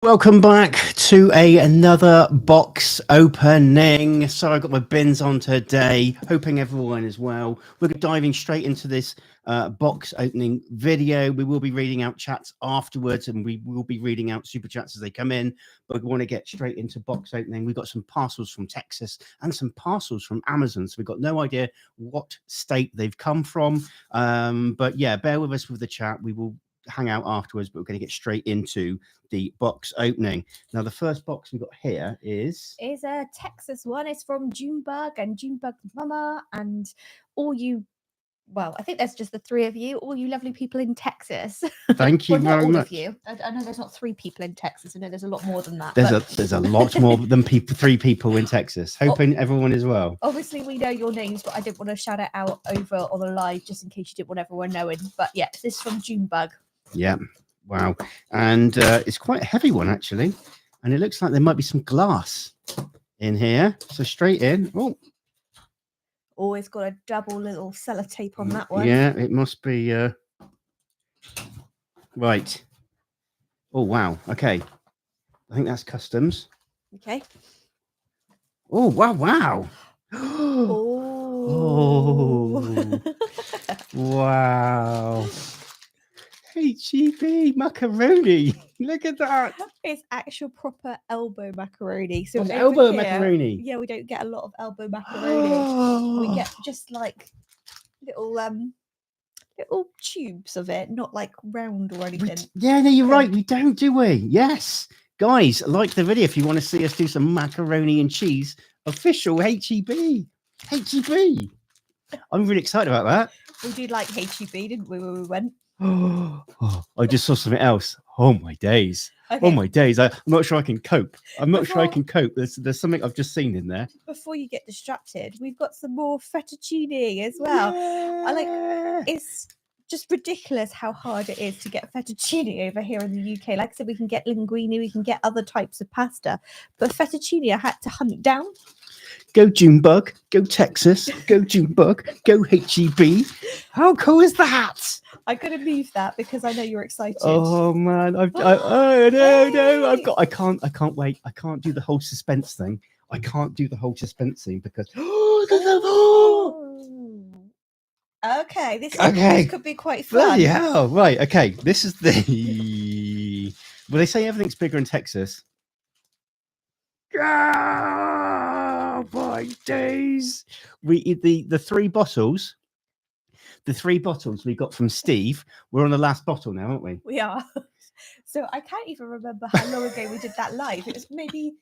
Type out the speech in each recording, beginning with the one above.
Welcome back to another box opening. So I've got my bins on today, hoping everyone is well. We're diving straight into this box opening video. We will be reading out chats afterwards, and we will be reading out super chats as they come in, but we want to get straight into box opening. We've got some parcels from Texas and some parcels from Amazon, so we've got no idea what state they've come from, but yeah, bear with us with the chat. We will hang out afterwards, but we're going to get straight into the box opening. Now, the first box we've got here is a Texas one. It's from Junebug and Junebug's mama and all you. Well, I think there's just the three of you, all you lovely people in Texas. Thank you well, very much. Of you. I know there's not three people in Texas. I know there's a lot more than that. There's a lot more than three people in Texas. Hoping everyone is well. Obviously, we know your names, but I didn't want to shout it out over on the live just in case you didn't want everyone knowing. But yeah, this is from Junebug. Yeah. Wow. And it's quite a heavy one, actually. And it looks like there might be some glass in here. So straight in. Oh, always got a double little sellotape on that one. Yeah, it must be. Right. Oh, wow. Okay. I think that's customs. Okay. Oh, wow. Wow. Oh. Wow. HEB macaroni. Look at that. It's actual proper elbow macaroni. So elbow macaroni. Yeah, we don't get a lot of elbow macaroni. We get just like little tubes of it, not like round or anything. Yeah, no, you're right. We don't, do we? Yes. Guys, like the video if you want to see us do some macaroni and cheese. Official HEB. HEB. I'm really excited about that. We did like HEB, didn't we, when we went? Oh, I just saw something else. Oh my days. Okay. Oh my days. I'm not sure I can cope. I can cope. There's something I've just seen in there. Before you get distracted, we've got some more fettuccine as well. Yeah. It's just ridiculous how hard it is to get fettuccine over here in the UK. Like I said, we can get linguine, we can get other types of pasta, but fettuccine I had to hunt down. Go Junebug, go Texas, go Junebug, go HEB. How cool is that? I gotta move that because I know you're excited. Oh man, no, I can't wait. I can't do the whole suspense thing. Because okay, this could be quite fun. Bloody hell. Right, okay. This is the well, they say everything's bigger in Texas. Oh my days. The three bottles. The three bottles we got from Steve. We're on the last bottle now, aren't we? We are. So I can't even remember how long ago we did that live. It was maybe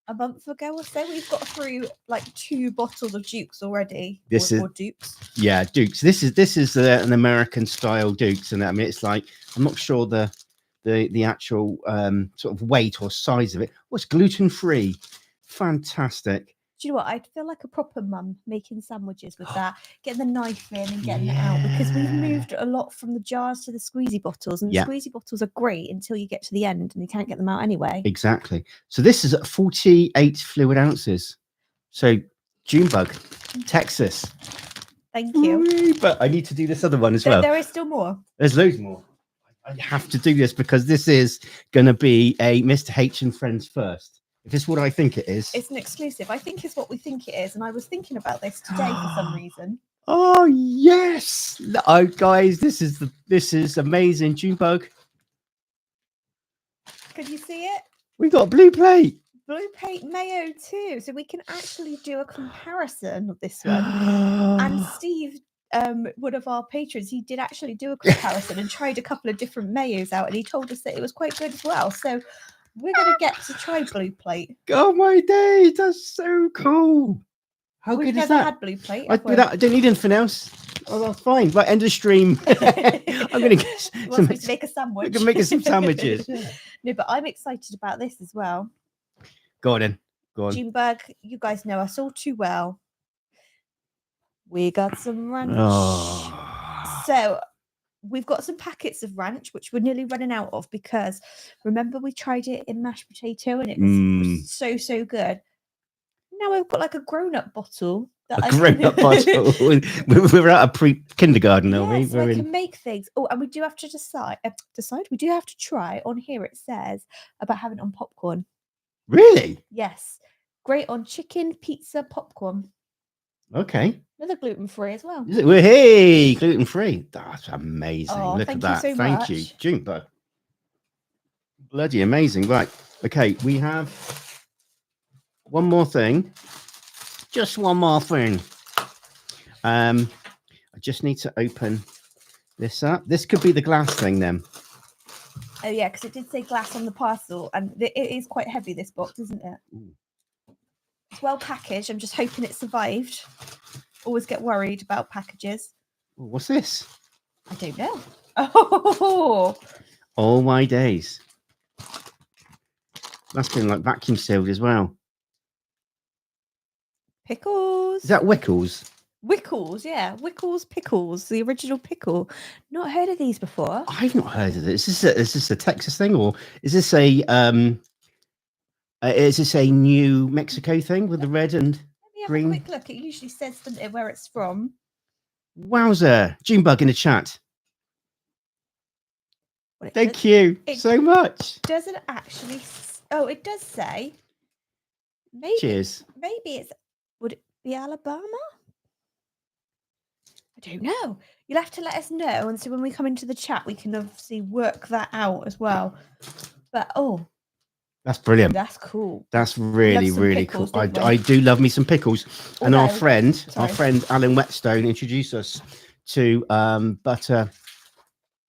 a month ago or so. We've got through like 2 bottles of Dukes already. Or Dukes. Yeah, Dukes. This is an American style Dukes, and I mean it's like I'm not sure the actual sort of weight or size of it. What's gluten free? Fantastic. Do you know what? I feel like a proper mum making sandwiches with that, getting the knife in and getting it out, because we've moved a lot from the jars to the squeezy bottles, and the squeezy bottles are great until you get to the end and you can't get them out anyway. Exactly. So this is 48 fluid ounces. So Junebug, Texas. Thank you. But I need to do this other one as well. There is still more. There's loads more. I have to do this because this is going to be a Mr. H and Friends first. If it's what I think it is. It's an exclusive. I think it's what we think it is. And I was thinking about this today for some reason. Oh, yes. Oh, guys, this is amazing. Junebug. Can you see it? We got blue plate. Blue plate MAYO too. So we can actually do a comparison of this one. And Steve, one of our patrons, he did actually do a comparison and tried a couple of different MAYOs out. And he told us that it was quite good as well. So we're going to get to try blue plate. Oh my days, that's so cool. How good is that? We've never had blue plate. I don't need anything else. Oh, that's fine. Right, end of stream. I'm going to get make a sandwich. We can make some sandwiches. No, but I'm excited about this as well. Go on then. Go on. Junebug, you guys know us all too well. We got some ranch. Oh. So we've got some packets of ranch, which we're nearly running out of because remember we tried it in mashed potato and it was so good. Now I've got like a grown-up bottle that A I grown-up can... parcel. We're out of pre-kindergarten, are we? Yeah, so We're I in. can make things. Oh, and we do have to decide. We do have to try. On here it says about having it on popcorn. Really? Yes, great on chicken, pizza, popcorn. Okay. Another gluten-free as well. Is it? Well, hey, gluten-free. That's amazing. Oh, Look at thank you that. so Thank you, much. Junebug. Bloody amazing. Right. Okay, we have one more thing. Just one more thing. I just need to open this up. This could be the glass thing then. Oh yeah, because it did say glass on the parcel, and it is quite heavy. This box, isn't it? Ooh. It's well packaged. I'm just hoping it survived. Always get worried about packages. Oh, what's this? I don't know. Oh, All my days. That's been like vacuum sealed as well. pickles. Is that Wickles? Wickles? Yeah, Wickles pickles, the original pickle. Not heard of these before. I've not heard of this. Is this a Texas thing, or is this a New Mexico thing with the red and Let me have green? a quick look. It usually says where it's from. Wowzer! Junebug in the chat. Well, it Thank you it so much. doesn't actually. Oh, it does say. Maybe. Cheers. Maybe it's. Would it be Alabama? I don't know. You'll have to let us know, and so when we come into the chat, we can obviously work that out as well. But oh, That's brilliant. that's cool. That's really, some really pickles, cool. don't we? I do love me some pickles. And our Although- friend sorry. Alan Whetstone introduced us to butter.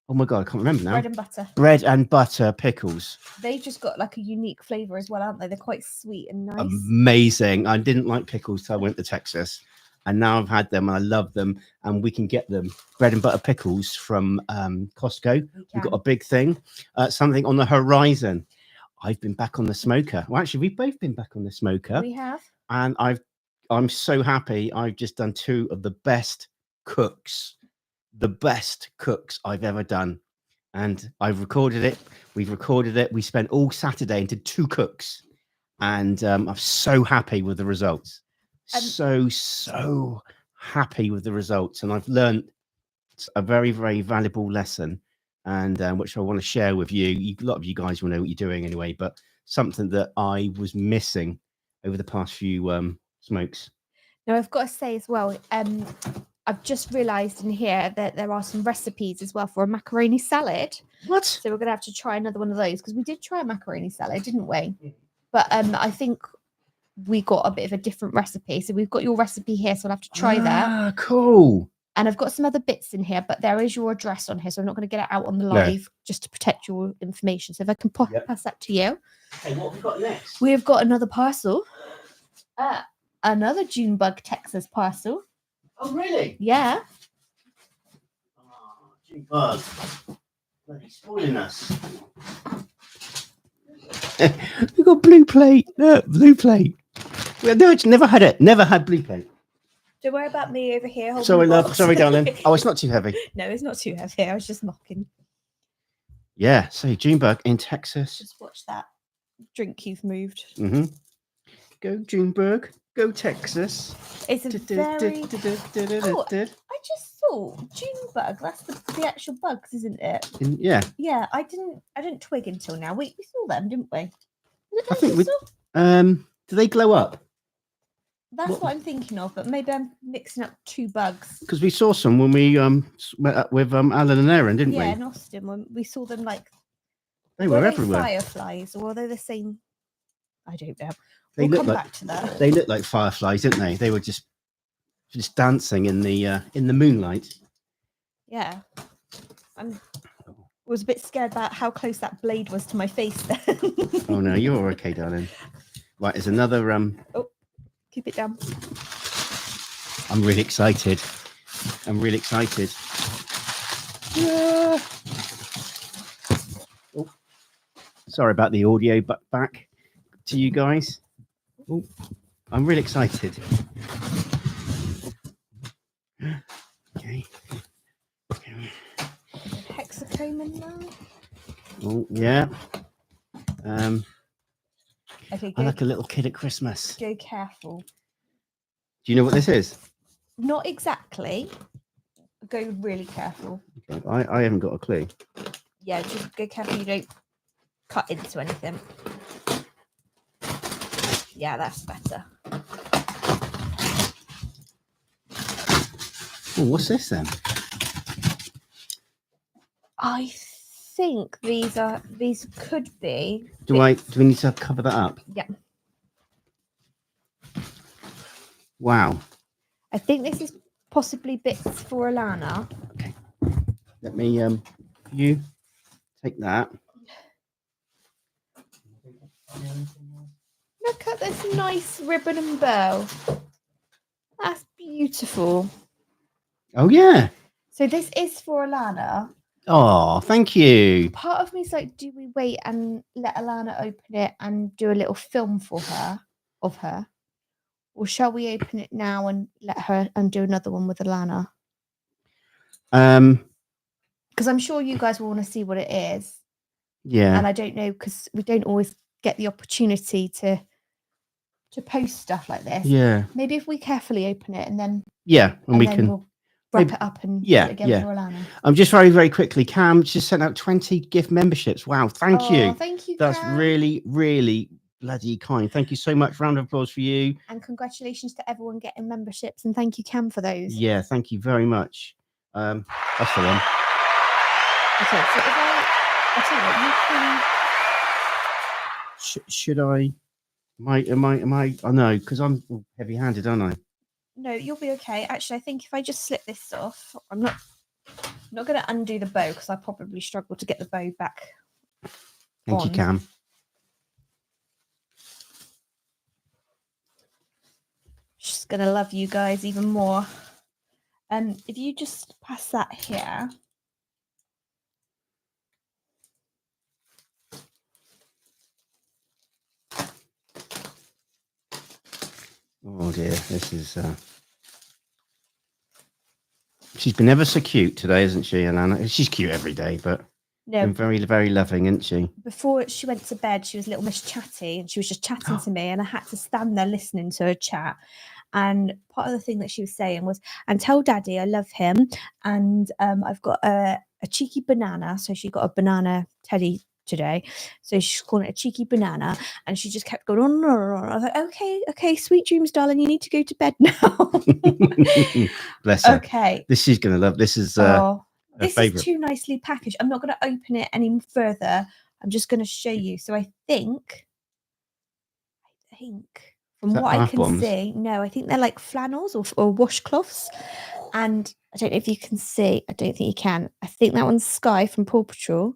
Oh my god, I can't remember now. Bread and butter. Bread and butter pickles. They've just got like a unique flavour as well, aren't they? They're quite sweet and nice. Amazing. I didn't like pickles till I went to Texas. And now I've had them and I love them. And we can get them. Bread and butter pickles from Costco. We've got a big thing. Something on the horizon. I've been back on the smoker. Well, actually, we've both been back on the smoker. We have. And I'm so happy. I've just done two of the best cooks I've ever done. And I've recorded it. We've recorded it. We spent all Saturday and did two cooks. And I'm so happy with the results. So happy with the results. And I've learned a very, very valuable lesson. And which I want to share with you. A lot of you guys will know what you're doing anyway, but something that I was missing over the past few smokes. Now, I've got to say as well, I've just realised in here that there are some recipes as well for a macaroni salad. What? So we're going to have to try another one of those because we did try a macaroni salad, didn't we? But I think we got a bit of a different recipe. So we've got your recipe here, so I'll have to try that. Ah, cool. And I've got some other bits in here, but there is your address on here, so I'm not going to get it out on the live just to protect your information. So if I can pass that to you. Okay, what have we got next? We've got another parcel. Another Junebug Texas parcel. Oh, really? Yeah. Oh, Junebug. Bloody spoiling us. We got blue plate. No, blue plate. Well, no, it's never had it. Never had blue plate. Don't worry about me over here. Sorry, love. Sorry, darling. Oh, it's not too heavy. No, it's not too heavy. I was just mocking. Yeah. So Junebug in Texas. Just watch that drink you've moved. Mm-hmm. Go Junebug. Go Texas. It's a very... Oh, I just thought Junebug. That's the actual bugs, isn't it? Yeah. Yeah. I didn't twig until now. We saw them, didn't we? I think we. Do they glow up? That's what I'm thinking of, but maybe I'm mixing up two bugs. Because we saw some when we met up with Alan and Aaron, didn't we? Yeah, in Austin, when we saw them, like they were everywhere. Fireflies, or are they the same? I don't know. They We'll look come like back to that. They look like fireflies, didn't they? They were just dancing in the moonlight. Yeah, I was a bit scared about how close that blade was to my face then. Oh no, you're okay, darling. Right, there's another. Oh, keep it down. I'm really excited. Yeah. Oh. Sorry about the audio, but back to you guys. Oh, I'm really excited. Okay. Hexachrome in there. Oh yeah. Okay, I go, like a little kid at Christmas. go careful. Do you know what this is? Not exactly. Go really careful. Okay, I haven't got a clue. Yeah, just go careful you don't cut into anything. Yeah, that's better. Oh, what's this then? I think these could be. Do we need to cover that up? Yeah. Wow. I think this is possibly bits for Elana. Okay. Let me you take that. Look at this nice ribbon and bow. That's beautiful. Oh yeah. So this is for Elana. Oh, thank you. Part of me is like, do we wait and let Elana open it and do a little film for her of her? Or shall we open it now and let her and do another one with Elana? Because I'm sure you guys will want to see what it is. Yeah. And I don't know, because we don't always get the opportunity to post stuff like this. Yeah. Maybe if we carefully open it and then we'll wrap it up and do it again for Elana. Just very, very quickly, Cam just sent out 20 gift memberships. Wow, thank you. Thank you, That's Cam. really, really bloody kind. Thank you so much. Round of applause for you. And congratulations to everyone getting memberships. And thank you, Cam, for those. Yeah, thank you very much. That's the one. Okay, so if I tell you what, you can... Should I? Am I? I know, because I'm heavy-handed, aren't I? No, you'll be okay. Actually, I think if I just slip this off, I'm not going to undo the bow because I probably struggle to get the bow back. Thank you, Cam. She's going to love you guys even more. If you just pass that here. Oh dear, this is. She's been ever so cute today, isn't she, Elana? She's cute every day, but been very, very loving, isn't she? Before she went to bed, she was a little Miss Chatty, and she was just chatting to me, and I had to stand there listening to her chat. And part of the thing that she was saying was, "And tell Daddy I love him." And I've got a cheeky banana, so she got a banana teddy today, so she's calling it a cheeky banana, and she just kept going on and on and on. I was like, okay, sweet dreams, darling, you need to go to bed now. Bless her. Okay, this she's gonna love. This is this is too nicely packaged. I'm not going to open it any further. I'm just going to show you. So I think from what I can see, no, I think they're like flannels or washcloths. And I don't know if you can see. I don't think you can. I think that one's Sky from Paw Patrol.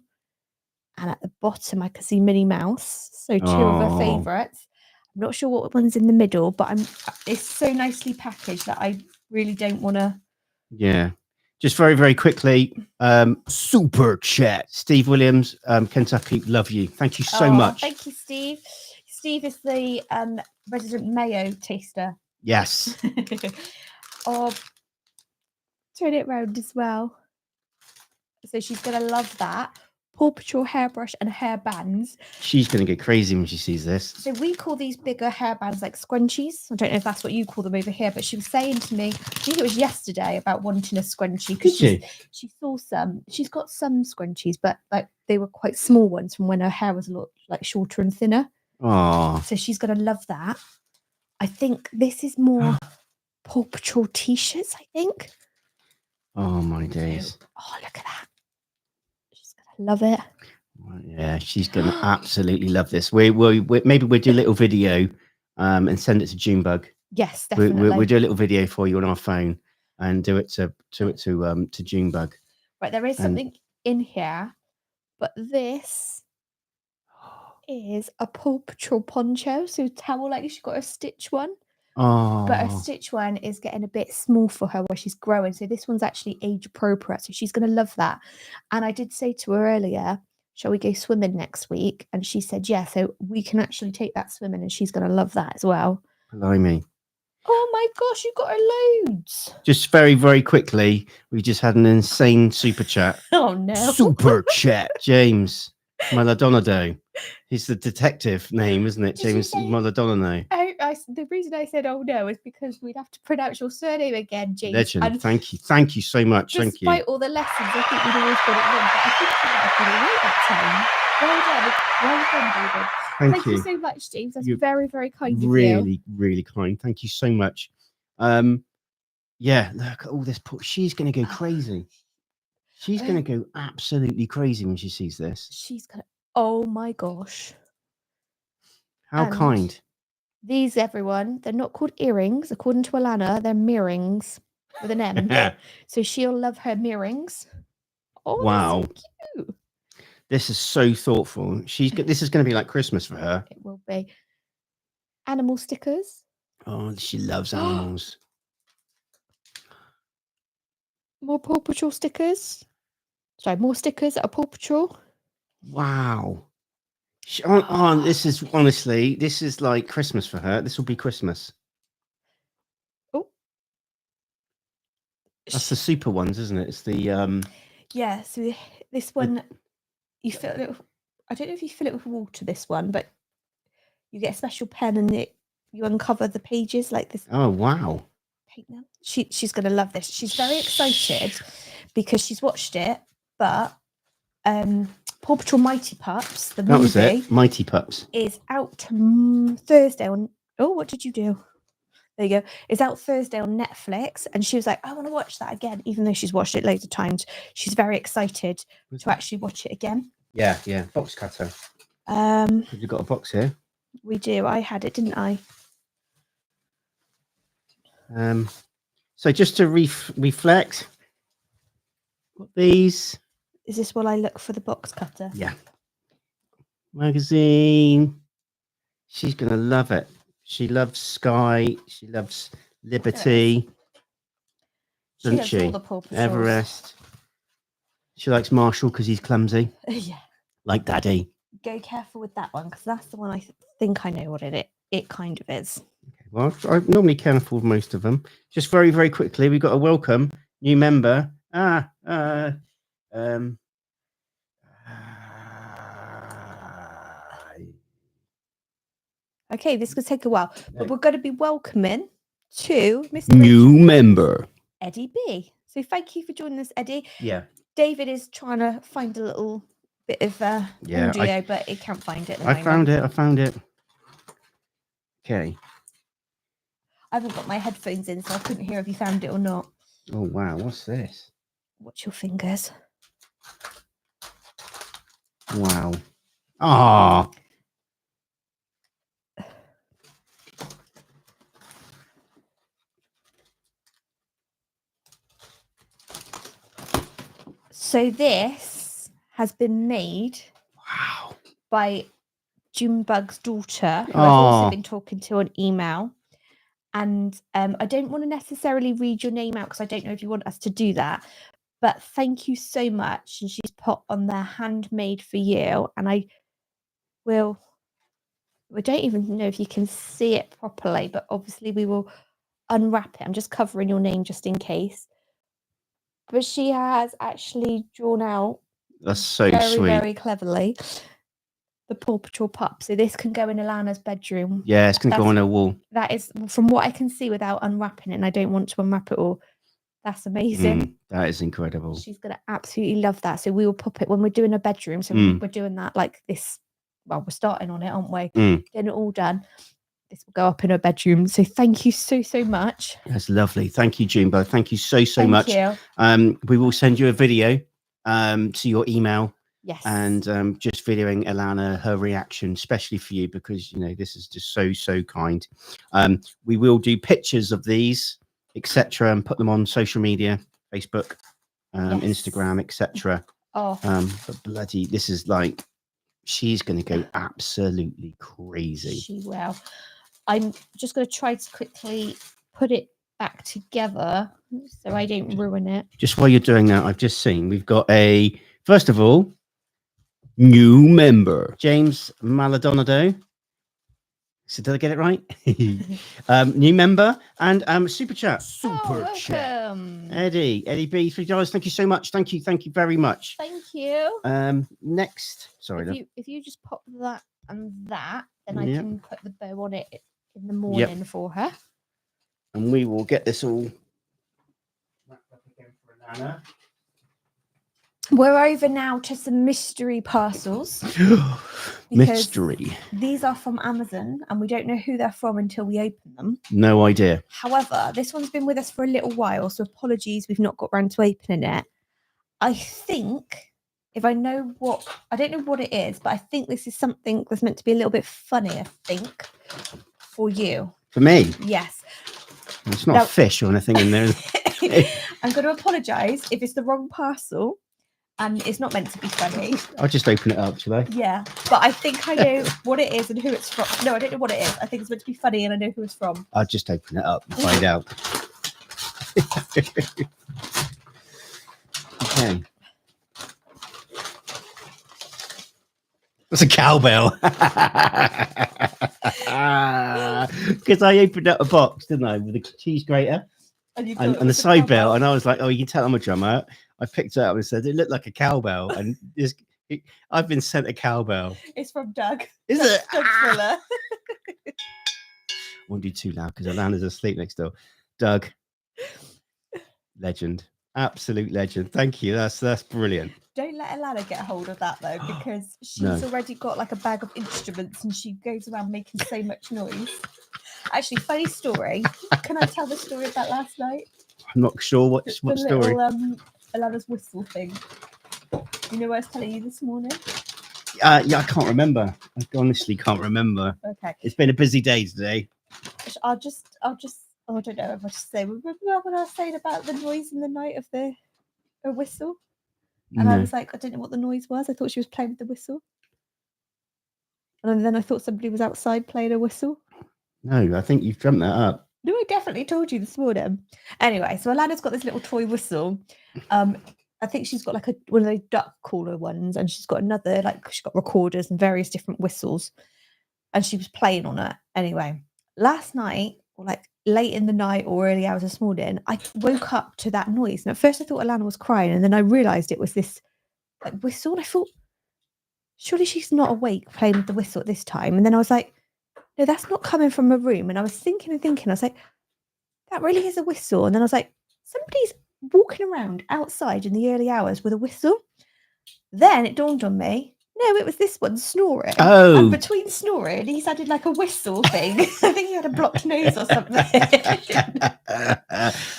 And at the bottom, I can see Minnie Mouse. So two of her favourites. I'm not sure what one's in the middle, but it's so nicely packaged that I really don't want to. Yeah. Just very, very quickly, super chat. Steve Williams, Kentucky, love you. Thank you so much. Thank you, Steve. Steve is the resident MAYO taster. Yes. Turn it round as well. So she's going to love that. Paw Patrol hairbrush and hairbands. She's going to get crazy when she sees this. So we call these bigger hairbands like scrunchies. I don't know if that's what you call them over here, but she was saying to me, I think it was yesterday, about wanting a scrunchie because she saw some. She's got some scrunchies, but like they were quite small ones from when her hair was a lot like shorter and thinner. Oh. So she's going to love that. I think this is more Paw Patrol t-shirts, I think. Oh my days. Oh, look at that. Love it. Yeah, she's gonna absolutely love this. Maybe we'll do a little video and send it to Junebug. Yes, definitely. We'll do a little video for you on our phone and do it to Junebug. Right, there is something in here, but this is a Paw Patrol poncho. So towel, like she's got a stitch one. Oh. But her stitch one is getting a bit small for her where she's growing. So this one's actually age appropriate. So she's going to love that. And I did say to her earlier, shall we go swimming next week? And she said, yeah. So we can actually take that swimming and she's going to love that as well. Blimey. Oh my gosh, you got her loads. Just very, very quickly, we just had an insane super chat. Oh no. Super chat. James Maladonado. He's the detective name, isn't it? James Maladonado. I the reason I said oh no is because we'd have to pronounce your surname again, James. Legend. And Thank you so much. Thank you. despite all the lessons, I think we'd always got it wrong. But I think you might have got it right that time. Well done, David. Thank you so much, James. That's very, very kind of you. Really, really kind. Thank you so much. Yeah, look at all this. She's going to go crazy. She's going to go absolutely crazy when she sees this. She's going to, oh my gosh. How kind. These, everyone, they're not called earrings. According to Elana, they're mirrings with an M. So she'll love her mirrings. Oh, wow. So cute. This is so thoughtful. This is going to be like Christmas for her. It will be. Animal stickers. Oh, she loves animals. More Paw Patrol stickers. Sorry, more stickers at a Paw Patrol. Wow. This is like Christmas for her. This will be Christmas. Oh. That's the super ones, isn't it? It's the yeah, so this one you fill it with, I don't know if you fill it with water, this one, but you get a special pen and you uncover the pages like this. Oh wow. She's gonna love this. She's very excited because she's watched it, but Paw Patrol Mighty Pups, the movie, was it. Mighty Pups is out Thursday on. Oh, what did you do? There you go. It's out Thursday on Netflix, and she was like, "I want to watch that again," even though she's watched it loads of times. She's very excited to actually watch it again. Yeah. Box cutter. You've got a box here. We do. I had it, didn't I? So just to reflect, got these. Is this while I look for the box cutter? Yeah. Magazine. She's gonna love it. She loves Sky. She loves Liberty. Doesn't she? All the Paw Patrols. Everest. She likes Marshall because he's clumsy. Yeah. Like Daddy. Go careful with that one because that's the one I think I know what it kind of is. Okay, well, I'm normally careful with most of them. Just very, very quickly, we've got a welcome new member. Okay, this could take a while, but we're going to be welcoming to Mr. New member, Eddie B. So thank you for joining us, Eddie. Yeah. David is trying to find a little bit of audio, but he can't find it. I found it. Okay. I haven't got my headphones in, so I couldn't hear if you found it or not. Oh wow, what's this? Watch your fingers. Wow. Ah. So this has been made by Junebug's daughter, who I've also been talking to on email. And I don't want to necessarily read your name out because I don't know if you want us to do that. But thank you so much. And she's put on there handmade for you. And I don't even know if you can see it properly, but obviously we will unwrap it. I'm just covering your name just in case. But she has actually drawn out that's so very, sweet. Very cleverly the Paw Patrol pup. So this can go in Elana's bedroom. Yeah, it's going to go on her wall. That is, from what I can see without unwrapping it, and I don't want to unwrap it all. That's amazing. That is incredible. She's going to absolutely love that. So we will pop it when we're doing a bedroom. So we're doing that like this. Well, we're starting on it, aren't we? Getting it all done. This will go up in her bedroom. So thank you so much. That's lovely. Thank you, Junebug. Thank you so much. You. We will send you a video to your email. Yes. And just videoing Elana, her reaction, especially for you, because this is just so kind. We will do pictures of these, etc., and put them on social media, Facebook, Instagram, etc. But bloody, this is like, she's going to go absolutely crazy. She will. I'm just going to try to quickly put it back together so I don't ruin it. Just while you're doing that, I've just seen we've got first of all, new member, James Maladonado. So did I get it right? New member and super chat. Super chat. Eddie B, $3. Thank you so much. Thank you very much. Thank you. Next, sorry. If you just pop that and that, then I can put the bow on it in the morning for her. And we will get this all wrapped up again for Elana. We're over now to some mystery parcels. Mystery. These are from Amazon and we don't know who they're from until we open them. No idea. However, this one's been with us for a little while, so apologies we've not got round to opening it. I think, if I know what, I don't know what it is, but I think this is something that's meant to be a little bit funny, I think, for you. For me? Yes. It's not a fish or anything in there. I'm going to apologise if it's the wrong parcel. And it's not meant to be funny. I'll just open it up, shall I? Yeah, but I think I know what it is and who it's from. No, I don't know what it is. I think it's meant to be funny and I know who it's from. I'll just open it up and find out. Okay. That's a cowbell. Because I opened up a box, didn't I, with a cheese grater and the side bell. And I was like, oh, you can tell I'm a drummer. I picked it up and said, it looked like a cowbell. And I've been sent a cowbell. It's from Doug. Is it? Doug Fuller. Won't do too loud because Alana's asleep next door. Doug. Legend. Absolute legend. Thank you. That's brilliant. Don't let Elana get a hold of that though, because she's already got like a bag of instruments and she goes around making so much noise. Actually, funny story. Can I tell the story about last night? I'm not sure what story. Little, Elana's whistle thing. You know what I was telling you this morning? Yeah, I can't remember. I honestly can't remember. Okay. It's been a busy day today. I'll just I don't know if I should say. Remember what I was saying about the noise in the night of the whistle? And I was like, I don't know what the noise was. I thought she was playing with the whistle. And then I thought somebody was outside playing a whistle. No, I think you've dreamt that up. No, I definitely told you this morning. Anyway, so Alana's got this little toy whistle. I think she's got like one of those duck caller ones, and she's got another, like she's got recorders and various different whistles. And she was playing on it. Anyway, last night, or like late in the night or early hours this morning, I woke up to that noise. And at first I thought Elana was crying, and then I realised it was this like whistle. And I thought, surely she's not awake playing with the whistle at this time. And then I was like, no, that's not coming from a room. And I was thinking, I was like, that really is a whistle. And then I was like, somebody's walking around outside in the early hours with a whistle. Then it dawned on me, no, it was this one snoring. Oh. And between snoring, he's added like a whistle thing. I think he had a blocked nose or something.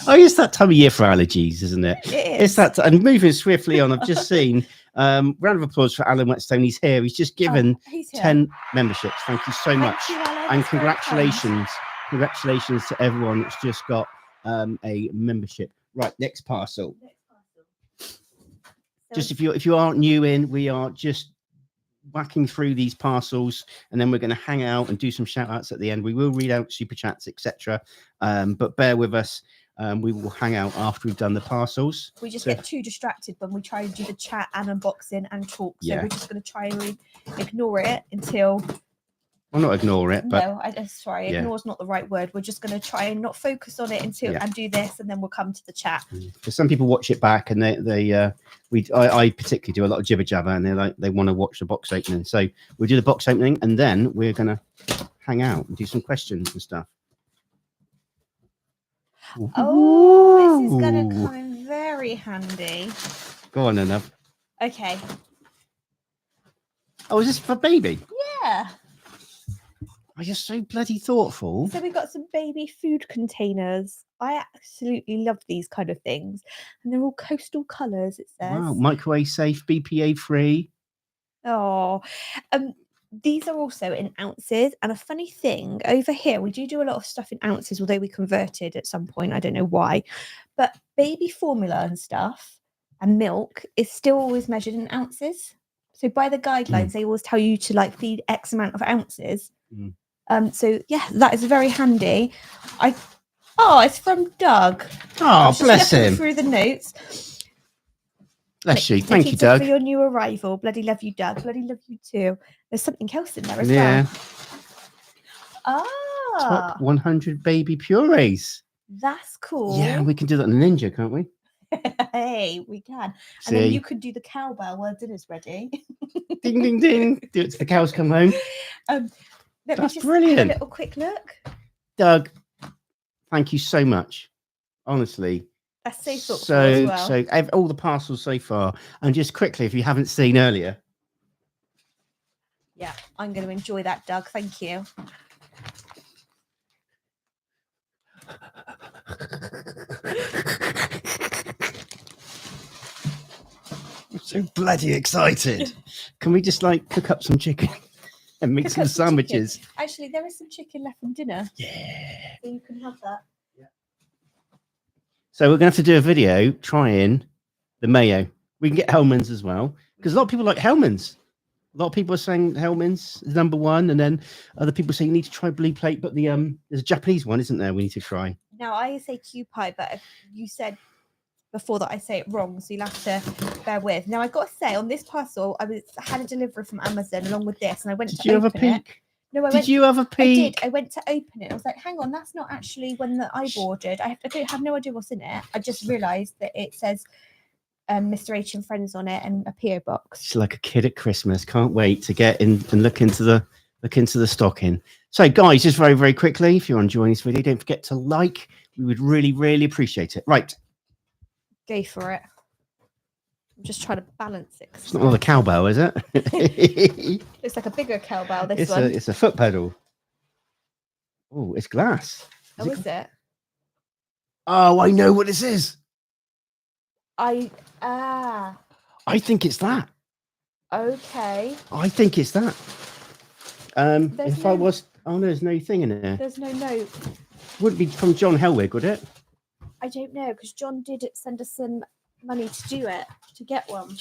Oh, it's that time of year for allergies, isn't it? It is. It's that. And moving swiftly on, I've just seen, round of applause for Alan Whetstone. He's here. He's just given 10 memberships. Thank you so much. You, Alan. And congratulations. Congratulations to everyone that's just got a membership. Right, next parcel. Just if you aren't new in, we are just whacking through these parcels, and then we're going to hang out and do some shout outs at the end. We will read out super chats, etc. But bear with us. We will hang out after we've done the parcels. We just get too distracted when we try and do the chat and unboxing and talk. So we're just going to try and ignore it until... Well, not ignore it, but... No, sorry, ignore is not the right word. We're just going to try and not focus on it until and do this, and then we'll come to the chat. Because some people watch it back, and I particularly do a lot of jibber jabber, and they want to watch the box opening. So we'll do the box opening, and then we're going to hang out and do some questions and stuff. Oh, this is going to come in very handy. Go on, enough. Okay. Oh, is this for baby? Yeah. Oh, you're so bloody thoughtful. So we've got some baby food containers. I absolutely love these kind of things. And they're all coastal colours, it says. Wow, microwave safe, BPA free. Oh, these are also in ounces. And a funny thing, over here, we do a lot of stuff in ounces, although we converted at some point. I don't know why. But baby formula and stuff and milk is still always measured in ounces. So by the guidelines, they always tell you to like feed X amount of ounces. So yeah, that is very handy. It's from Doug. Oh, bless him. Through the notes. Bless you. Thank you, Doug. For your new arrival. Bloody love you, Doug. Bloody love you too. There's something else in there as well. Top 100 baby purees. That's cool. Yeah, we can do that in Ninja, can't we? Hey, we can. And then you could do the cowbell while dinner's ready. Ding, ding, ding. Do it till the cows come home. Let me That's just brilliant. have a little quick look. Doug, thank you so much. Honestly. That's so thoughtful as well. So all the parcels so far. And just quickly, if you haven't seen earlier. Yeah, I'm going to enjoy that, Doug. Thank you. I'm so bloody excited. Can we just like cook up some chicken and make some sandwiches? Chicken. Actually, there is some chicken left from dinner. Yeah. So you can have that. Yeah. So we're going to have to do a video trying the mayo. We can get Hellman's as well because a lot of people like Hellman's. A lot of people are saying Hellman's is #1, and then other people say you need to try Blue Plate. But there's a Japanese one, isn't there? We need to try. Now I say Q pie, but if you said before that I say it wrong, so you'll have to bear with. Now I got to say on this parcel, I had a delivery from Amazon along with this, and I went Did to you have a open it. peek? No, Did you have a peek? I did. I went to open it. I was like, hang on, that's not actually one that I've ordered. I have no idea what's in it. I just realised that it says Mr. H and Friends on it and a PO box. It's like a kid at Christmas. Can't wait to get in and look into the stocking. So guys, just very, very quickly, if you're enjoying this video, don't forget to like. We would really, really appreciate it. Right. Go for it. I'm just trying to balance it. It's not another cowbell, is it? Looks like a bigger cowbell, this it's one. It's a foot pedal. Oh, it's glass. Is it? Oh, I know what this is. I think it's that. Okay. I think it's that. There's no thing in there. There's no note. Wouldn't be from John Helwig, would it? I don't know, because John did send us some money to do it, to get one.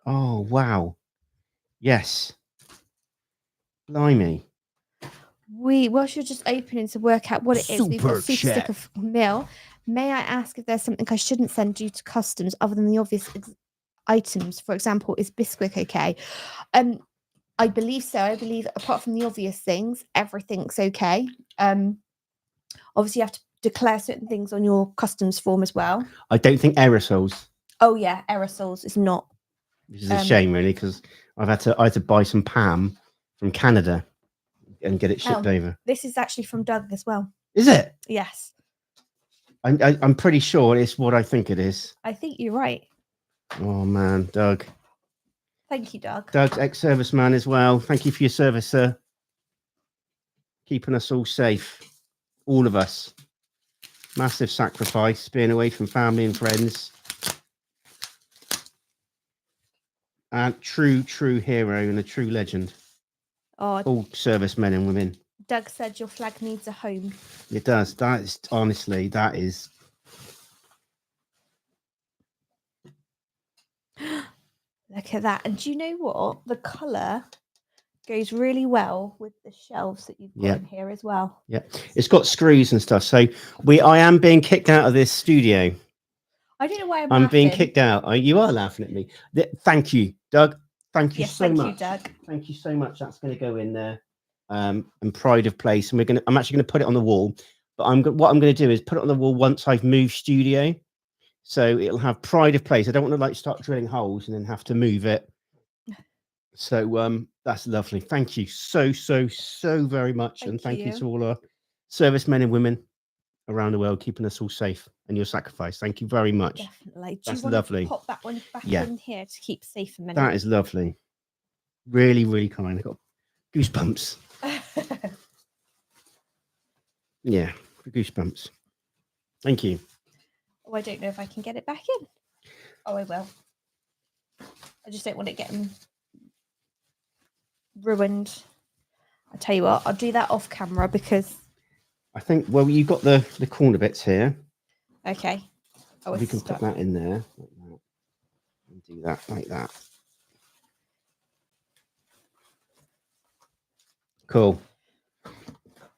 Oh, wow. Yes. Blimey. Whilst you're just opening to work out what it is, we've got super stick of meal. May I ask if there's something I shouldn't send due to customs other than the obvious items? For example, is Bisquick okay? I believe so. I believe apart from the obvious things, everything's okay. Obviously, you have to declare certain things on your customs form as well. I don't think aerosols. Oh yeah, aerosols is not. Which is a shame, really, because I had to buy some Pam from Canada and get it shipped over. This is actually from Doug as well. Is it? Yes. I'm pretty sure it's what I think it is. I think you're right. Oh man, Doug. Thank you, Doug. Doug's ex-serviceman as well. Thank you for your service, sir. Keeping us all safe. All of us. Massive sacrifice, being away from family and friends. And true hero and a true legend. Oh, all servicemen and women. Doug said your flag needs a home. It does. That is honestly, that is. Look at that. And do you know what? The colour goes really well with the shelves that you've got in here as well. Yeah. It's got screws and stuff. So I am being kicked out of this studio. I don't know why I'm laughing. Being kicked out. You are laughing at me. Thank you, Doug. Thank you so much. Thank you, Doug. Thank you so much. That's going to go in there. And pride of place. And I'm actually going to put it on the wall. But what I'm going to do is put it on the wall once I've moved studio. So it'll have pride of place. I don't want to like start drilling holes and then have to move it. So that's lovely. Thank you so very much. Thank you to all our servicemen and women around the world, keeping us all safe and your sacrifice. Thank you very much. Definitely. That's lovely. Pop that one back in here to keep safe a minute. That is lovely. Really kind. I got goosebumps. Yeah, goosebumps. Thank you. Oh, I don't know if I can get it back in. Oh, I will. I just don't want it getting ruined. I'll tell you what, I'll do that off camera because I think, well, you've got the corner bits here. Okay. Oh, we can put that in there like that. And do that like that. Cool.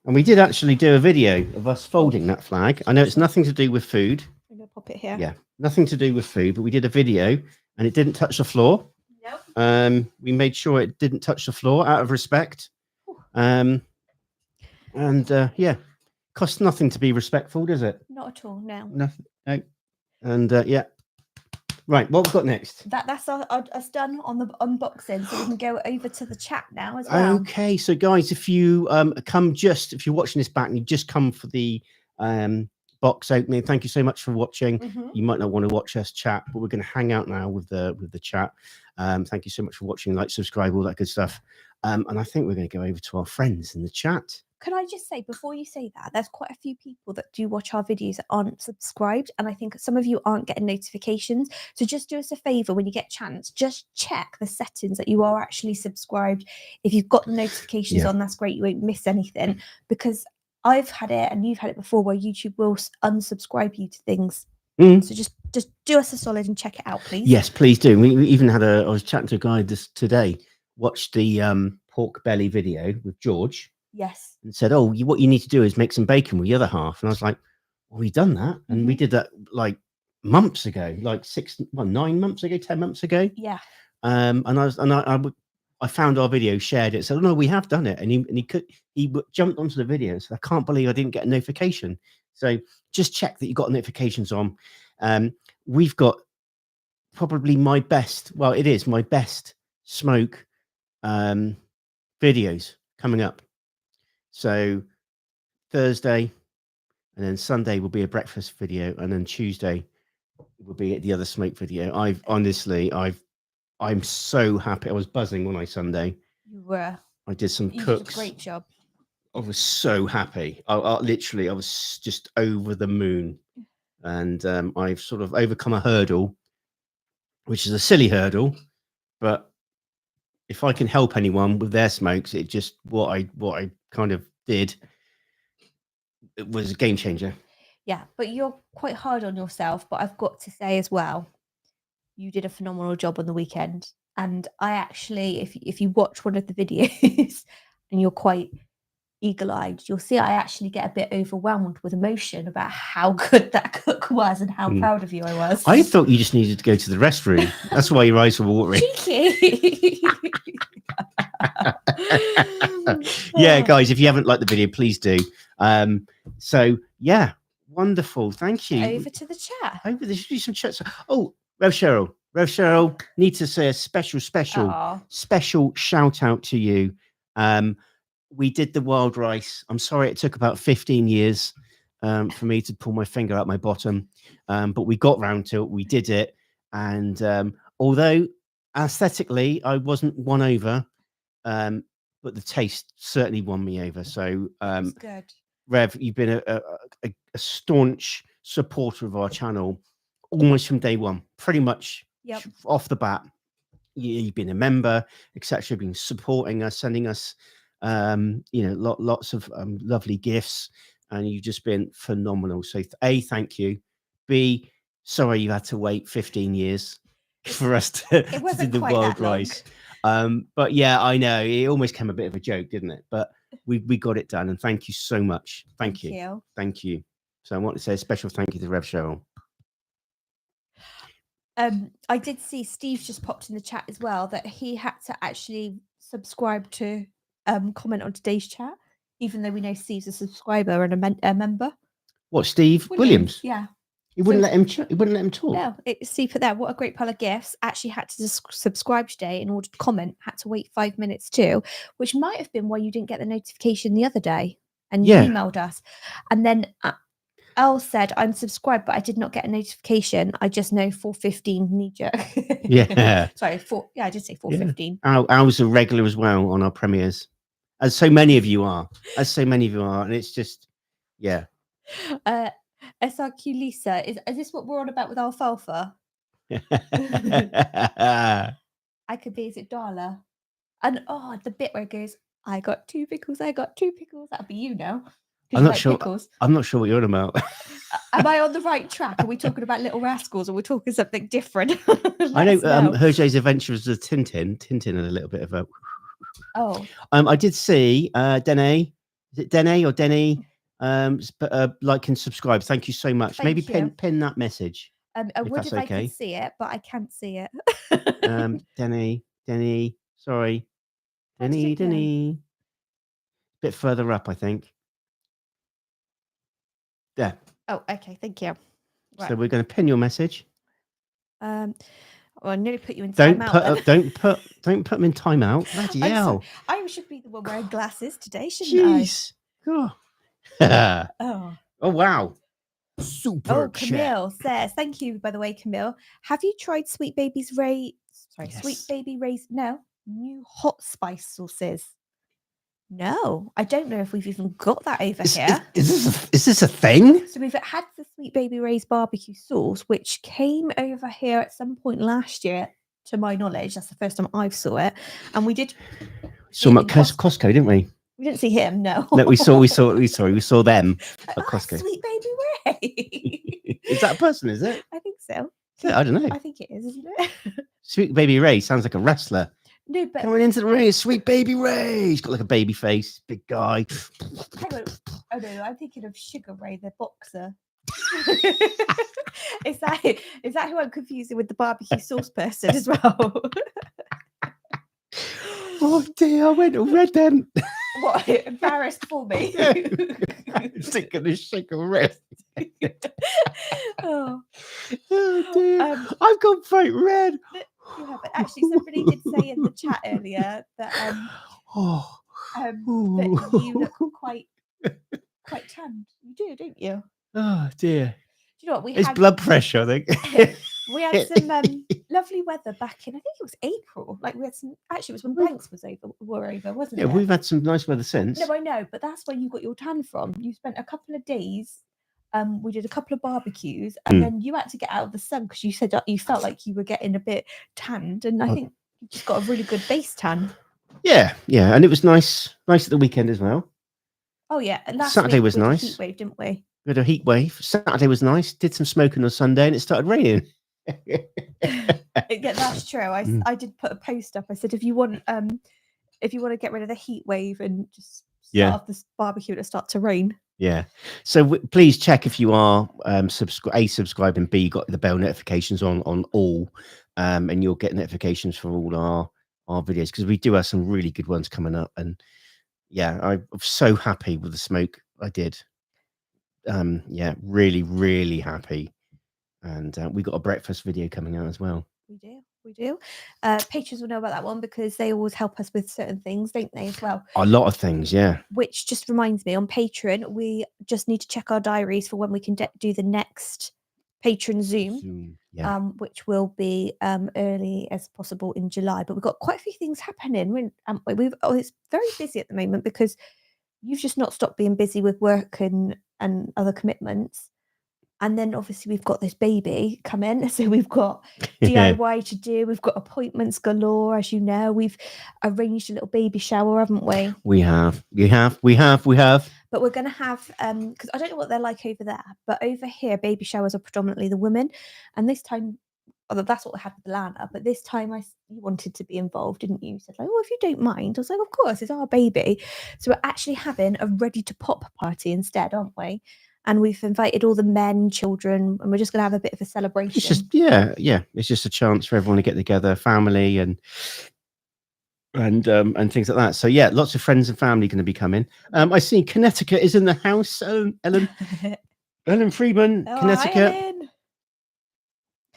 And we did actually do a video of us folding that flag. I know it's nothing to do with food. I'm going to pop it here. Yeah, nothing to do with food, but we did a video and it didn't touch the floor. No. We made sure it didn't touch the floor out of respect. Yeah, costs nothing to be respectful, does it? Not at all, no. Nothing. No. And yeah, Right, what we've got next? That's us done on the unboxing, so we can go over to the chat now as well. Okay, so guys, if you if you're watching this back and you just come for the box opening, thank you so much for watching. You might not want to watch us chat, but we're going to hang out now with the chat. Thank you so much for watching, like, subscribe, all that good stuff. And I think we're going to go over to our friends in the chat. Can I just say, before you say that, there's quite a few people that do watch our videos that aren't subscribed, and I think some of you aren't getting notifications. So just do us a favor when you get a chance, just check the settings that you are actually subscribed. If you've got the notifications on, that's great. You won't miss anything, because I've had it and you've had it before where YouTube will unsubscribe you to things. So just do us a solid and check it out, please. Yes, please do. We even had I was chatting to a guy today, watched the pork belly video with George. Yes. And said, oh, what you need to do is make some bacon with the other half. And I was like, well, we've done that. And we did that like months ago, like 9 months ago, 10 months ago. Yeah. And I found our video, shared it. So, no, we have done it. And he jumped onto the video and said, I can't believe I didn't get a notification. So just check that you got notifications on. We've got probably my best smoke videos coming up. So Thursday and then Sunday will be a breakfast video, and then Tuesday will be the other smoke video. I'm so happy. I was buzzing when Sunday. You were. I did some you cooks. Did a great job. I was so happy. I was just over the moon, and I've sort of overcome a hurdle, which is a silly hurdle, but if I can help anyone with their smokes, it just what I kind of did. It was a game changer. Yeah, but you're quite hard on yourself. But I've got to say as well, you did a phenomenal job on the weekend. And I actually, if you watch one of the videos and you're quite eagle-eyed, you'll see I actually get a bit overwhelmed with emotion about how good that cook was and how proud of you I was. I thought you just needed to go to the restroom. That's why your eyes were watering. Cheeky. Yeah, guys, if you haven't liked the video, please do. So yeah, wonderful. Thank you. Over to the chat. There should be some chats. Oh, Rev Cheryl, need to say a special shout out to you. We did the wild rice. I'm sorry it took about 15 years for me to pull my finger out my bottom, but we got round to it. We did it, and although aesthetically I wasn't won over, but the taste certainly won me over. So good. Rev, you've been a staunch supporter of our channel almost from day one, pretty much. Off the bat. You've been a member, etc. You've been supporting us, sending us lots of lovely gifts, and you've just been phenomenal. So A, thank you. B, sorry you had to wait 15 years for us to do the wild rice. But yeah, I know it almost came a bit of a joke, didn't it? But we got it done, and thank you so much. Thank you. So I want to say a special thank you to Rev Cheryl. I did see Steve just popped in the chat as well that he had to actually subscribe to comment on today's chat, even though we know Steve's a subscriber and a member. What, Steve Williams? Yeah. He wouldn't let him. He wouldn't let him talk. No, Steve put there. What a great pile of gifts. Actually, had to subscribe today in order to comment. Had to wait 5 minutes too, which might have been why you didn't get the notification the other day, and you emailed us, and then. Elle said, I'm subscribed, but I did not get a notification. I just know 4:15 knee jerk. Yeah. Sorry, I did say 4:15. Yeah. I was a regular as well on our premieres, as so many of you are. And it's just, yeah. SRQ Lisa, is this what we're on about with alfalfa? I could be, is it Darla? And the bit where it goes, I got 2 pickles, that'll be you now. I'm not sure. Pickles. I'm not sure what you're on about. Am I on the right track? Are we talking about Little Rascals, or we're talking something different? I know Hergé's Adventures of Tintin. Tintin had a little bit of a. Oh. I did see Dene. Is it Dene or Denny? Like and subscribe. Thank you so much. Maybe pin that message. I would if I could see it, but I can't see it. Denny. Sorry, Denny. Bit further up, I think. There. Oh, okay. Thank you. Right. So we're going to pin your message. Well, I nearly put you in Don't timeout put then. don't put them in timeout. Bloody I'm hell. I should be the one wearing glasses today, shouldn't I? Jeez. God. Oh. Oh wow. Super Oh, Camille says, thank you, by the way, Camille. Have you tried Sweet Baby's Sweet Yes. Baby Ray's new hot spice sauces? No, I don't know if we've even got that over here. Is this a thing? So we've had the Sweet Baby Ray's barbecue sauce, which came over here at some point last year, to my knowledge. That's the first time I've saw it. And we did Saw them at Costco, didn't we? We didn't see him, no. No, we saw them at Costco. Sweet Baby Ray. Is that a person, is it? I think so. Yeah, I don't know. I think it is, isn't it? Sweet Baby Ray sounds like a wrestler. No, but coming into the ring, Sweet Baby Ray. He's got like a baby face, big guy. hang on. Oh no, I'm thinking of Sugar Ray, the boxer. Is that who I'm confusing with the barbecue sauce person as well? Oh dear, I went and read them. What, embarrassed for me? Thinking of Sugar Ray. Oh dear, I've gone bright red. You haven't. Actually, somebody did say in the chat earlier that that you look quite tanned. You do, don't you? Oh dear. Do you know what It's blood pressure, I think. We had some lovely weather back in, I think it was April. Like we had some. Actually, it was when blanks were over, wasn't it? Yeah, we've had some nice weather since. No, I know, but that's where you got your tan from. You spent a couple of days. We did a couple of barbecues, and then you had to get out of the sun because you said you felt like you were getting a bit tanned, and I think you just got a really good base tan. Yeah, and it was nice at the weekend as well. Oh yeah, and Saturday was nice. Heat wave, didn't we? We had a heat wave. Saturday was nice. Did some smoking on Sunday, and it started raining. Yeah, that's true. I did put a post up. I said if you want to get rid of the heat wave and just start off this barbecue, it'll start to rain. Yeah. So please check if you are subscribed and B, you got the bell notifications on all, and you'll get notifications for all our videos because we do have some really good ones coming up. And yeah, I'm so happy with the smoke I did. Really, really happy. And we got a breakfast video coming out as well. We do. Patrons will know about that one because they always help us with certain things, don't they, as well? A lot of things, yeah. Which just reminds me, on Patreon, we just need to check our diaries for when we can do the next patron Zoom, which will be early as possible in July. But we've got quite a few things happening. It's very busy at the moment because you've just not stopped being busy with work and other commitments. And then obviously we've got this baby coming. So we've got DIY to do. We've got appointments galore, as you know. We've arranged a little baby shower, haven't we? We have. But we're going to have, because I don't know what they're like over there, but over here, baby showers are predominantly the women. And this time, although that's what we had with Elana, but this time you wanted to be involved, didn't you? You said, like, oh, if you don't mind. I was like, of course, it's our baby. So we're actually having a ready to pop party instead, aren't we? And we've invited all the men, children, and we're just going to have a bit of a celebration. It's just, it's just a chance for everyone to get together, family and things like that. So yeah, lots of friends and family going to be coming. I see Connecticut is in the house. Ellen Freeman, Connecticut. Hi, Ellen.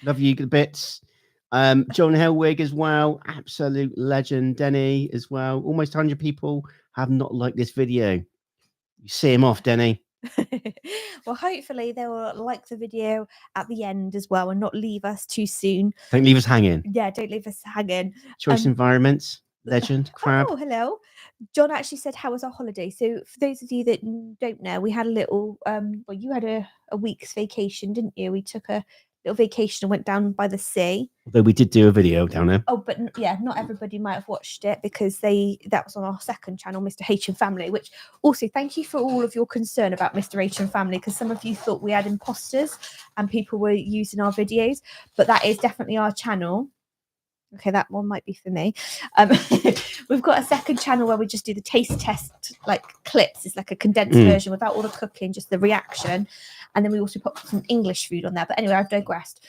Love you, good bits. John Helwig as well, absolute legend. Denny as well. Almost 100 people have not liked this video. You see him off, Denny. Well, hopefully they will like the video at the end as well and not leave us too soon. Don't leave us hanging. Yeah, don't leave us hanging. Choice Environments, legend, crab. Oh, hello. John actually said, how was our holiday? So for those of you that don't know, we had a little, you had a week's vacation, didn't you? We took a little vacation and went down by the sea. Although we did do a video down there. Oh, but yeah, not everybody might have watched it because that was on our second channel, Mr. H and Family, which also thank you for all of your concern about Mr. H and Family, because some of you thought we had imposters and people were using our videos, but that is definitely our channel. Okay, that one might be for me. We've got a second channel where we just do the taste test, like clips. It's like a condensed version without all the cooking, just the reaction. And then we also put some English food on there. But anyway, I've digressed.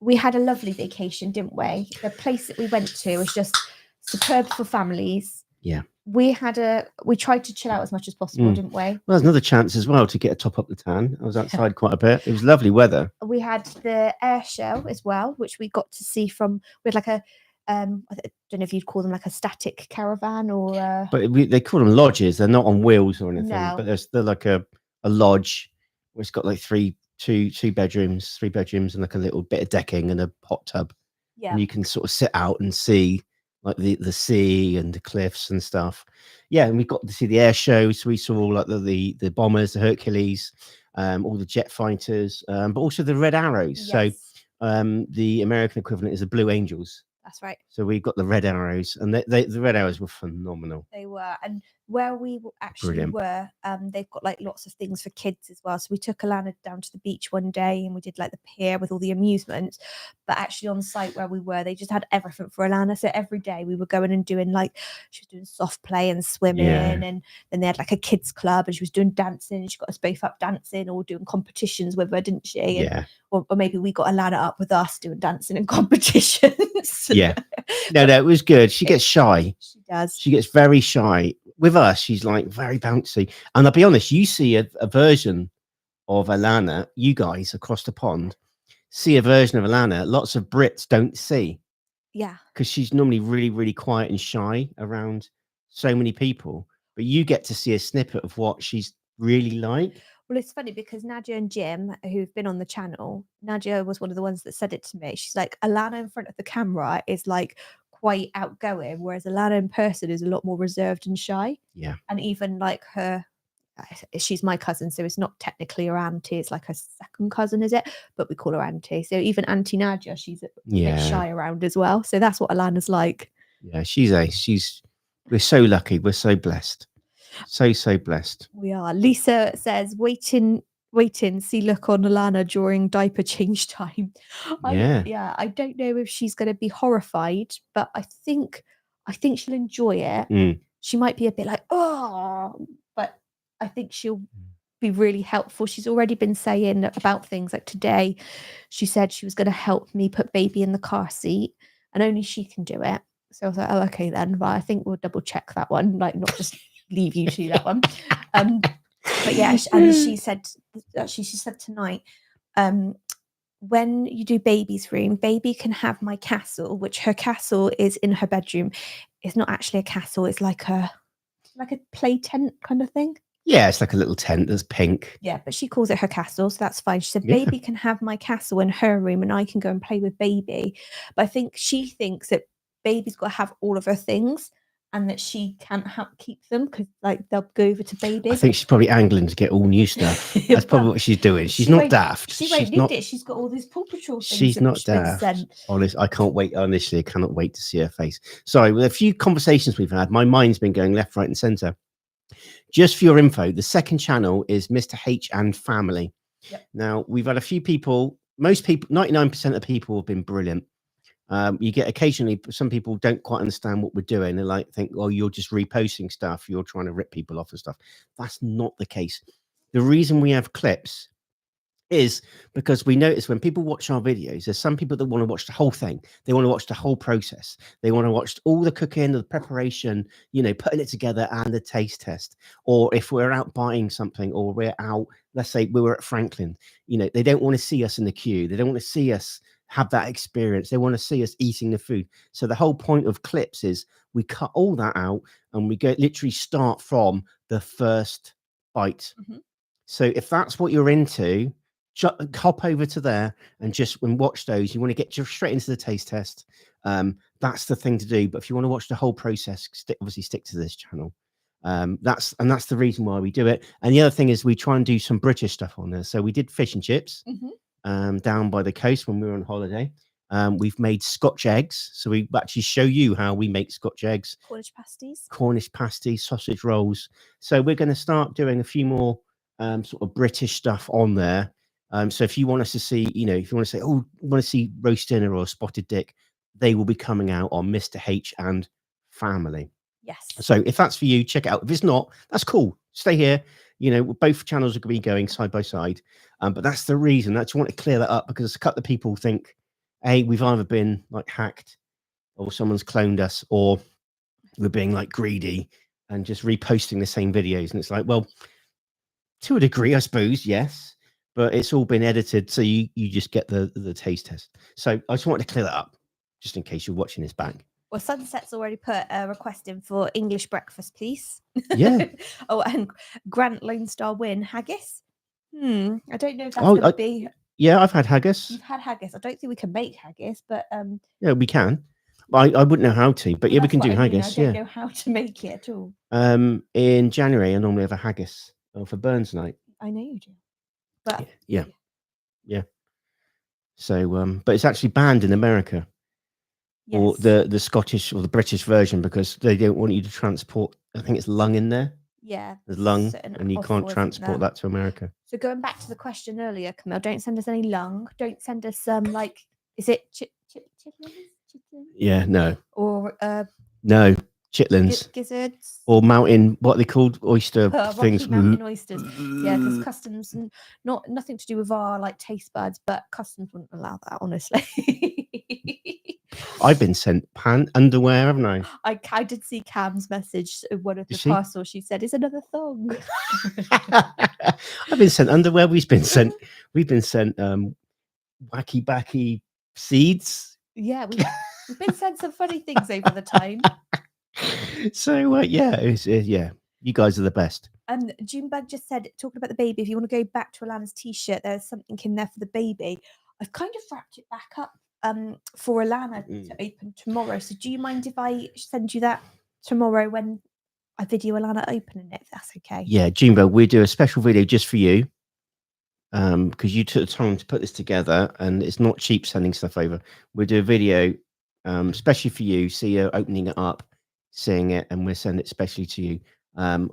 We had a lovely vacation, didn't we? The place that we went to was just superb for families. Yeah. we tried to chill out as much as possible, didn't we? Well, there's another chance as well to get a top up the tan. I was outside quite a bit. It was lovely weather. We had the air show as well, which we got to see from. We had like a I don't know if you'd call them like a static caravan or. But they call them lodges. They're not on wheels or anything. No. But they're like a lodge. Where it's got like two bedrooms, and like a little bit of decking and a hot tub. Yeah. And you can sort of sit out and see like the sea and the cliffs and stuff. Yeah, and we got to see the air show. So we saw like the bombers, the Hercules, all the jet fighters, but also the Red Arrows. Yes. So the American equivalent is the Blue Angels. That's right. So we got the Red Arrows, and the Red Arrows were phenomenal. They were, and where we actually Brilliant. were, they've got like lots of things for kids as well. So we took Elana down to the beach one day, and we did like the pier with all the amusements. But actually, on site where we were, they just had everything for Elana. So every day we were going and doing like she was doing soft play and swimming, and then they had like a kids club, and she was doing dancing. And she got us both up dancing or doing competitions with her, didn't she? And, Yeah. Or maybe we got Elana up with us doing dancing and competitions. Yeah. No, it was good. She gets shy. She does. She gets very shy. With us, she's like very bouncy. And I'll be honest, you see a version of Elana, you guys across the pond see a version of Elana lots of Brits don't see. Yeah. Because she's normally really, really quiet and shy around so many people. But you get to see a snippet of what she's really like. Well, it's funny because Nadia and Jim, who've been on the channel, Nadia was one of the ones that said it to me. She's like, Elana in front of the camera is like quite outgoing, whereas Elana in person is a lot more reserved and shy. Yeah. And even like her, she's my cousin, so it's not technically her auntie, it's like her second cousin, is it? But we call her auntie. So even Auntie Nadia, she's a bit shy around as well. So that's what Elana's like. Yeah, we're so lucky. We're so blessed. So blessed. We are. Lisa says, waiting, see look on Elana during diaper change time. I don't know if she's going to be horrified, but I think she'll enjoy it. She might be a bit like, oh, but I think she'll be really helpful. She's already been saying about things like today. She said she was going to help me put baby in the car seat, and only she can do it. So I was like, oh, okay then. But I think we'll double check that one, like not just leave you to that one. But yeah, and she said tonight, when you do baby's room, baby can have my castle, which her castle is in her bedroom. It's not actually a castle, it's like a play tent kind of thing. Yeah, it's like a little tent that's pink. Yeah, but she calls it her castle, so that's fine. She said baby can have my castle in her room and I can go and play with baby. But I think she thinks that baby's got to have all of her things and that she can't keep them because like they'll go over to baby. I think she's probably angling to get all new stuff. That's probably what she's doing. She's not daft. She won't need it. She's got all these Paw Patrol things. She's not daft. Honestly, I can't wait. Honestly, I cannot wait to see her face. Sorry, with a few conversations we've had, my mind's been going left, right, and centre. Just for your info, the second channel is Mr. H and Family. Yep. Now, we've had a few people, most people, 99% of people have been brilliant. You get occasionally some people don't quite understand what we're doing. They like think, oh, you're just reposting stuff. You're trying to rip people off and stuff. That's not the case. The reason we have clips is because we notice when people watch our videos, there's some people that want to watch the whole thing. They want to watch the whole process. They want to watch all the cooking, the preparation, putting it together and the taste test. Or if we're out buying something or we're out, let's say we were at Franklin, they don't want to see us in the queue. They don't want to see us have that experience. They want to see us eating the food. So the whole point of clips is we cut all that out and we literally start from the first bite. Mm-hmm. So if that's what you're into, hop over to there and just watch those. You want to get just straight into the taste test. That's the thing to do. But if you want to watch the whole process, obviously stick to this channel. That's the reason why we do it. And the other thing is we try and do some British stuff on there. So we did fish and chips. Mm-hmm. Down by the coast when we were on holiday. We've made Scotch eggs. So we actually show you how we make Scotch eggs. Cornish pasties, sausage rolls. So we're going to start doing a few more sort of British stuff on there. So if you want us to see, if you want to say, oh, you want to see roast dinner or spotted dick, they will be coming out on Mr. H and Family. Yes. So if that's for you, check it out. If it's not, that's cool. Stay here. Both channels are going to be going side by side. But that's the reason. I just want to clear that up because a couple of people think, hey, we've either been like hacked or someone's cloned us or we're being like greedy. and just reposting the same videos. And it's like, well, to a degree, I suppose, yes, but it's all been edited, so you just get the taste test. So I just wanted to clear that up, just in case you're watching this back. Well, Sunset's already put a request in for English breakfast, please. Yeah. Oh, and Grant Lone Star Win haggis. I don't know if that's Oh, going to be. Yeah, I've had haggis. You've had haggis. I don't think we can make haggis, but yeah, we can. I wouldn't know how to, but well, yeah, we that's can what do I mean. haggis. I don't Yeah. know how to make it at all. In January, I normally have a haggis for Burns night. I know you do, but yeah. So, but it's actually banned in America, or yes. the Scottish or the British version, because they don't want you to transport. I think it's lung in there. Yeah, There's lung, certain and you can't offal, isn't transport there? that to America. So going back to the question earlier, Camille, don't send us any lung. Don't send us like, is it chitlins? Yeah, no, Or no chitlins gizzards? or mountain. What are they called? Oyster things. Rocky Mountain oysters. Yeah, because customs, nothing to do with our like taste buds, but customs wouldn't allow that, honestly. I've been sent underwear, haven't I? I did see Cam's message, one of the Did she? parcels. She said, "It's another thong." I've been sent underwear. We've been sent wacky backy seeds. Yeah, we've been sent some funny things over the time. So yeah, yeah. You guys are the best. Junebug just said, talking about the baby, if you want to go back to Alana's t-shirt, there's something in there for the baby. I've kind of wrapped it back up for Elana to open tomorrow. So do you mind if I send you that tomorrow when I video Elana opening it, if that's okay? Yeah, Junebug, we do a special video just for you. Because you took the time to put this together, and it's not cheap sending stuff over. We'll do a video, especially for you, see you opening it up, seeing it, and we'll send it specially to you.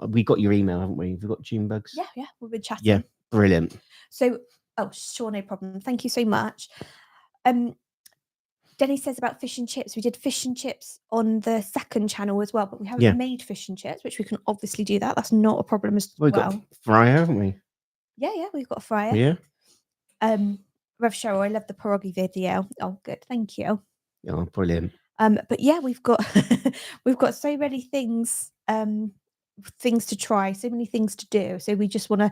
We got your email, haven't we? Have we got Junebugs? Yeah, we've been chatting. Yeah, brilliant. So, sure, no problem. Thank you so much. Denny says about fish and chips. We did fish and chips on the second channel as well, but we haven't made fish and chips, which we can obviously do that. That's not a problem as well. We've got fryer, haven't we? Yeah, we've got a fryer. Yeah. Rev Cheryl, I love the pierogi video. Oh, good, thank you. Oh, brilliant. But yeah, we've got we've got so many things to try, so many things to do. So we just want to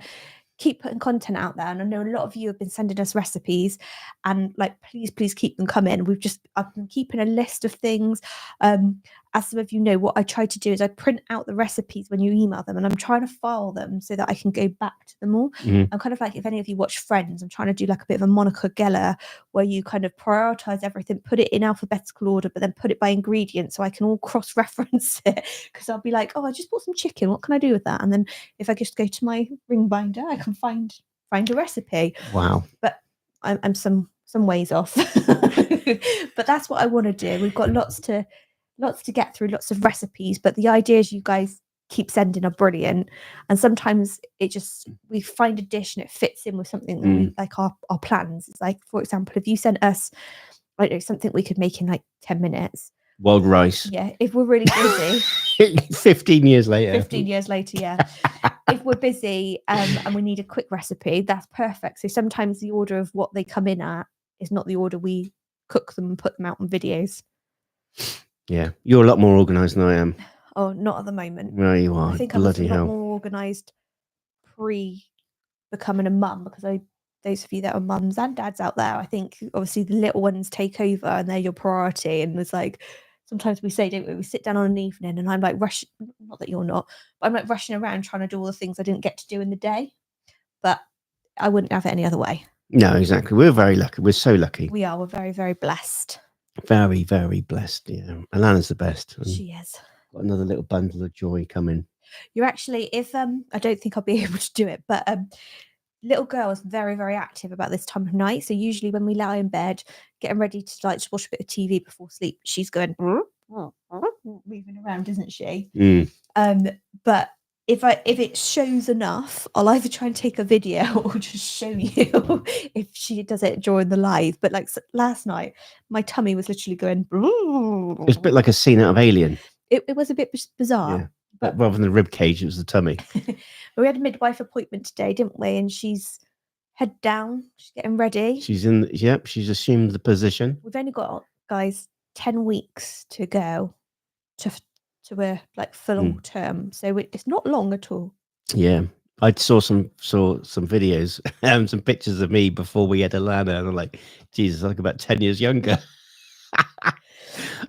keep putting content out there, and I know a lot of you have been sending us recipes, and like please keep them coming. I've been keeping a list of things. As some of you know, what I try to do is I print out the recipes when you email them, and I'm trying to file them so that I can go back to them all. I'm kind of like, if any of you watch Friends, I'm trying to do like a bit of a Monica Geller, where you kind of prioritize everything, put it in alphabetical order, but then put it by ingredient, so I can all cross-reference it, because I'll be like, oh, I just bought some chicken, what can I do with that? And then if I just go to my ring binder, I can find a recipe. Wow. But I'm some ways off. But that's what I want to do. We've got lots to get through, lots of recipes, but the ideas you guys keep sending are brilliant. And sometimes we find a dish and it fits in with something that we like our plans. It's like, for example, if you sent us, I don't know, something we could make in like 10 minutes. Wild rice. Yeah, if we're really busy. 15 years later. 15 years later, yeah. If we're busy and we need a quick recipe, that's perfect. So sometimes the order of what they come in at is not the order we cook them and put them out on videos. Yeah, you're a lot more organised than I am. Oh, not at the moment. No, you are. I think Bloody I'm a hell. lot more organised pre-becoming a mum, because those of you that are mums and dads out there, I think obviously the little ones take over and they're your priority. And it's like, sometimes we say, don't we? We sit down on an evening and I'm like rushing, not that you're not, but I'm like rushing around trying to do all the things I didn't get to do in the day. But I wouldn't have it any other way. No, exactly. We're very lucky. We're so lucky. We are. We're very, very blessed. Very, very blessed. Yeah. Alana's the best. She is. Got another little bundle of joy coming. You're actually, if I don't think I'll be able to do it, but little girl is very, very active about this time of night. So usually when we lie in bed, getting ready to like watch a bit of TV before sleep, she's going moving around, isn't she? But if it shows enough, I'll either try and take a video or just show you if she does it during the live. But like last night, my tummy was literally going. It's a bit like a scene out of Alien. It was a bit bizarre. Yeah. But rather than the rib cage, it was the tummy. We had a midwife appointment today, didn't we? And she's head down. She's getting ready. She's she's assumed the position. We've only got, guys, 10 weeks to go to to a like full term. So it's not long at all. Yeah. I saw some videos, some pictures of me before we had Elana, and I'm like, Jesus, I look about 10 years younger.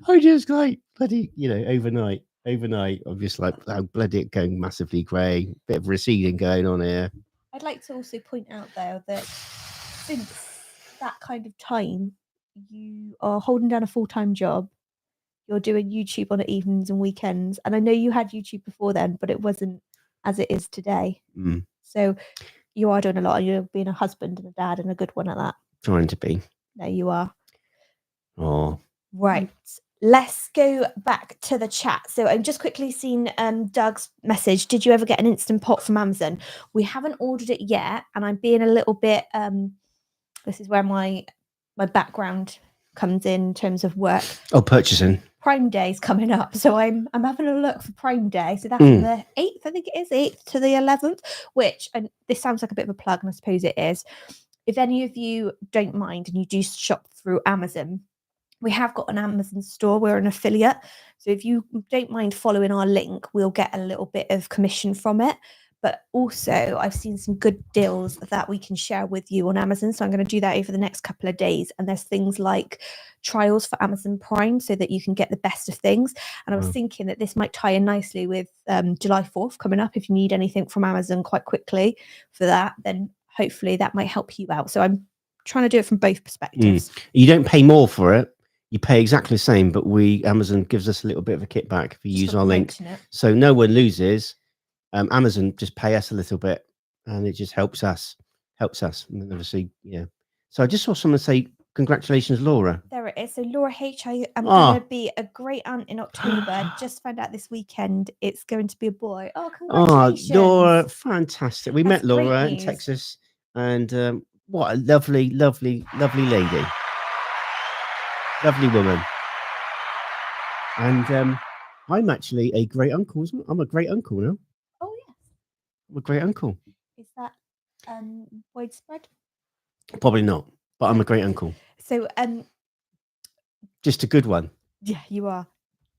I just like bloody, overnight, I'm just like, oh, bloody, it going massively grey, bit of receding going on here. I'd like to also point out though that since that kind of time, you are holding down a full-time job. You're doing YouTube on the evenings and weekends, and I know you had YouTube before then, but it wasn't as it is today. So you are doing a lot, and you're being a husband and a dad and a good one at that. Trying to be. There you are. Oh. Right. Let's go back to the chat. So I've just quickly seen Doug's message. Did you ever get an Instant Pot from Amazon? We haven't ordered it yet, and I'm being a little bit this is where my background comes in terms of work. Oh, purchasing. Prime Day is coming up, so I'm having a look for Prime Day. So that's on the 8th, I think it is, 8th to the 11th, which, and this sounds like a bit of a plug, and I suppose it is. If any of you don't mind and you do shop through Amazon, we have got an Amazon store. We're an affiliate. So if you don't mind following our link, we'll get a little bit of commission from it. But also, I've seen some good deals that we can share with you on Amazon. So I'm going to do that over the next couple of days. And there's things like trials for Amazon Prime so that you can get the best of things. And I was thinking that this might tie in nicely with July 4th coming up. If you need anything from Amazon quite quickly for that, then hopefully that might help you out. So I'm trying to do it from both perspectives. You don't pay more for it. You pay exactly the same, but Amazon gives us a little bit of a kickback if you use our link. So no one loses. Amazon just pay us a little bit, and it just helps us. And then obviously, yeah. So I just saw someone say, "Congratulations, Laura." There it is. So Laura H, I am going to be a great aunt in October. Just found out this weekend it's going to be a boy. Oh, congratulations. Oh, Laura, fantastic. We met Laura in Texas, and what a lovely, lovely, lovely lady. Lovely woman. And I'm actually a great uncle, isn't it? I'm a great uncle now. Oh, yes. I'm a great uncle. Is that widespread? Probably not, but I'm a great uncle. So just a good one. Yeah, you are.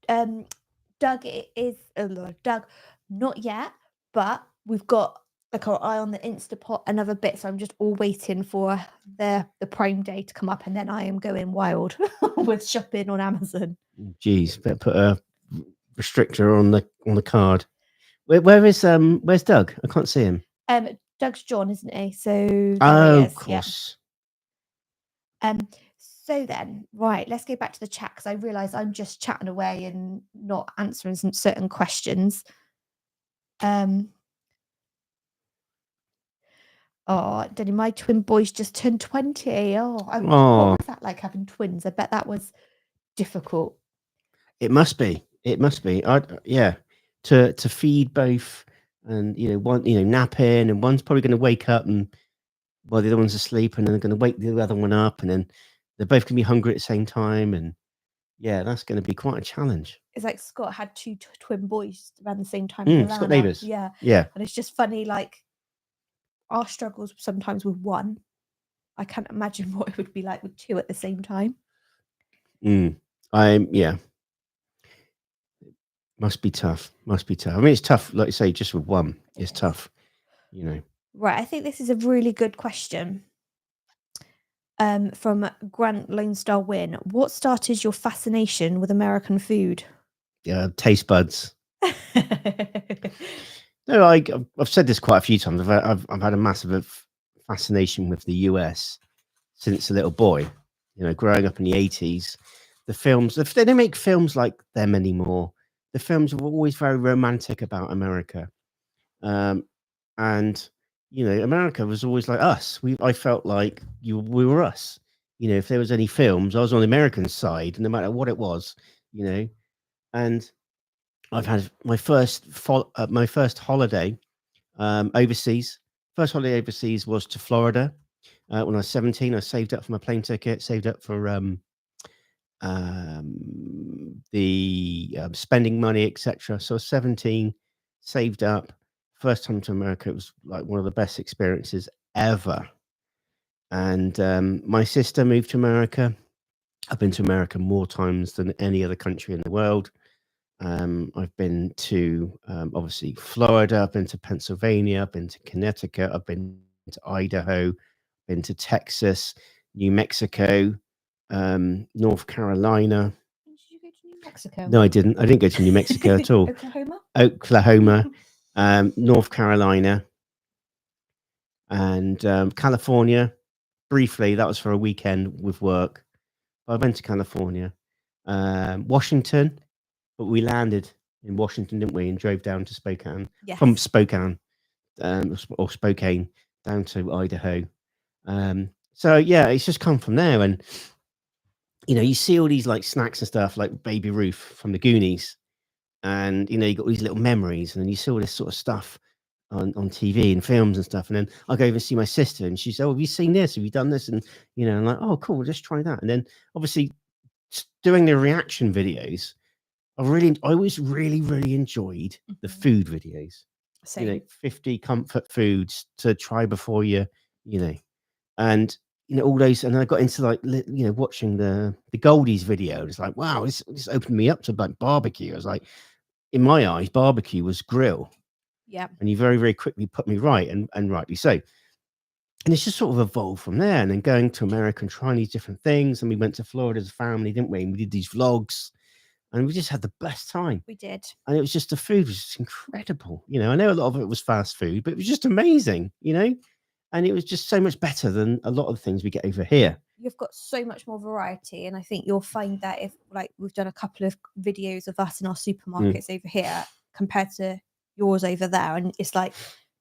Doug is Doug, not yet, but we've got like our eye on the Instapot and other bits. So I'm just all waiting for the Prime Day to come up, and then I am going wild with shopping on Amazon. Jeez, better put a restrictor on the card. Where's Doug? I can't see him. Doug's John, isn't he? So of course. Yeah. So then, right, let's go back to the chat, because I realise I'm just chatting away and not answering some certain questions. Oh, Danny, my twin boys just turned 20. What was that like, having twins? I bet that was difficult. It must be. Yeah. To feed both, and one napping, and one's probably going to wake up and while the other one's asleep, and then they're going to wake the other one up, and then they're both going to be hungry at the same time, and yeah, that's going to be quite a challenge. It's like Scott had two twin boys around the same time. Scott neighbours. Yeah. And it's just funny, like our struggles sometimes with one. I can't imagine what it would be like with two at the same time. Yeah. Must be tough. I mean, it's tough, like you say, just with one. It's tough, Right. I think this is a really good question. From Grant Lone Star Win. What started your fascination with American food? Yeah, taste buds. No, I've said this quite a few times. I've had a massive fascination with the US since a little boy. Growing up in the 80s, the films, they don't make films like them anymore. The films were always very romantic about America, and America was always like us. I felt like we were us. If there was any films, I was on the American side, no matter what it was. And I've had my first holiday overseas. First holiday overseas was to Florida when I was 17. I saved up for my plane ticket, saved up for the spending money, etc. So I was 17, saved up. First time to America, it was like one of the best experiences ever. And my sister moved to America. I've been to America more times than any other country in the world. I've been to obviously Florida, I've been to Pennsylvania, I've been to Connecticut, I've been to Idaho, been to Texas, New Mexico, North Carolina. Did you go to New Mexico? No, I didn't. I didn't go to New Mexico at all. Oklahoma, North Carolina, and California. Briefly, that was for a weekend with work. I went to California, Washington, but we landed in Washington, didn't we? And drove down to Spokane, from Yes. Spokane, or Spokane down to Idaho. So yeah, it's just come from there, and you know, you see all these like snacks and stuff, like Baby Ruth from the Goonies, and you know, you got all these little memories, and then you see all this sort of stuff on TV and films and stuff. And then I go over and see my sister, and she said, "Oh, have you seen this? Have you done this?" And you know, I'm like, "Oh, cool, just try that." And then obviously doing the reaction videos, I always really enjoyed the food videos. Same. You know, 50 comfort foods to try before you know, and you know all those. And I got into like you know watching the Goldies video. It's like, wow, this opened me up to like barbecue. I was like, in my eyes, barbecue was grill. Yeah. And you very quickly put me right, and rightly so. And it's just sort of evolved from there. And then going to America and trying these different things. And we went to Florida as a family, didn't we? And we did these vlogs, and we just had the best time. We did. And it was just, the food was just incredible. You know, I know a lot of it was fast food, but it was just amazing, you know? And it was just so much better than a lot of the things we get over here. You've got so much more variety, and I think you'll find that if like we've done a couple of videos of us in our supermarkets over here compared to yours over there, and it's like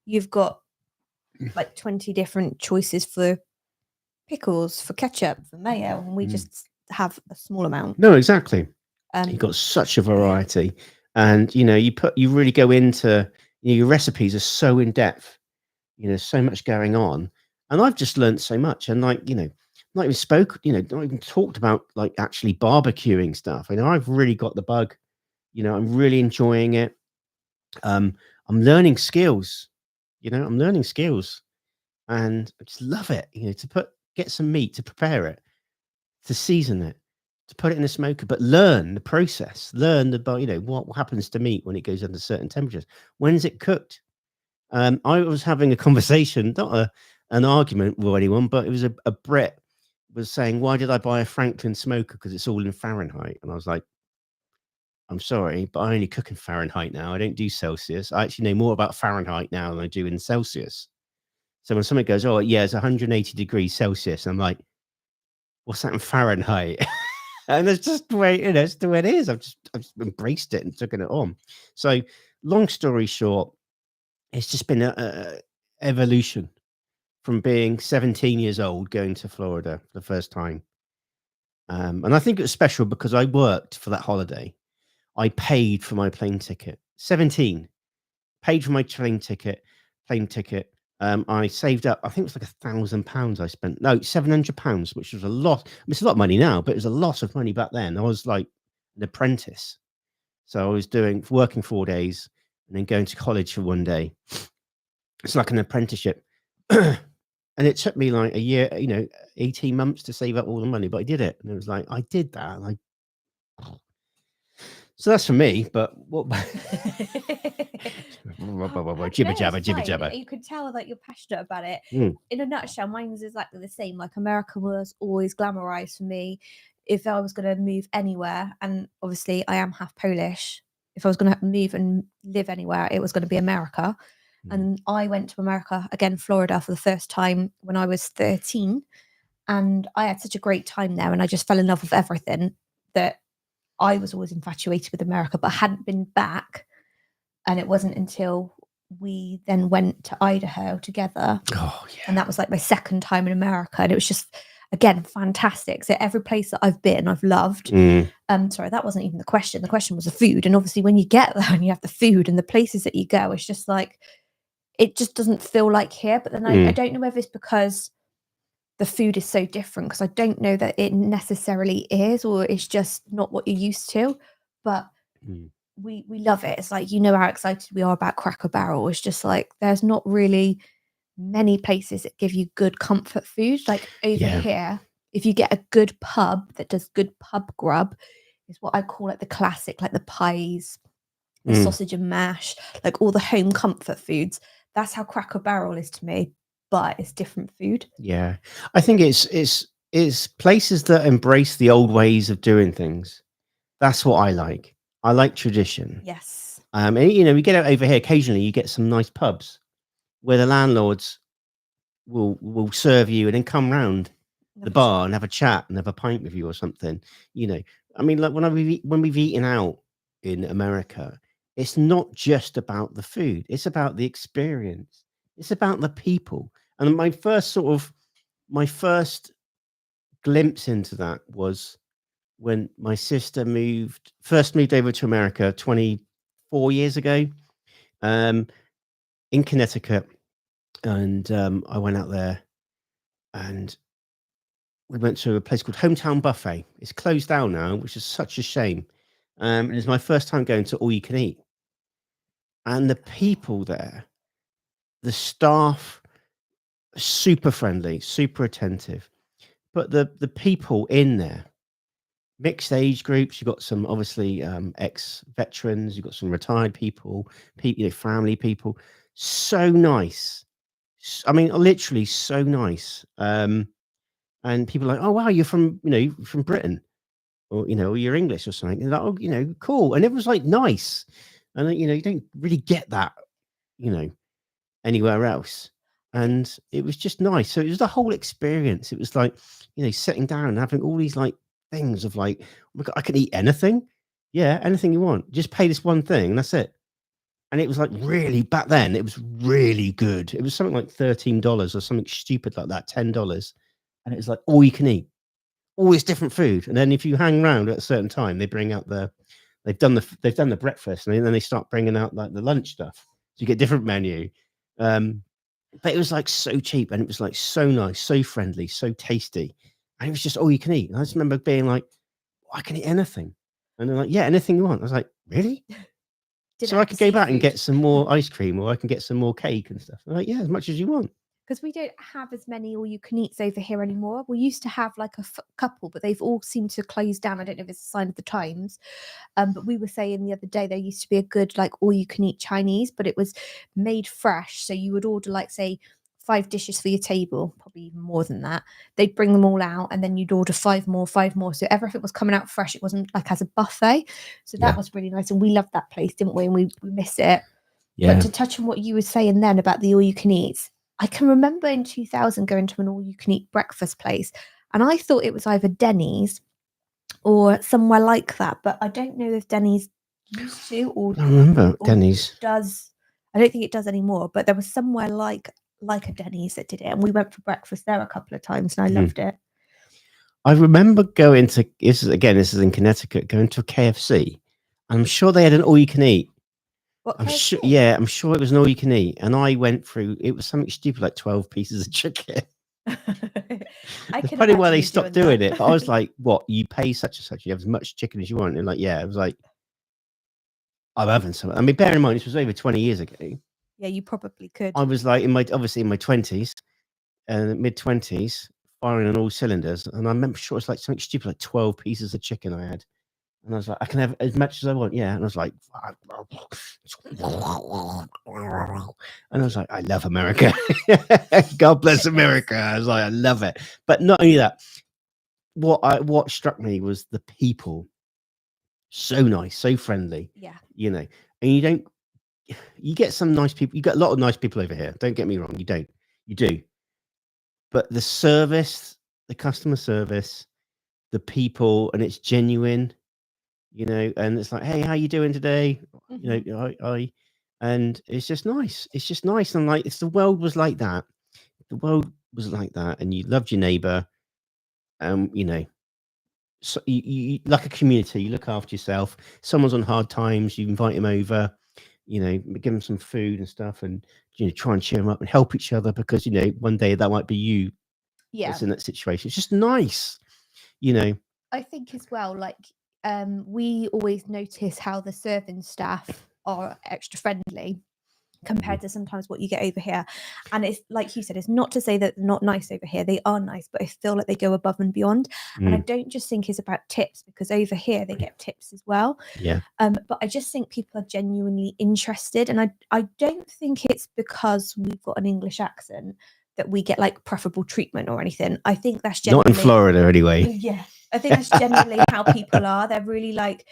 you've got like 20 different choices for pickles, for ketchup, for mayo, and we just have a small amount. No, exactly. You've got such a variety, and you know, you really go into, you know, your recipes are so in depth, you know, so much going on, and I've just learned so much. And like, you know, not even talked about like actually barbecuing stuff. You know, I've really got the bug. You know, I'm really enjoying it. I'm learning skills. You know, I'm learning skills, and I just love it. You know, to get some meat, to prepare it, to season it, to put it in a smoker, but learn the process, learn about, you know, what happens to meat when it goes under certain temperatures. When's it cooked? I was having a conversation, not an argument with anyone, but it was a Brit was saying, why did I buy a Franklin smoker? Because it's all in Fahrenheit. And I was like, I'm sorry, but I only cook in Fahrenheit now. I don't do Celsius. I actually know more about Fahrenheit now than I do in Celsius. So when somebody goes, oh, yeah, it's 180 degrees Celsius, I'm like, what's that in Fahrenheit? And it's just the way, you know, it's the way it is. I've just embraced it and taken it on. So long story short, it's just been a evolution from being 17 years old, going to Florida for the first time. And I think it was special because I worked for that holiday. I paid for my plane ticket. 17, paid for my plane ticket. I saved up, I think it was like £1,000 I spent. No, £700, which was a lot. I mean, it's a lot of money now, but it was a lot of money back then. I was like an apprentice. So I was working 4 days and then going to college for 1 day. It's like an apprenticeship. And it took me like a year, you know, 18 months to save up all the money, but I did it. And it was like, I did that. And so that's for me, but what? Jibber jabber. You could tell that you're passionate about it. In a nutshell, mine is exactly the same. Like, America was always glamorized for me. If I was going to move anywhere, and obviously I am half Polish, if I was going to move and live anywhere, it was going to be America. And I went to America, again, Florida, for the first time when I was 13. And I had such a great time there. And I just fell in love with everything, that I was always infatuated with America, but I hadn't been back. And it wasn't until we then went to Idaho together. Oh, yeah. And that was like my second time in America. And it was just, again, fantastic. So every place that I've been, I've loved. Sorry, that wasn't even the question. The question was the food. And obviously when you get there and you have the food and the places that you go, it's just like, it just doesn't feel like here. But then I don't know whether it's because the food is so different, because I don't know that it necessarily is, or it's just not what you're used to. But we love it. It's like, you know how excited we are about Cracker Barrel. It's just like, there's not really many places that give you good comfort food. Like over here, if you get a good pub that does good pub grub, is what I call like the classic, like the pies, the Mm. sausage and mash, like all the home comfort foods. That's how Cracker Barrel is to me, but it's different food. Yeah, I think it's places that embrace the old ways of doing things. That's what I like. I like tradition. Yes. And you know, we get out over here occasionally. You get some nice pubs where the landlords will serve you and then come round the bar and have a chat and have a pint with you or something. You know, I mean, like when we've eaten out in America, it's not just about the food; it's about the experience. It's about the people. And my first glimpse into that was when my sister first moved over to America 24 years ago, in Connecticut, and I went out there and we went to a place called Hometown Buffet. It's closed down now, which is such a shame. And it's my first time going to all you can eat. And the people there, the staff, super friendly, super attentive. But the people in there, mixed age groups. You've got some obviously ex-veterans. You've got some retired people, you know, family people. So nice. I mean, literally so nice. And people are like, oh wow, you're from, you know, from Britain, or you know, or you're English or something. And like, oh, you know, cool. And it was like nice. And you know, you don't really get that, you know, anywhere else. And it was just nice. So it was the whole experience. It was like, you know, sitting down and having all these like things of like, oh my God, I can eat anything. Yeah, anything you want. Just pay this one thing and that's it. And it was like really back then, it was really good. It was something like $13 or something stupid like that, $10. And it was like all you can eat, all this different food. And then if you hang around at a certain time, they bring out they've done the breakfast and then they start bringing out like the lunch stuff. So you get different menu. But it was like so cheap and it was like so nice, so friendly, so tasty. And it was just all you can eat. And I just remember being like, oh, I can eat anything. And they're like, yeah, anything you want. I was like, really? So I could go back and get some more ice cream or I can get some more cake and stuff. I'm like, yeah, as much as you want. Because we don't have as many all you can eats over here anymore. We used to have like a couple, but they've all seemed to close down. I don't know if it's a sign of the times. But we were saying the other day there used to be a good like all you can eat Chinese, but it was made fresh. So you would order like say 5 dishes for your table, probably even more than that. They'd bring them all out and then you'd order 5 more. So everything was coming out fresh. It wasn't like as a buffet. So that was really nice. And we loved that place, didn't we? And we miss it. Yeah. But to touch on what you were saying then about the all you can eat, I can remember in 2000 going to an all you can eat breakfast place. And I thought it was either Denny's or somewhere like that. But I don't know if Denny's used to or I remember Denny's does. I don't think it does anymore. But there was somewhere like a Denny's that did it. And we went for breakfast there a couple of times and I loved it. I remember going to this is in Connecticut, going to a KFC. I'm sure they had an all you can eat. I'm sure it was an all you can eat. And I went through, it was something stupid like 12 pieces of chicken. It's funny why they stopped doing it. But I was like, what? You pay such and such, you have as much chicken as you want. And like, yeah, it was like, I'm having some. I mean, bear in mind, this was over 20 years ago. Yeah, you probably could. I was like obviously in my 20s and mid-20s, firing on all cylinders. And I remember sure it's like something stupid like 12 pieces of chicken I had. And I was like, I can have as much as I want. Yeah. And I was like, and I was like, I love America. God bless America. I was like, I love it. But not only that, what struck me was the people. So nice, so friendly. Yeah. You know, and you get some nice people. You get a lot of nice people over here. Don't get me wrong. You don't. You do. But the service, the customer service, the people, and it's genuine. You know, and it's like, hey, how you doing today? You know, and it's just nice. It's just nice. And like, the world was like that. The world was like that, and you loved your neighbor. You know, so you like a community. You look after yourself. Someone's on hard times, you invite him over. You know, give them some food and stuff, and you know, try and cheer them up and help each other because you know, one day that might be you. Yeah, that's in that situation. It's just nice. You know, I think as well, like we always notice how the serving staff are extra friendly. compared to sometimes what you get over here. And it's like you said, it's not to say that they're not nice over here. They are nice, but I feel like they go above and beyond. And I don't just think it's about tips, because over here they get tips as well. Yeah. But I just think people are genuinely interested. And I don't think it's because we've got an English accent that we get like preferable treatment or anything. I think that's generally... Not in Florida anyway. Yeah. I think that's generally how people are. They're really like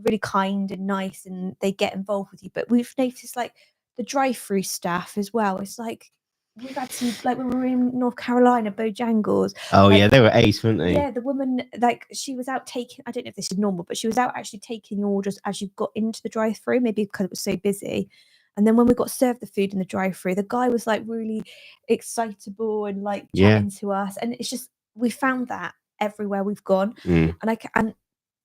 really kind and nice, and they get involved with you. But we've noticed like the drive-through staff as well. It's like we've had some, like when we were in North Carolina, Bojangles. Oh like, yeah, they were ace, weren't they? Yeah, the woman, like she was out taking, I don't know if this is normal, but she was out actually taking orders as you got into the drive-through, maybe because it was so busy. And then when we got served the food in the drive-through, the guy was like really excitable and like chatting to us. And it's just, we found that everywhere we've gone. And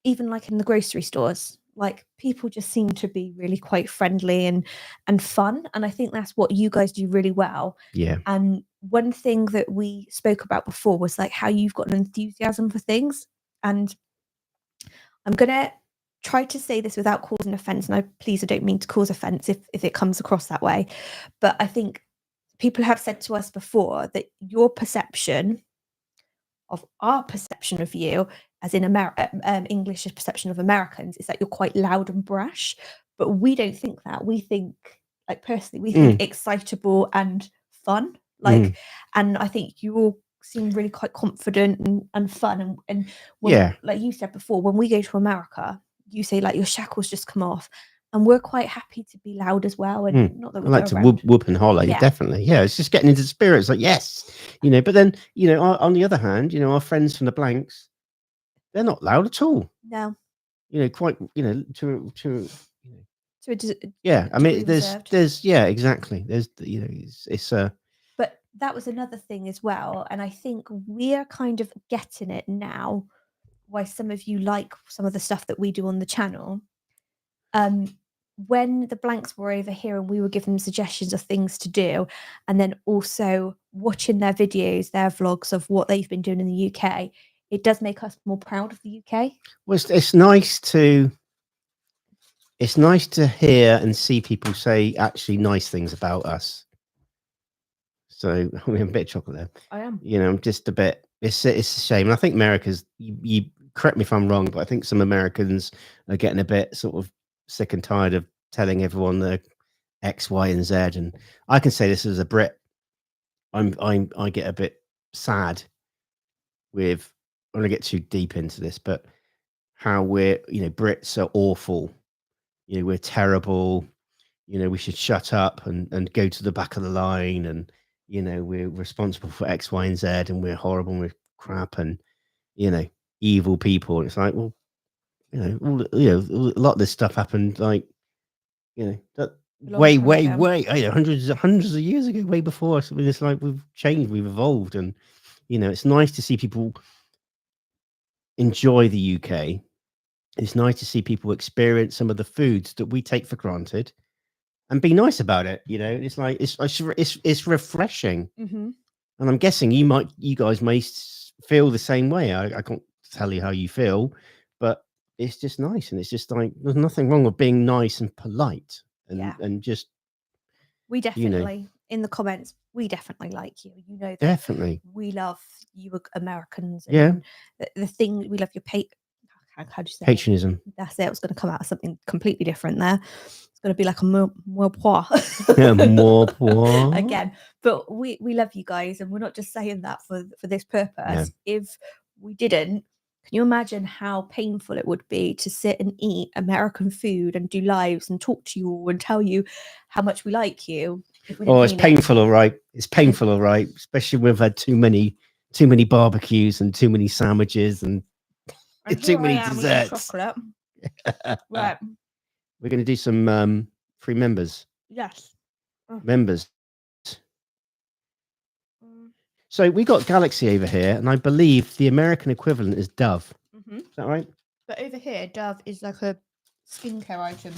even like in the grocery stores, like people just seem to be really quite friendly and fun. And I think that's what you guys do really well. Yeah. And one thing that we spoke about before was like how you've got an enthusiasm for things. And I'm gonna try to say this without causing offense, and I don't mean to cause offense if it comes across that way, but I think people have said to us before that your perception of our perception of you, as in English perception of Americans, is that you're quite loud and brash. But we don't think that. We think, like personally, we think excitable and fun. Like, and I think you all seem really quite confident and fun. And when, like you said before, when we go to America, you say like your shackles just come off. And we're quite happy to be loud as well. And not that we I like to whoop and holler, definitely. Yeah, it's just getting into the spirits, like, yes, but then, on the other hand, our friends from the blanks, they're not loud at all. No. Quite, yeah, I mean, there's exactly. There's, it's But that was another thing as well. And I think we're kind of getting it now, why some of you like some of the stuff that we do on the channel. When the blanks were over here and we were giving them suggestions of things to do, and then also watching their videos, their vlogs of what they've been doing in the UK, it does make us more proud of the UK. Well, it's nice to hear and see people say actually nice things about us. So we have a bit of chocolate there. I am. Just a bit. It's a shame. And I think America's, you correct me if I'm wrong, but I think some Americans are getting a bit sort of sick and tired of telling everyone the X, Y, and Z. And I can say this as a Brit. I get a bit sad with, I don't want to get too deep into this, but how we're, Brits are awful. We're terrible. We should shut up and go to the back of the line. And, we're responsible for X, Y, and Z, and we're horrible and we're crap and, evil people. And it's like, well, a lot of this stuff happened like, that way, hundreds of years ago, way before us. I mean, it's like we've changed, we've evolved, and it's nice to see people enjoy the UK. It's nice to see people experience some of the foods that we take for granted and be nice about it. It's like it's refreshing. And I'm guessing you guys may feel the same way. I can't tell you how you feel, but it's just nice, and it's just like there's nothing wrong with being nice and polite, and just we definitely in the comments, we definitely like you. That definitely we love you Americans. And the thing, we love your how do you say patriotism. That's it. It was going to come out of something completely different there. It's going to be like a more again. But we love you guys, and we're not just saying that for this purpose. If we didn't, can you imagine how painful it would be to sit and eat American food and do lives and talk to you all and tell you how much we like you? It's painful, all right. It's painful, all right. Especially when we've had too many barbecues and too many sandwiches and too many desserts. Right. We're going to do some free members. Yes. Members. So we got Galaxy over here, and I believe the American equivalent is Dove. Is that right? But over here, Dove is like a skincare item.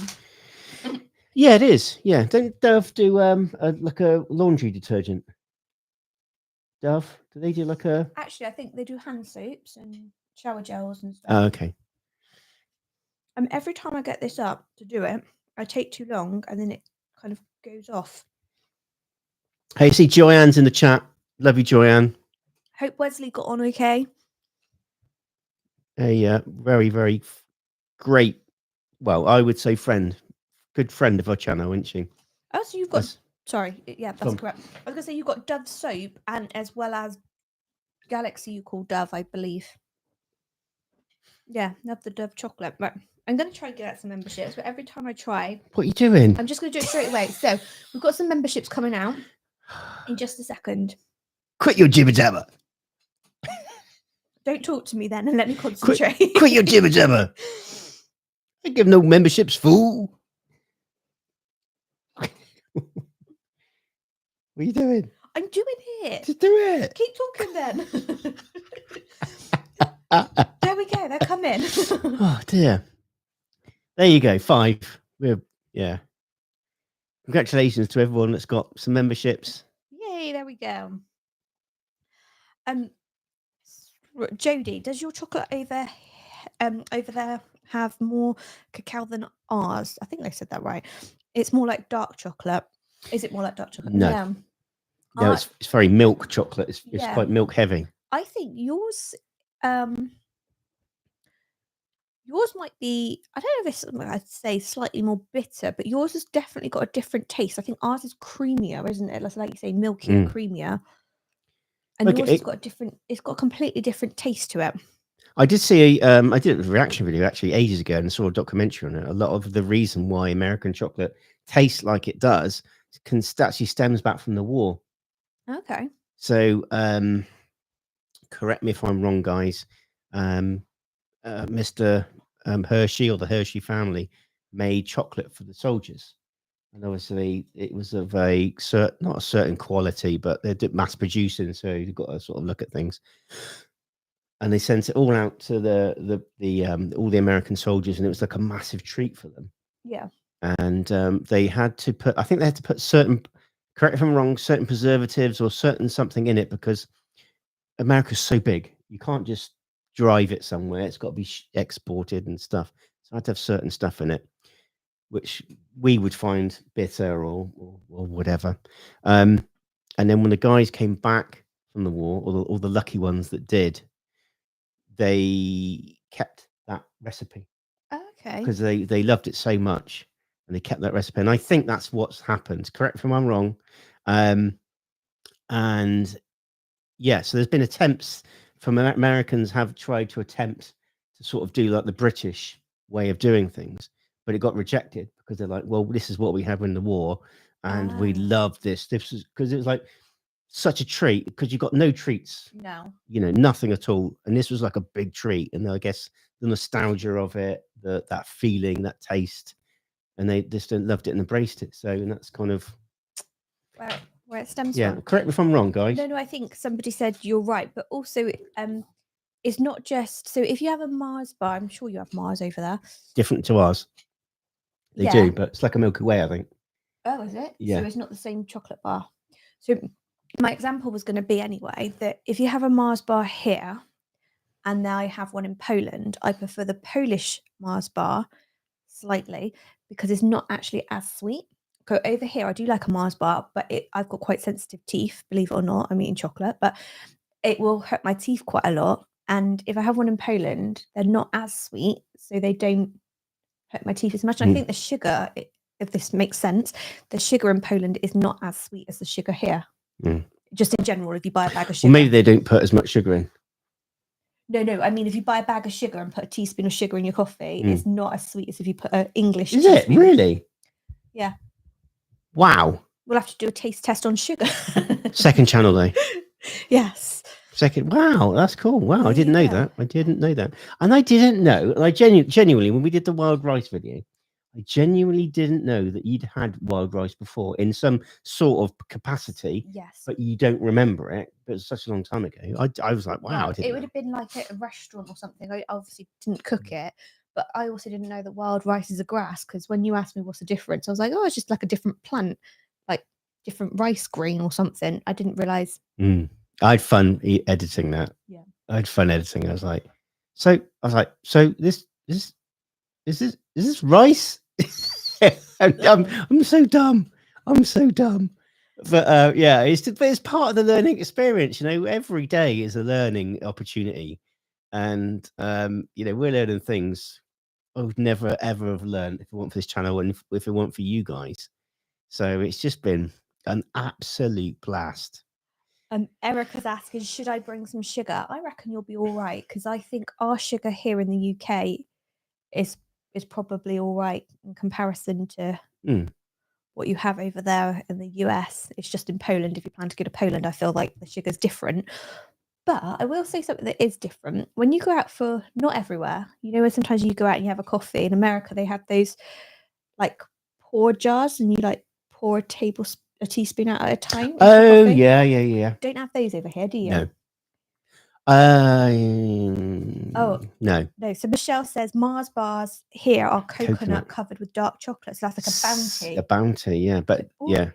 Yeah, it is. Yeah, don't Dove do like a laundry detergent? Dove, do they do like a? Actually, I think they do hand soaps and shower gels and stuff. Oh, okay. Every time I get this up to do it, I take too long, and then it kind of goes off. Hey, see Joanne's in the chat. Love you, Joanne. Hope Wesley got on okay. A very, very great, well, I would say good friend of our channel, isn't she? Oh, so you've got, That's- sorry, yeah, that's correct. I was going to say you've got Dove soap and as well as Galaxy you call Dove, I believe. Yeah, love the Dove chocolate. Right, I'm going to try and get out some memberships, but every time I try... What are you doing? I'm just going to do it straight away. So we've got some memberships coming out in just a second. Quit your jibber jabber. Don't talk to me then and let me concentrate. Quit your jibber jabber. I give no memberships, fool. What are you doing? I'm doing it. Just do it. Keep talking then. There we go. They're coming. Oh dear. There you go. 5. Yeah. Congratulations to everyone that's got some memberships. Yay! There we go. Jodie, does your chocolate over there have more cacao than ours? I think they said that right. It's more like dark chocolate. Is it more like dark chocolate? No. Yeah. No, it's very milk chocolate. It's Yeah. quite milk heavy. I think yours might be, I don't know if it's, I'd say slightly more bitter, but yours has definitely got a different taste. I think ours is creamier, isn't it? Like you say, milkier, creamier. And Okay, yours has got it's got a completely different taste to it. I did see I did a reaction video actually ages ago and saw a documentary on it. A lot of the reason why American chocolate tastes like it does actually stems back from the war. Okay. So correct me if I'm wrong, guys. Mr. Hershey or the Hershey family made chocolate for the soldiers, and obviously it was of not a certain quality, but they're mass producing, so you've got to sort of look at things. And they sent it all out to all the American soldiers, and it was like a massive treat for them. Yeah. And they had to put, I think they had to put certain, correct if I'm wrong, certain preservatives or certain something in it, because America's so big, you can't just drive it somewhere. It's got to be exported and stuff. So I had to have certain stuff in it, which we would find bitter or whatever. And then when the guys came back from the war, or the lucky ones that did, they kept that recipe. Okay. Because they loved it so much, and they kept that recipe. And I think that's what's happened. Correct if I'm wrong. And yeah, so there's been attempts from Americans have tried to attempt to sort of do like the British way of doing things, but it got rejected because they're like, well, this is what we have in the war, and we love this. This is because it was like such a treat, because you got no treats, nothing at all, and this was like a big treat. And I guess the nostalgia of it, that feeling, that taste, and they just loved it and embraced it. So, and that's kind of where it stems from. Correct me if I'm wrong, guys. No, I think somebody said you're right, but also it's not just, so if you have a Mars bar, I'm sure you have Mars over there. Different to ours. They do, but it's like a Milky Way, I think. Oh, is it? Yeah. So it's not the same chocolate bar. So my example was going to be anyway that if you have a Mars bar here and now I have one in Poland, I prefer the Polish Mars bar slightly because it's not actually as sweet. Go over here, I do like a Mars bar, but I've got quite sensitive teeth, believe it or not. I'm eating chocolate, but it will hurt my teeth quite a lot. And if I have one in Poland, they're not as sweet, so they don't hurt my teeth as much. And I think the sugar, if this makes sense, the sugar in Poland is not as sweet as the sugar here. Just in general, if you buy a bag of sugar. Well, maybe they don't put as much sugar in. No. I mean, if you buy a bag of sugar and put a teaspoon of sugar in your coffee, it's not as sweet as if you put an English teaspoon. Is it really? Yeah. Wow. We'll have to do a taste test on sugar. Second channel, though. Yes. Second. Wow, that's cool. Wow, I didn't know that. I didn't know that. And I didn't know, and I genuinely, when we did the wild rice video, I genuinely didn't know that you'd had wild rice before in some sort of capacity. Yes. But you don't remember it. But it was such a long time ago. I was like, wow. It would have been like at a restaurant or something. I obviously didn't cook it, but I also didn't know that wild rice is a grass, because when you asked me what's the difference, I was like, oh, it's just like a different plant, like different rice green or something. I didn't realize. I had fun editing that. Yeah. I had fun editing. I was like, so this is this rice? I'm so dumb. I'm so dumb. But yeah, it's part of the learning experience. Every day is a learning opportunity, and we're learning things I would never ever have learned if it weren't for this channel and if it weren't for you guys. So it's just been an absolute blast. Erica's asking, should I bring some sugar? I reckon you'll be all right because I think our sugar here in the UK is probably all right in comparison to what you have over there in the US. It's just in Poland. If you plan to go to Poland, I feel like the sugar's different. But I will say something that is different. When you go out for, not everywhere, where sometimes you go out and you have a coffee. In America, they have those like pour jars and you like pour a teaspoon out at a time. into Oh, coffee. yeah. Don't have those over here, do you? No. No. No. So Michelle says Mars bars here are coconut covered with dark chocolate. So that's like a bounty. A bounty, yeah. But yeah.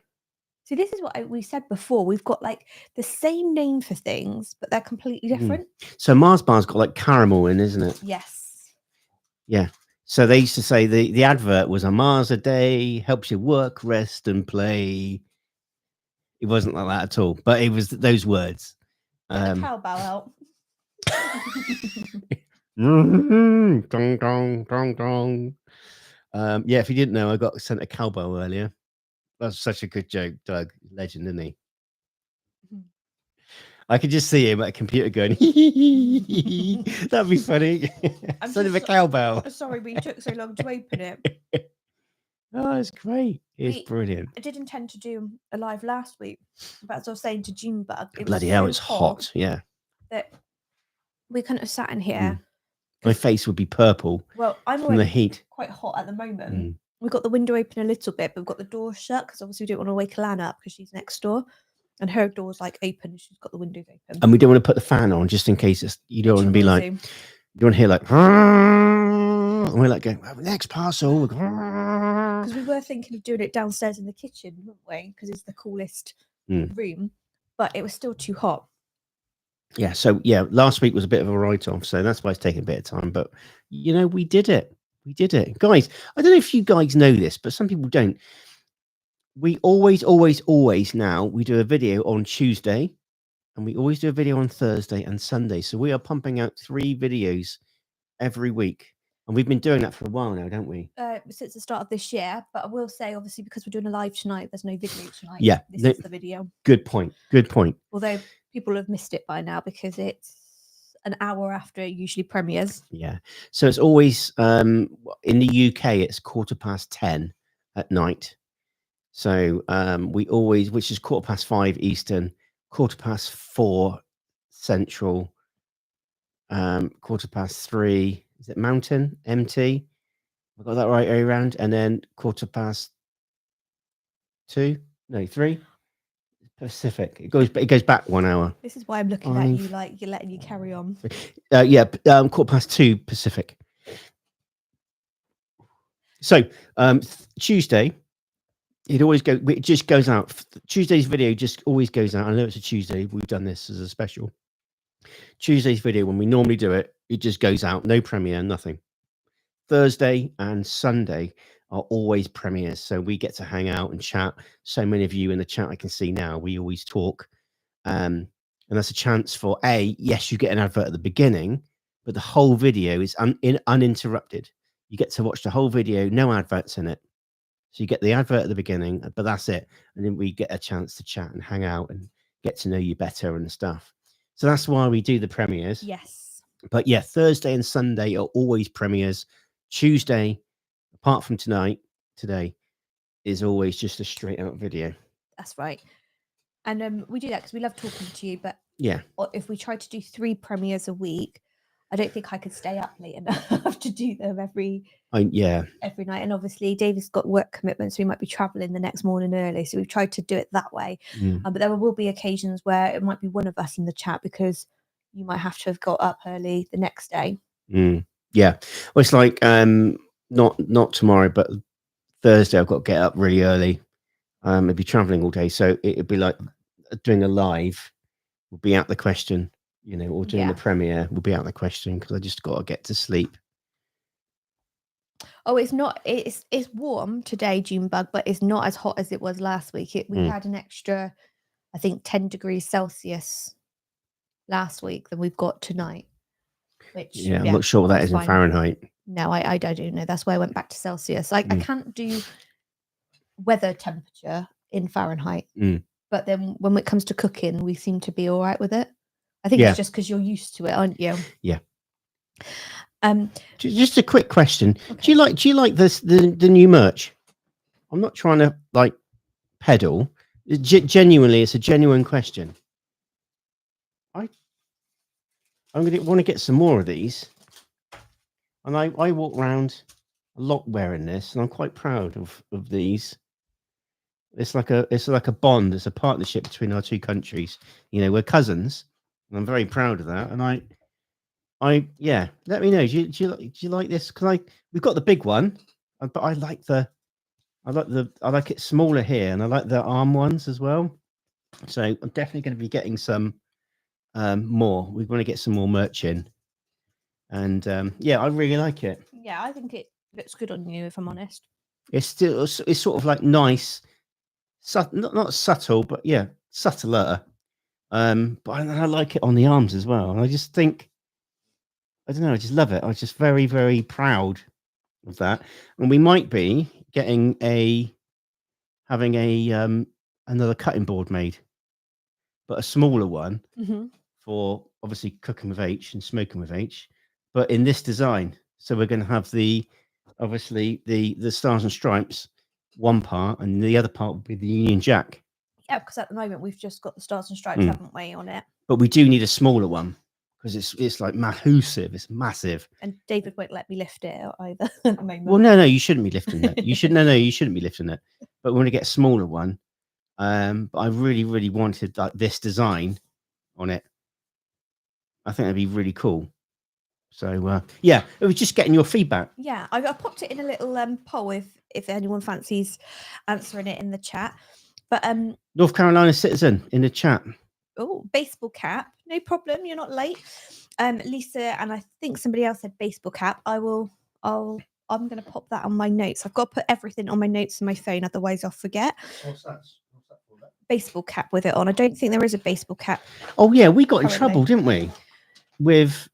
So this is what we said before. We've got like the same name for things, but they're completely different. So Mars bar's got like caramel in, isn't it? Yes. Yeah. So they used to say the advert was a Mars a day, helps you work, rest, and play. It wasn't like that at all, but it was those words. Get the cowbell out. Dong, dong, dong, dong. Yeah, if you didn't know, I got sent a cowbell earlier. That's such a good joke, Doug. Legend, isn't he? I could just see him at a computer going, that'd be funny. Send him a cowbell. Sorry, we took so long to open it. Oh, it's great. It's brilliant. I did intend to do a live last week, but as I was saying to Junebug, Bloody hell, it's hot. Yeah. That we couldn't have sat in here. My face would be purple. Well, I'm from the heat. Quite hot at the moment. We've got the window open a little bit, but we've got the door shut because obviously we don't want to wake Elana up because she's next door. And her door's like open and she's got the windows open. And we don't want to put the fan on just in case you don't want to be like, you don't want to hear like, and we're like going, next parcel. Because we were thinking of doing it downstairs in the kitchen, weren't we? Because it's the coolest room, but it was still too hot. Yeah. So yeah, last week was a bit of a write-off. So that's why it's taking a bit of time. But we did it. We did it. Guys, I don't know if you guys know this, but some people don't. We always now we do a video on Tuesday and we always do a video on Thursday and Sunday. So we are pumping out 3 videos every week. And we've been doing that for a while now, don't we? Since the start of this year. But I will say, obviously, because we're doing a live tonight, there's no video tonight. Yeah. This is the video. Good point. Good point. Although people have missed it by now because it's an hour after it usually premieres. Yeah. So it's always, in the UK, it's 10:15 at night. So we always, which is 5:15 Eastern, 4:15 Central, 3:15. Is it Mountain MT? I got that right around, and then 3 Pacific. It goes back 1 hour. This is why I'm looking at you like you're letting you carry on. Yeah, 2:15 Pacific. So Tuesday. It just goes out. Tuesday's video just always goes out. I know it's a Tuesday. We've done this as a special. Tuesday's video, when we normally do it, it just goes out. No premiere, nothing. Thursday and Sunday are always premieres. So we get to hang out and chat. So many of you in the chat I can see now, we always talk. And that's a chance for yes, you get an advert at the beginning, but the whole video is uninterrupted. You get to watch the whole video, no adverts in it. So you get the advert at the beginning, but that's it. And then we get a chance to chat and hang out and get to know you better and stuff. So that's why we do the premieres. Yes. But yeah, Thursday and Sunday are always premieres. Tuesday, apart from today, is always just a straight out video. That's right. And we do that because we love talking to you. But yeah, if we try to do 3 premieres a week, I don't think I could stay up late enough to do them every night. And obviously David's got work commitments, so he might be traveling the next morning early. So we've tried to do it that way. But there will be occasions where it might be one of us in the chat because you might have to have got up early the next day. Yeah. Well, it's like not tomorrow, but Thursday I've got to get up really early. I'd be traveling all day. So it'd be like doing a live would be out the question. Or doing the premiere will be out of the question because I just got to get to sleep. Oh, it's not. It's warm today, Junebug, but it's not as hot as it was last week. We had an extra, I think, 10 degrees Celsius last week than we've got tonight. Which Yeah, I'm not sure what that is in fine. Fahrenheit. No, I don't know. That's why I went back to Celsius. I can't do weather temperature in Fahrenheit. But then when it comes to cooking, we seem to be all right with it. I think it's just because you're used to it, aren't you? Yeah. Just a quick question. Okay. Do you like this the new merch? I'm not trying to like peddle. Genuinely, it's a genuine question. I'm gonna want to get some more of these. And I walk around a lot wearing this, and I'm quite proud of these. It's like a bond. It's a partnership between our two countries. You know, we're cousins, and I'm very proud of that. And yeah, let me know. Do you like this? Because we've got the big one, but I like it smaller here, and I like the arm ones as well. So I'm definitely going to be getting some more. We want to get some more merch in, and yeah, I really like it. Yeah, I think it looks good on you. If I'm honest, it's sort of like nice, not subtle, but yeah, subtler. But I like it on the arms as well. And I just think, I don't know, I just love it. I was just very, very proud of that. And we might be having another cutting board made, but a smaller one for obviously cooking with H and smoking with H, but in this design. So we're going to have the stars and stripes one part, and the other part will be the Union Jack. Yeah, because at the moment we've just got the stars and stripes, haven't we, on it? But we do need a smaller one because it's like massive. It's massive. And David won't let me lift it either at the moment. Well, no, you shouldn't be lifting it. You shouldn't be lifting it. But we want to get a smaller one. But I really, really wanted like this design on it. I think that'd be really cool. So yeah, it was just getting your feedback. Yeah, I popped it in a little poll if anyone fancies answering it in the chat. But North Carolina citizen in the chat. Oh, baseball cap. No problem. You're not late. Lisa, and I think somebody else said baseball cap. I'm going to pop that on my notes. I've got to put everything on my notes on my phone, otherwise I'll forget. What's that for? Baseball cap with it on. I don't think there is a baseball cap. Oh yeah, we got in trouble, didn't we? With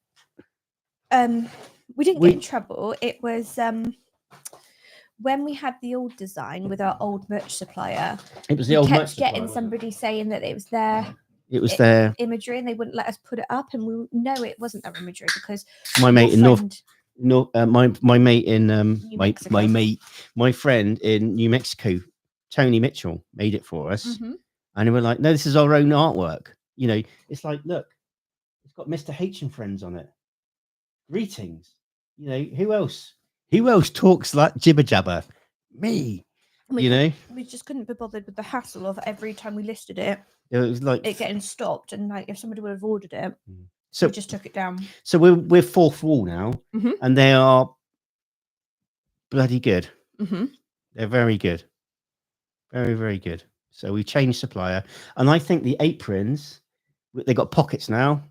we didn't get in trouble. It was when we had the old design with our old merch supplier. It was the old merch supplier. Getting somebody saying that it was their imagery, and they wouldn't let us put it up. And we know it wasn't their imagery because my mate in my mate in my friend in New Mexico, Tony Mitchell, made it for us, and we were like, no, this is our own artwork. You know, it's like, look, it's got Mr. H and Friends on it. Greetings. You know, who else talks like jibber jabber? Me. We just couldn't be bothered with the hassle of every time we listed it. It was like it getting stopped, and like if somebody would have ordered it, so we just took it down. So we're fourth wall now, and they are bloody good. They're very good, very, very good. So we changed supplier, and I think the aprons, they got pockets now.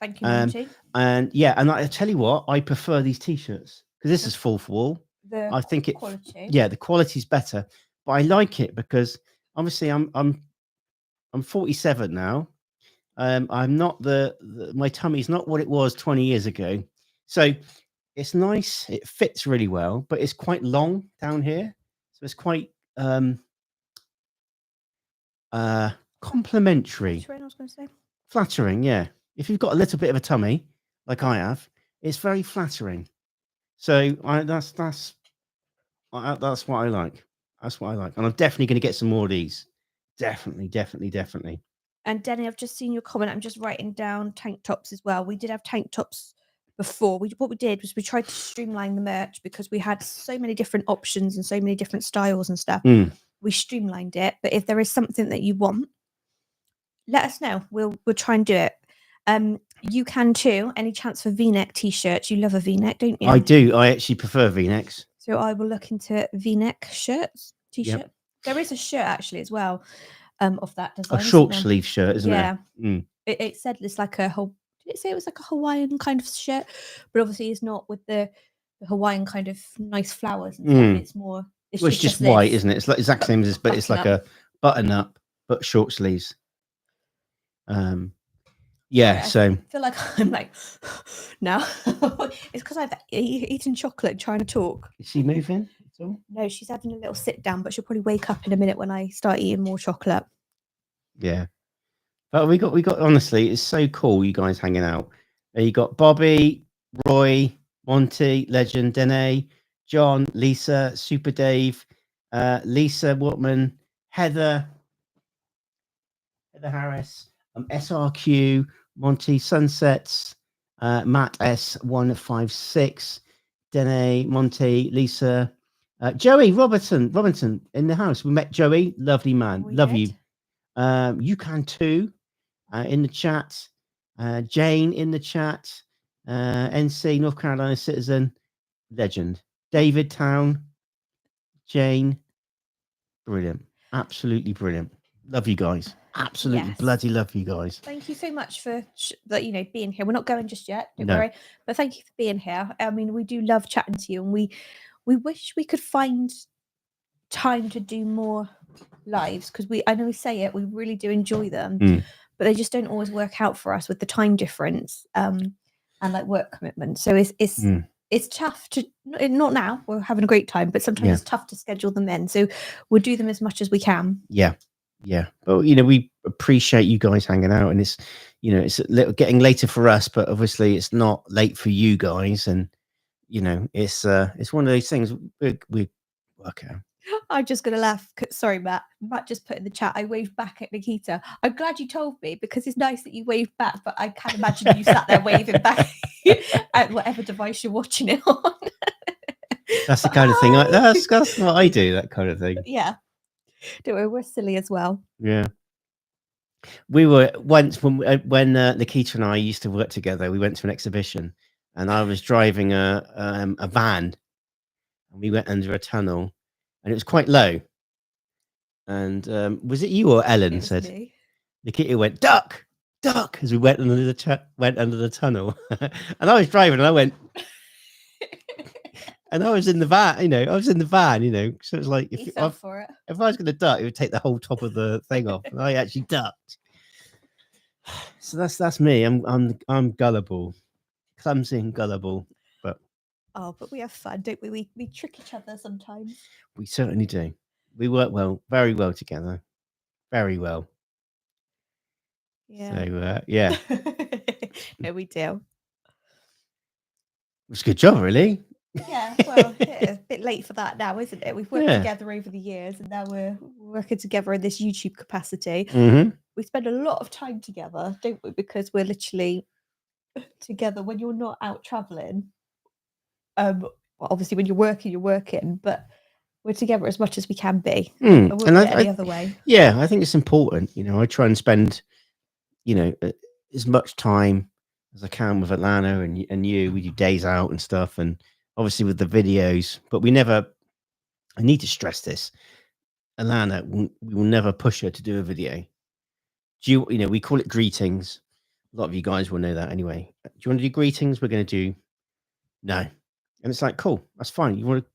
Thank you, Monty. And yeah, and I tell you what, I prefer these t-shirts because this is fourth wall. I think the quality's better, but I like it because obviously I'm 47 now. I'm not my tummy's not what it was 20 years ago, so it's nice. It fits really well, but it's quite long down here, so it's quite complimentary. Flattering, I was going to say. Flattering, yeah. If you've got a little bit of a tummy, like I have, it's very flattering. So that's what I like. That's what I like, and I'm definitely going to get some more of these. Definitely. And Denny, I've just seen your comment. I'm just writing down tank tops as well. We did have tank tops before. What we did was we tried to streamline the merch because we had so many different options and so many different styles and stuff. We streamlined it. But if there is something that you want, let us know. We'll try and do it. You can too. Any chance for V-neck t-shirts? You love a V-neck, don't you? I do. I actually prefer V-necks. So I will look into V-neck shirts, t-shirt. Yep. There is a shirt actually as well. Of that design, a short sleeve shirt, isn't it? It said it's like a whole. Did it say it was like a Hawaiian kind of shirt? But obviously, it's not with the Hawaiian kind of nice flowers and stuff. And it's more. Well, it's just white, this. isn't it? It's like exact same as this, but it's like a button up, but short sleeves. Yeah. Sorry, So I feel like I'm like now. It's because I've eaten chocolate and trying to talk. is she moving at all? No, she's having a little sit down, but she'll probably wake up in a minute when I start eating more chocolate. Yeah. But we got honestly, it's so cool you guys hanging out. You got Bobby, Roy, Monty, Legend, Dene, John, Lisa, Super Dave, Lisa Watman, Heather Harris, SRQ, Monty Sunsets, Matt S156, Dene, Monty, Lisa, Joey Robinson in the house. We met Joey, lovely man, love you. You can too. In the chat, Jane in the chat, NC North Carolina citizen, legend, David Town, Jane, brilliant, absolutely brilliant. Love you guys, absolutely bloody love you guys. Thank you so much for being here. We're not going just yet, don't worry, but thank you for being here. I mean, we do love chatting to you, and we wish we could find time to do more lives, because I know we say it, we really do enjoy them, but they just don't always work out for us with the time difference and like work commitment. So it's tough to, not now, we're having a great time, but sometimes it's tough to schedule them in. So we'll do them as much as we can. Yeah. But we appreciate you guys hanging out, and it's it's a little getting later for us, but obviously it's not late for you guys, and it's one of those things. We okay. I'm just going to laugh. Sorry, Matt. Matt just put in the chat, I waved back at Nakita. I'm glad you told me, because it's nice that you waved back, but I can't imagine you sat there waving back at whatever device you're watching it on. That's the kind of thing. That's what I do, that kind of thing. Yeah. Don't worry, we're silly as well. Yeah. We were once, when Nakita and I used to work together, we went to an exhibition, and I was driving a van, and we went under a tunnel. And it was quite low. And was it you or Ellen said? Me. Nakita went, duck, as we went under the tunnel. And I was driving, and I went, and I was in the van, so it was like, if I was going to duck, it would take the whole top of the thing off. And I actually ducked. So that's me. I'm gullible, clumsy and gullible. But we have fun, don't we? We trick each other sometimes. We certainly do. We work very well together. Very well. Yeah. So, yeah. No, we do. It's a good job, really. Yeah, well, it's a bit late for that now, isn't it? We've worked together over the years, and now we're working together in this YouTube capacity. We spend a lot of time together, don't we? Because we're literally together when you're not out traveling. Well, obviously when you're working, but we're together as much as we can be. And any other way. Yeah, I think it's important. I try and spend, as much time as I can with Elana and you. We do days out and stuff, and obviously with the videos, but I need to stress this. Elana, we will never push her to do a video. We call it greetings. A lot of you guys will know that anyway. Do you want to do greetings? We're going to do no. And it's like, cool, that's fine. You want to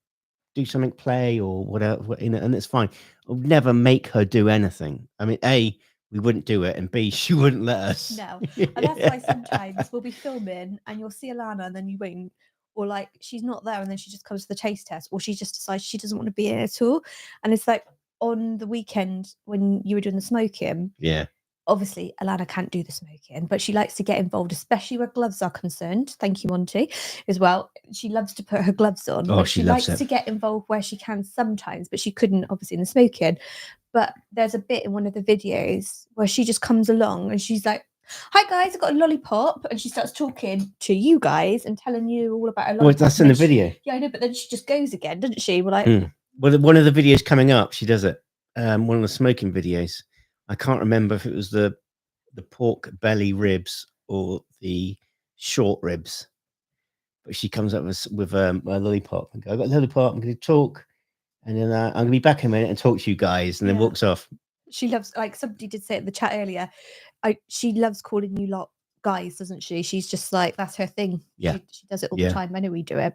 do something, play or whatever, and it's fine. I'll never make her do anything. I mean, A, we wouldn't do it, and B, she wouldn't let us. No. And that's why sometimes we'll be filming and you'll see Elana and then you won't, or like she's not there and then she just comes to the taste test, or she just decides she doesn't want to be in at all. And it's like on the weekend when you were doing the smoking. Yeah. Obviously, Elana can't do the smoking, but she likes to get involved, especially where gloves are concerned. Thank you, Monty, as well. She loves to put her gloves on. Oh, she likes to get involved where she can sometimes, but she couldn't, obviously, in the smoking. But there's a bit in one of the videos where she just comes along and she's like, hi, guys, I've got a lollipop. And she starts talking to you guys and telling you all about her lollipop. Well, that's in the video. Yeah, I know, but then she just goes again, doesn't she? We're like... Well, one of the videos coming up, she does it. One of the smoking videos. I can't remember if it was the pork belly ribs or the short ribs, but she comes up with a lollipop and goes, I've got a lollipop, I'm going to talk, and then I'm going to be back in a minute and talk to you guys, and then walks off. She loves, like somebody did say in the chat earlier, she loves calling you lot guys, doesn't she? She's just like, that's her thing. Yeah. She does it all the time. I know we do it.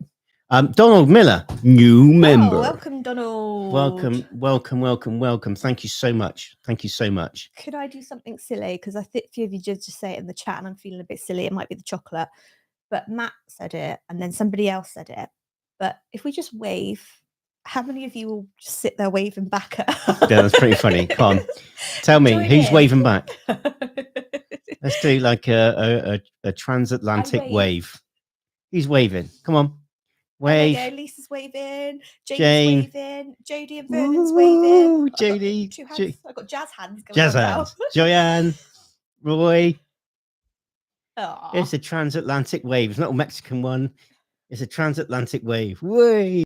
Donald Miller, new member. Oh, welcome, Donald. Welcome. Thank you so much. Could I do something silly? Because I think a few of you just say it in the chat and I'm feeling a bit silly. It might be the chocolate. But Matt said it and then somebody else said it. But if we just wave, how many of you will just sit there waving back at us? Yeah, that's pretty funny. Come on. Tell me, who's waving back? Let's do like a transatlantic wave. Who's waving? Come on. Wave. There we go. Lisa's waving. Jane. Jane's waving. Jodie and Vernon's waving. Jodie. Two hands. I've got jazz hands going Jazz on hands. now. Joanne. Roy. Aww. It's a transatlantic wave. It's not a Mexican one. It's a transatlantic wave. Way.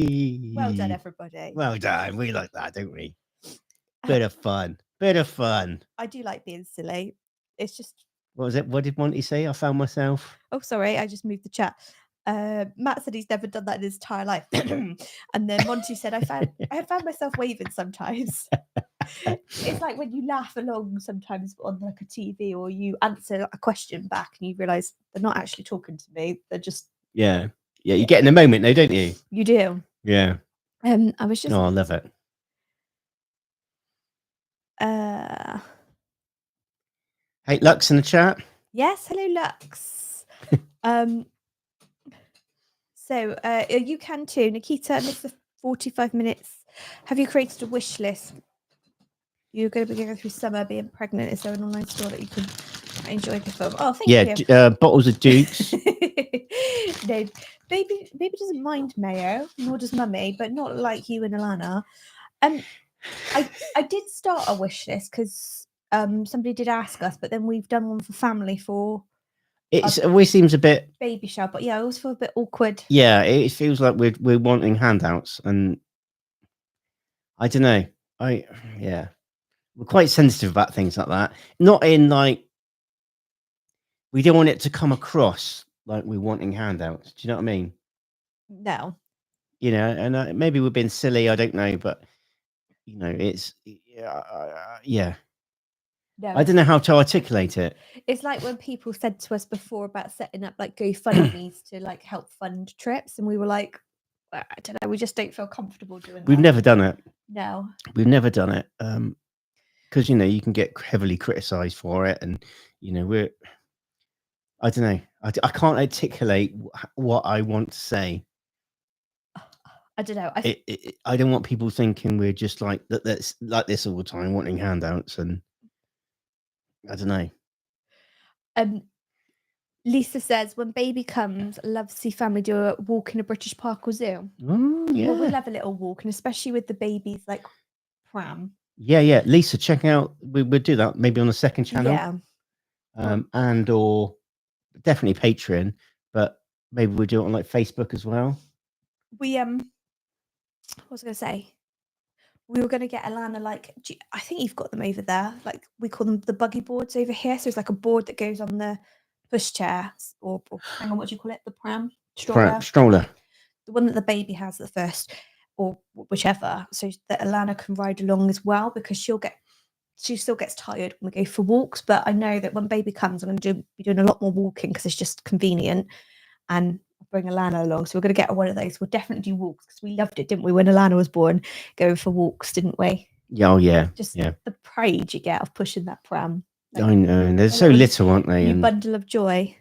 Well done, everybody. Well done. We like that, don't we? Bit of fun. I do like being silly. It's just. What was it? What did Monty say? I found myself. Oh, sorry. I just moved the chat. Matt said he's never done that in his entire life. And then Monty said, I found myself waving sometimes. It's like when you laugh along sometimes on like a TV or you answer a question back and you realise they're not actually talking to me. They're just. Yeah. You get in the moment though, don't you? You do. Yeah. I was just. Oh, I love it. Hey, Lux in the chat. Yes, hello, Lux. So you can too, Nakita. Missed the 45 minutes. Have you created a wish list? You're going to be going through summer, being pregnant. Is there an online store that you can enjoy the film? Oh, thank you. Yeah, bottles of Dukes. No, baby doesn't mind mayo, nor does mummy, but not like you and Elana. I did start a wish list because somebody did ask us, but then we've done one for family for. It always seems a bit baby shower, but yeah, I always feel a bit awkward. Yeah, it feels like we're wanting handouts, and I don't know. We're quite sensitive about things like that. Not in like we don't want it to come across like we're wanting handouts. Do you know what I mean? No. You know, and maybe we're being silly. I don't know, but you know, it's yeah. No, I don't know how to articulate it. It's like when people said to us before about setting up like GoFundMe's to like help fund trips, and we were like, I don't know, we just don't feel comfortable doing that. We've never done it. No, we've never done it. Because you know you can get heavily criticised for it, and you know I don't know. I can't articulate what I want to say. I don't know. I don't want people thinking we're just like that's like this all the time, wanting handouts, and I don't know. Lisa says when baby comes, love to see family do a walk in a British park or zoo. Oh, yeah. Well, we love a little walk, and especially with the baby's like pram. Yeah. Lisa, check out. We'll do that maybe on the second channel. Yeah. And or definitely Patreon, but maybe we'll do it on like Facebook as well. We what was I going to say? We were going to get Elana like I think you've got them over there. Like we call them the buggy boards over here. So it's like a board that goes on the pushchair or hang on, what do you call it? The pram stroller. The one that the baby has at first, or whichever, so that Elana can ride along as well, because she still gets tired when we go for walks. But I know that when baby comes, I'm going to be doing a lot more walking because it's just convenient, and bring Elana along. So we're going to get one of those. We'll definitely do walks because we loved it, didn't we? When Elana was born, going for walks, didn't we? Yeah, Just the pride you get of pushing that pram. Like, I know, and they're so little, aren't they? A bundle of joy.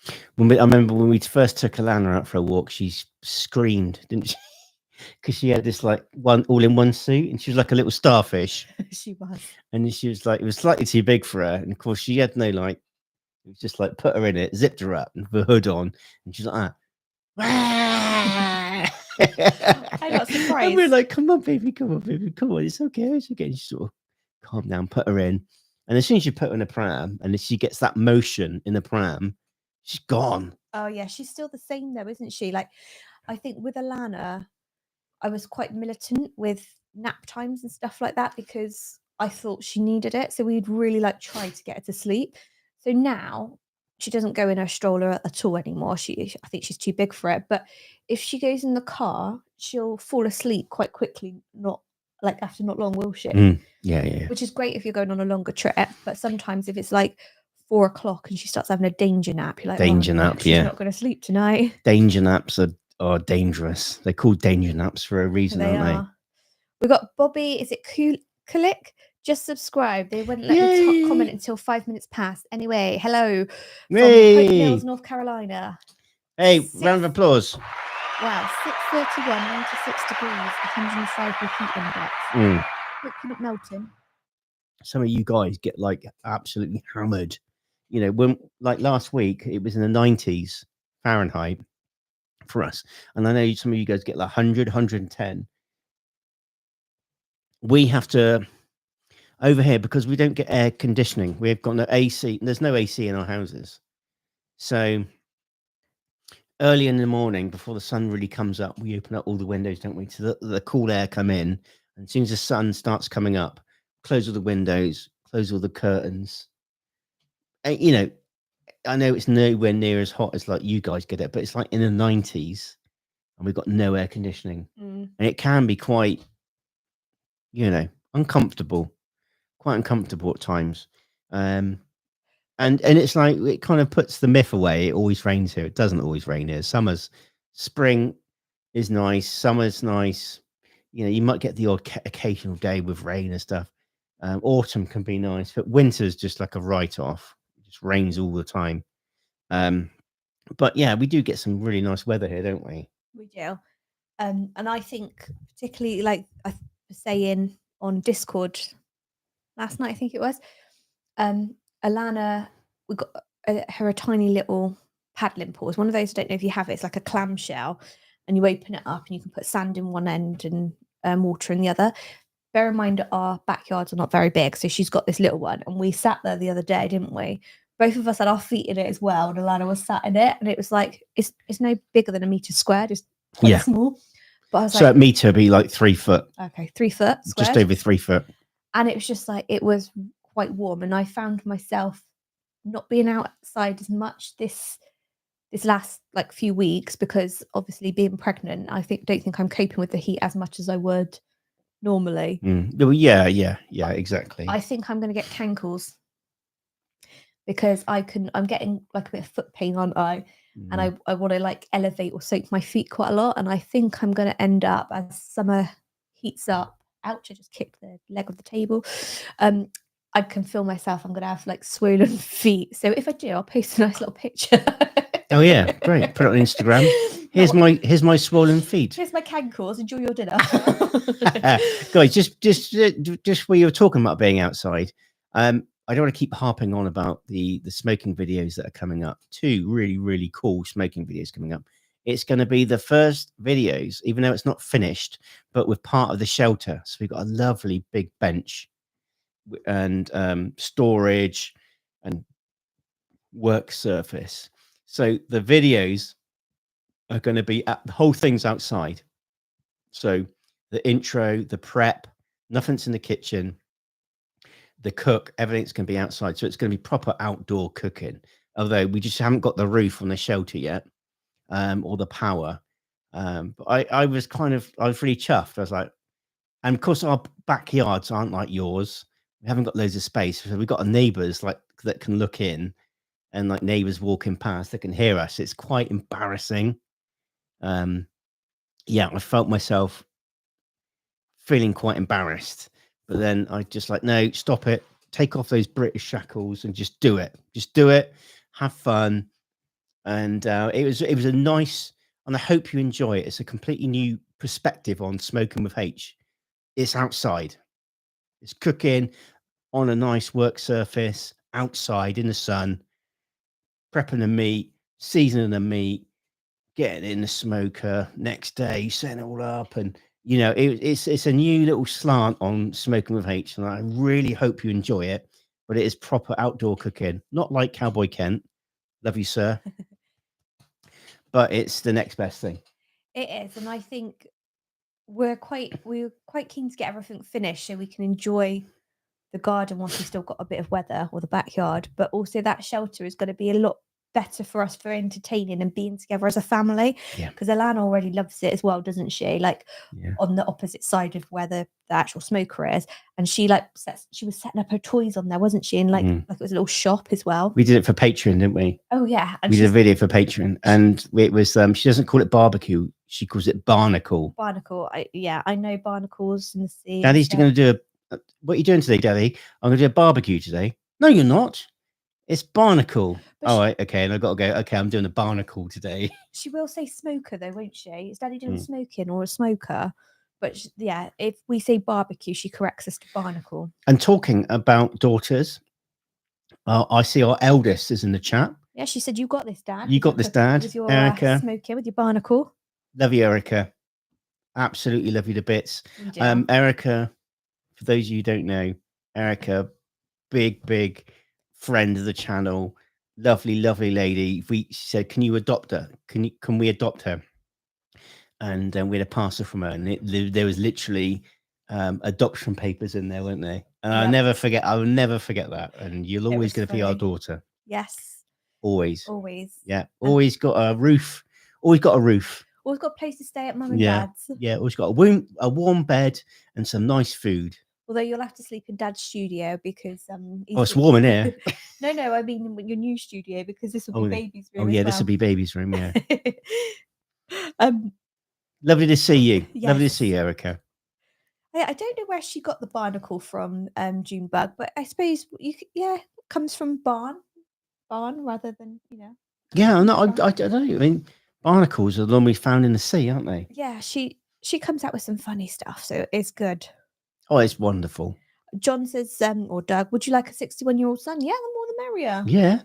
I remember when we first took Elana out for a walk, she screamed, didn't she? Because she had this like all-in-one suit, and she was like a little starfish. She was, and she was like, it was slightly too big for her, and of course she had no like. It was just like put her in it, zipped her up, and the hood on, and she's like, I'm not surprised. And we're like, come on, baby, come on, it's okay, it's okay. And she sort of calm down, put her in, and as soon as you put her in a pram, and she gets that motion in the pram, she's gone. Oh yeah, she's still the same though, isn't she? Like, I think with Elana, I was quite militant with nap times and stuff like that because I thought she needed it. So we'd really like try to get her to sleep. So now she doesn't go in her stroller at all anymore. I think she's too big for it. But if she goes in the car, she'll fall asleep quite quickly. Not like after not long, will she? Yeah. Which is great if you're going on a longer trip. But sometimes if it's like 4 o'clock and she starts having a danger nap, you're like, danger nap. She's not going to sleep tonight. Danger naps are are dangerous. They're called danger naps for a reason, They aren't are. We've got Bobby. Is it Kulik? Just subscribe. They wouldn't let they? me Yay! comment until 5 minutes past. Anyway, hello from Hope Yay! Mills, North Carolina. Hey, round of applause. Wow, 6:31, 96 degrees, 105 heat index. Hope you're not melting. Some of you guys get like absolutely hammered. You know, when like last week it was in the 90s Fahrenheit for us, and I know some of you guys get like 100, 110. We have to over here because we don't get air conditioning. We've got no AC. There's no AC in our houses, so early in the morning before the sun really comes up, we open up all the windows, don't we? So the cool air come in, and as soon as the sun starts coming up, close all the windows, close all the curtains. And, you know, I know it's nowhere near as hot as like you guys get it, but it's like in the 90s, and we've got no air conditioning, and it can be quite, you know, uncomfortable, quite uncomfortable at times. And it's like it kind of puts the myth away. It always rains here. It doesn't always rain here. Spring is nice. Summer's nice. You know, you might get the odd occasional day with rain and stuff. Autumn can be nice, but winter's just like a write-off. It just rains all the time. But yeah, we do get some really nice weather here, don't we? We do. And I think particularly like I was saying on Discord last night, I think it was, Elana, we got her a tiny little paddling pool. It's one of those, I don't know if you have it, it's like a clamshell, and you open it up and you can put sand in one end and water in the other. Bear in mind our backyards are not very big, so she's got this little one, and we sat there the other day, didn't we? Both of us had our feet in it as well, and Elana was sat in it, and it was like it's no bigger than a meter squared, it's quite small. But I was so like, a meter be like 3 foot. Okay, 3 foot squared. Just over 3 foot. And it was just like it was quite warm, and I found myself not being outside as much this last like few weeks because obviously being pregnant, don't think I'm coping with the heat as much as I would normally. Yeah, exactly. I think I'm going to get cankles because I'm getting like a bit of foot pain, aren't I? And I want to like elevate or soak my feet quite a lot, and I think I'm going to end up as summer heats up. Ouch! I just kicked the leg of the table. I can feel myself. I'm going to have like swollen feet. So if I do, I'll post a nice little picture. Oh yeah, great. Put it on Instagram. Here's my swollen feet. Here's my cankles. Enjoy your dinner. Guys, just where you were talking about being outside, I don't want to keep harping on about the smoking videos that are coming up. 2 really, really cool smoking videos coming up. It's going to be the first videos, even though it's not finished, but with part of the shelter. So we've got a lovely big bench and storage and work surface. So the videos are going to be the whole thing's outside. So the intro, the prep, nothing's in the kitchen. The cook, everything's going to be outside. So it's going to be proper outdoor cooking. Although we just haven't got the roof on the shelter yet, or the power. But I was really chuffed. I was like, and of course our backyards aren't like yours. We haven't got loads of space. So we've got neighbors like that can look in, and like neighbors walking past, they can hear us. It's quite embarrassing. Yeah, I felt myself feeling quite embarrassed, but then I just like, no, stop it. Take off those British shackles and just do it. Just do it. Have fun. And it was a nice, and I hope you enjoy it. It's a completely new perspective on smoking with H. It's outside. It's cooking on a nice work surface outside in the sun, prepping the meat, seasoning the meat, getting it in the smoker next day, setting it all up, and you know it's a new little slant on smoking with H, and I really hope you enjoy it. But it is proper outdoor cooking, not like Cowboy Kent. Love you, sir. But it's the next best thing. It is, and I think we're quite keen to get everything finished so we can enjoy the garden once we've still got a bit of weather or the backyard. But also that shelter is going to be a lot better for us for entertaining and being together as a family. Yeah. Because Elana already loves it as well, doesn't she? Like Yeah. on the opposite side of where the actual smoker is, and she like she was setting up her toys on there, wasn't she? And like it was a little shop as well. We did it for Patreon, didn't we? Oh yeah, and we did a video for Patreon, and it was she doesn't call it barbecue, she calls it barnacle. Barnacle. I know barnacles in the sea. Daddy's going to do what are you doing today, Daddy? I'm going to do a barbecue today. No, you're not. It's barnacle. All right, okay, and I've got to go. Okay, I'm doing a barnacle today. She will say smoker though, won't she? Is Daddy doing smoking or a smoker? But yeah, if we say barbecue, she corrects us to barnacle. And talking about daughters, I see our eldest is in the chat. Yeah, she said, "You got this, Dad. You got this, Dad." With your Erica, smoking, with your barnacle. Love you, Erica. Absolutely love you to bits. Erica, for those of you who don't know, Erica, big friend of the channel, lovely lady. She said, "Can you adopt her? Can we adopt her?" And we had a parcel from her, and there was literally adoption papers in there, weren't they? And I will never forget that. And you're always going to be our daughter. Yes, always. Yeah, always got a roof. Always got a place to stay at Mum and Dad's. Yeah, always got a warm bed and some nice food. Although you'll have to sleep in Dad's studio because it's warm in here. No, I mean your new studio, because this will be baby's room. Oh yeah, this will be baby's room. Yeah. Lovely to see you. Yes. Lovely to see you, Erica. I don't know where she got the barnacle from, Junebug, but I suppose it comes from barn rather than Yeah, no, I don't know. I mean, barnacles are normally found in the sea, aren't they? Yeah, she comes out with some funny stuff, so it's good. Oh, it's wonderful. John says, or Doug, would you like a 61-year-old son? Yeah, the more the merrier. Yeah.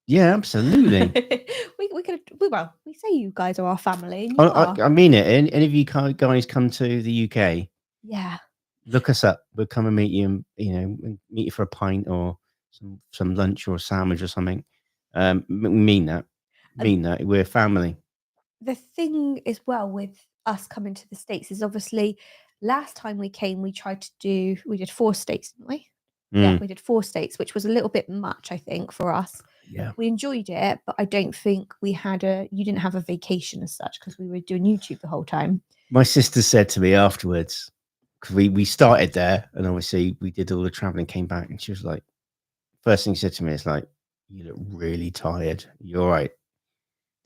Yeah, absolutely. we say you guys are our family. And I mean it. Any of you guys come to the UK? Yeah. Look us up. We'll come and meet you. And, meet you for a pint or some lunch or a sandwich or something. We mean that. We're family. The thing as well with us coming to the States is obviously last time we came, we did 4 states, didn't we? Yeah, we did 4 states, which was a little bit much, I think, for us. Yeah, we enjoyed it, but I don't think you didn't have a vacation as such, because we were doing YouTube the whole time. My sister said to me afterwards, because we started there, and obviously we did all the traveling, came back, and she was like, first thing she said to me is like, "You look really tired. You're right,"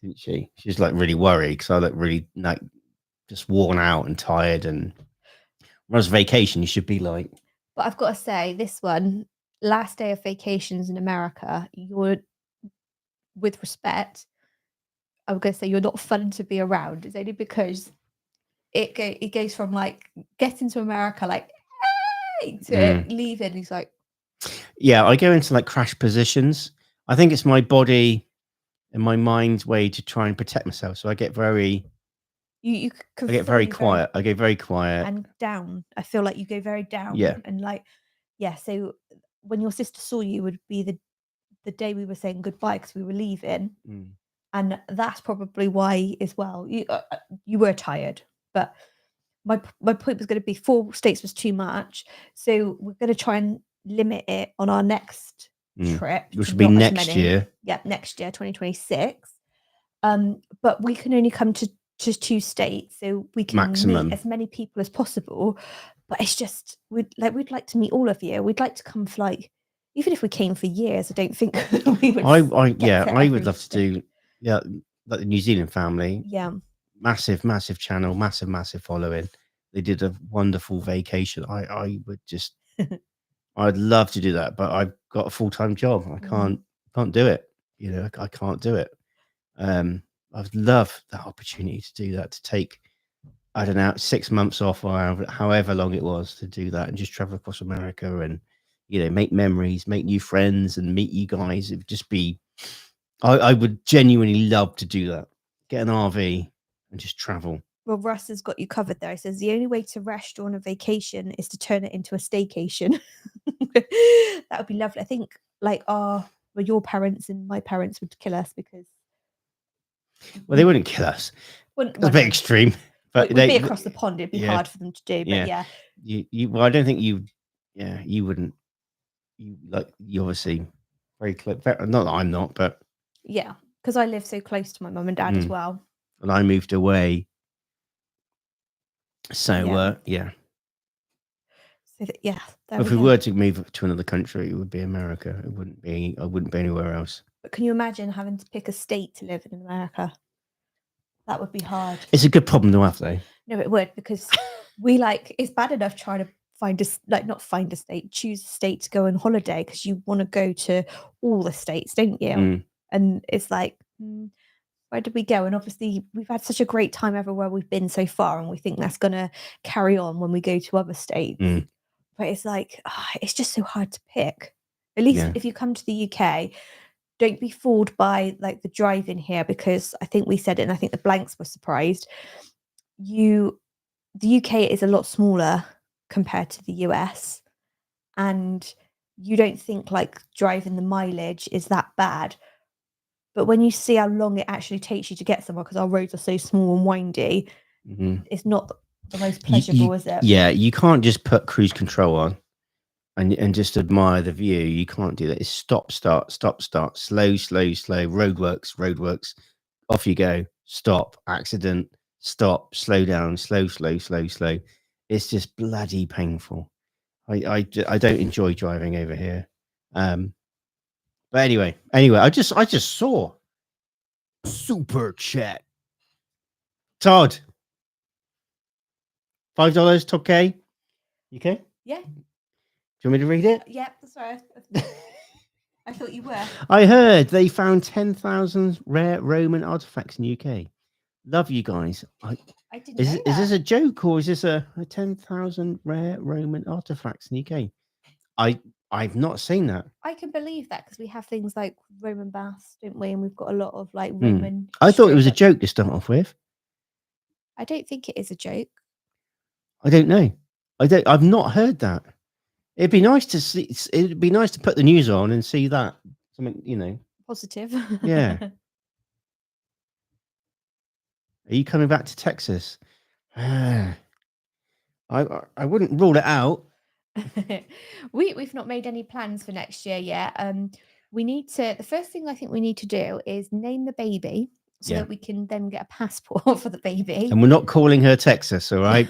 didn't she? She was like really worried because I look really like just worn out and tired. And when it's vacation, you should be like. But I've got to say, this one, last day of vacations in America, with respect, I'm going to say you're not fun to be around. It's only because it goes from like getting to America like hey, to leaving. He's like, yeah, I go into like crash positions. I think it's my body and my mind's way to try and protect myself. So I get very. I get very quiet. I get very quiet and down. I feel like you go very down. Yeah, and like So when your sister saw you, would be the day we were saying goodbye because we were leaving, and that's probably why as well. You were tired, but my point was going to be 4 states was too much, so we're going to try and limit it on our next trip, which will be next year. Yeah, next year, 2026. But we can only come to 2 states, so we can meet as many people as possible. But it's just we'd like to meet all of you. We'd like to come for like, even if we came for years, I don't think we would. I would love to do like the New Zealand family. Yeah, massive channel, massive following. They did a wonderful vacation. I would just I'd love to do that, but I've got a full-time job. I can't do it. I can't do it. I'd love that opportunity to do that, to take, I don't know, 6 months off or however long it was, to do that and just travel across America and, make memories, make new friends and meet you guys. It would just be, I would genuinely love to do that. Get an RV and just travel. Well, Russ has got you covered there. He says the only way to rest on a vacation is to turn it into a staycation. That would be lovely. I think like your parents and my parents would kill us because. Well, they wouldn't kill us. That's a bit extreme. But it would be across the pond. It'd be hard for them to do. But yeah. Well, I don't think you. Yeah, you wouldn't. You obviously. very close. Not that I'm not, but Yeah, because I live so close to my mum and dad as well. and I moved away. So Yeah. So yeah, there if we we go. were to move to another country, it would be America. It wouldn't be. I wouldn't be anywhere else. But can you imagine having to pick a state to live in America? That would be hard. It's a good problem to have, though. No, it would, because we it's bad enough trying to find not find a state, choose a state to go on holiday, because you want to go to all the states, don't you? And it's like, where did we go? And obviously we've had such a great time everywhere we've been so far, and we think that's going to carry on when we go to other states. But it's like, it's just so hard to pick. At least if you come to the UK, don't be fooled by like the drive-in here, because I think we said it, and I think the blanks were surprised. The UK is a lot smaller compared to the US, and you don't think like driving the mileage is that bad. But when you see how long it actually takes you to get somewhere, because our roads are so small and windy, it's not the most pleasurable, is it? Yeah, you can't just put cruise control on and just admire the view. You can't do that. It's stop, start, slow, roadworks. Off you go. Stop, accident, stop, slow down, slow. It's just bloody painful. I don't enjoy driving over here. But anyway, I just saw super chat. Todd, $5, top K. You okay? Yeah. Do you want me to read it? Yeah, sorry. I thought you were. I heard they found 10,000 rare Roman artifacts in the UK. Love you guys. I didn't Is know that. this a joke, or is this a 10,000 rare Roman artifacts in the UK? I've not seen that. I can believe that, because we have things like Roman baths, don't we? And we've got a lot of like Roman. I thought it was a history, joke to start off with. I don't think it is a joke. I don't know. I've not heard that. It'd be nice to see. It'd be nice to put the news on and see that something, Positive. Yeah. Are you coming back to Texas? I wouldn't rule it out. We've not made any plans for next year yet. The first thing I think we need to do is name the baby, so that we can then get a passport for the baby. And we're not calling her Texas, all right?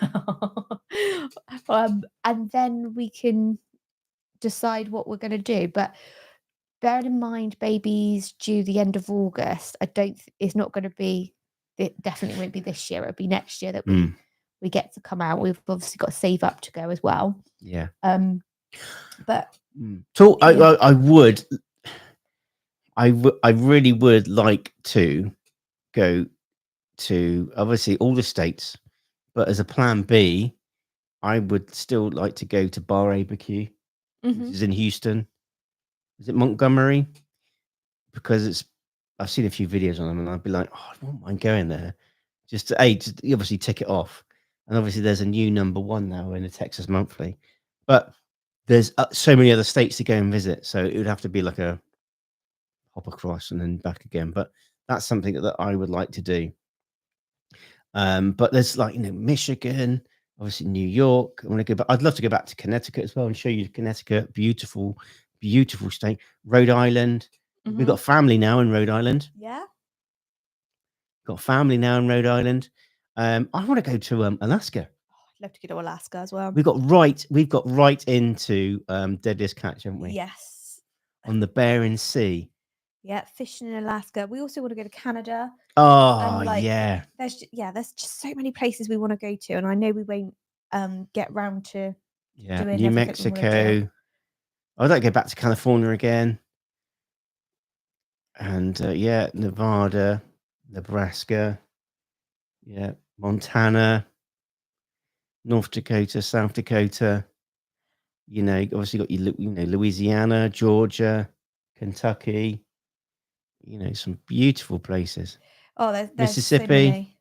And then we can decide what we're going to do. But bearing in mind, baby's due the end of August. It's not going to be. It definitely won't be this year. It'll be next year that we get to come out. We've obviously got to save up to go as well. Yeah. But so I really would like to go to obviously all the states, but as a plan B, I would still like to go to Bar ABQ, which is in Houston. Is it Montgomery? Because I've seen a few videos on them, and I'd be like, I wouldn't mind going there. Just obviously tick it off. And obviously there's a new number 1 now in the Texas Monthly. But there's so many other states to go and visit. So it would have to be like a hop across and then back again. But that's something that I would like to do. But there's Michigan, obviously New York. I want to go back. I'd love to go back to Connecticut as well and show you Connecticut. Beautiful, beautiful state. Rhode Island. We've got family now in Rhode Island. Yeah. Got family now in Rhode Island. I want to go to Alaska. I'd love to go to Alaska as well. We've got right into Deadliest Catch, haven't we? Yes. On the Bering Sea. Yeah, fishing in Alaska. We also want to go to Canada. Oh, yeah. There's just so many places we want to go to, and I know we won't get round to doing New Mexico. I'd like to go back to California again. And Nevada, Nebraska, Montana, North Dakota, South Dakota. Obviously got Louisiana, Georgia, Kentucky. Some beautiful places. Oh, there's Mississippi.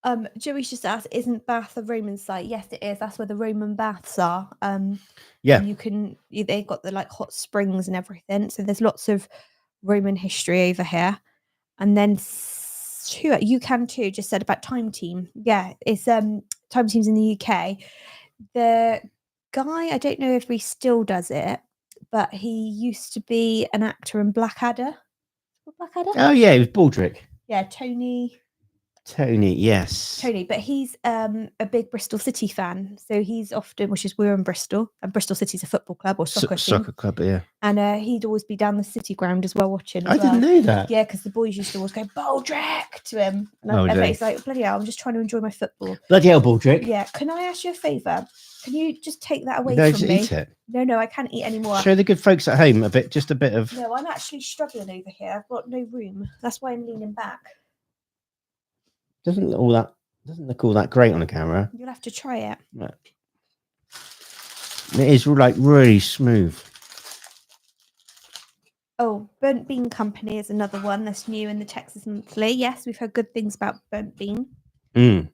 So many. Joey's just asked, isn't Bath a Roman site? Yes, it is. That's where the Roman baths are. Yeah. They've got the like hot springs and everything. So there's lots of Roman history over here. And then you can too, just said about Time Team. Yeah, it's Time Team's in the UK. The guy, I don't know if he still does it, but he used to be an actor in Blackadder. Blackadder? Oh yeah, it was Baldrick. Yeah, Tony. Yes. Tony, but he's a big Bristol City fan. So he's often, we're in Bristol, and Bristol City's a football club or soccer team. Soccer club, yeah. And he'd always be down the city ground as well watching. I didn't know that. Yeah, because the boys used to always go Baldrick to him. And it's like, bloody hell, I'm just trying to enjoy my football. Bloody hell, Baldrick. Yeah, can I ask you a favour? Can you just take that away from me? Eat it. No, I can't eat anymore. Show the good folks at home just a bit of. No, I'm actually struggling over here. I've got no room. That's why I'm leaning back. Doesn't look all that great on the camera. You'll have to try it. Right. It is like really smooth. Oh, Burnt Bean Company is another one that's new in the Texas Monthly. Yes, we've heard good things about Burnt Bean. Oh,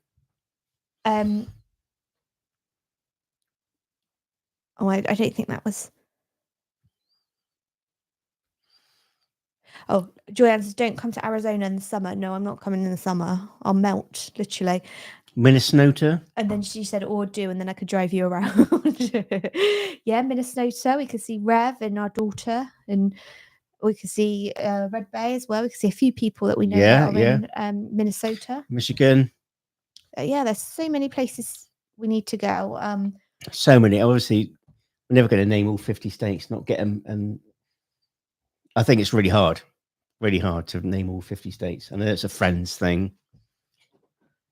I don't think that was. Oh, Joanne says, don't come to Arizona in the summer. No, I'm not coming in the summer. I'll melt, literally. Minnesota. And then she said, or do, and then I could drive you around. Yeah, Minnesota. We could see Rev and our daughter, and we could see Red Bay as well. We could see a few people that we know that are in Minnesota. Michigan. Yeah, there's so many places we need to go. So many. Obviously, we're never going to name all 50 states, not get them. And I think it's really hard to name all 50 states. I know it's a friends thing.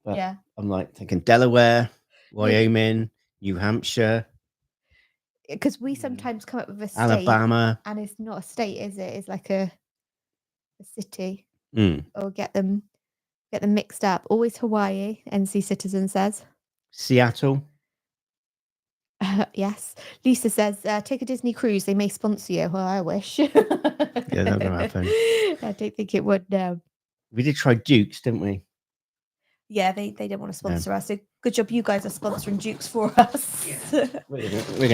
But yeah. I'm like thinking Delaware, Wyoming, New Hampshire. Because we sometimes come up with a state. Alabama. And it's not a state, is it? It's like a city. Or get them mixed up. Always Hawaii, NC Citizen says. Seattle. Yes. Lisa says, take a Disney cruise. They may sponsor you. Well, I wish. Yeah, that would happen. I don't think it would, no. We did try Dukes, didn't we? Yeah, they didn't want to sponsor us. So good job you guys are sponsoring Dukes for us. We're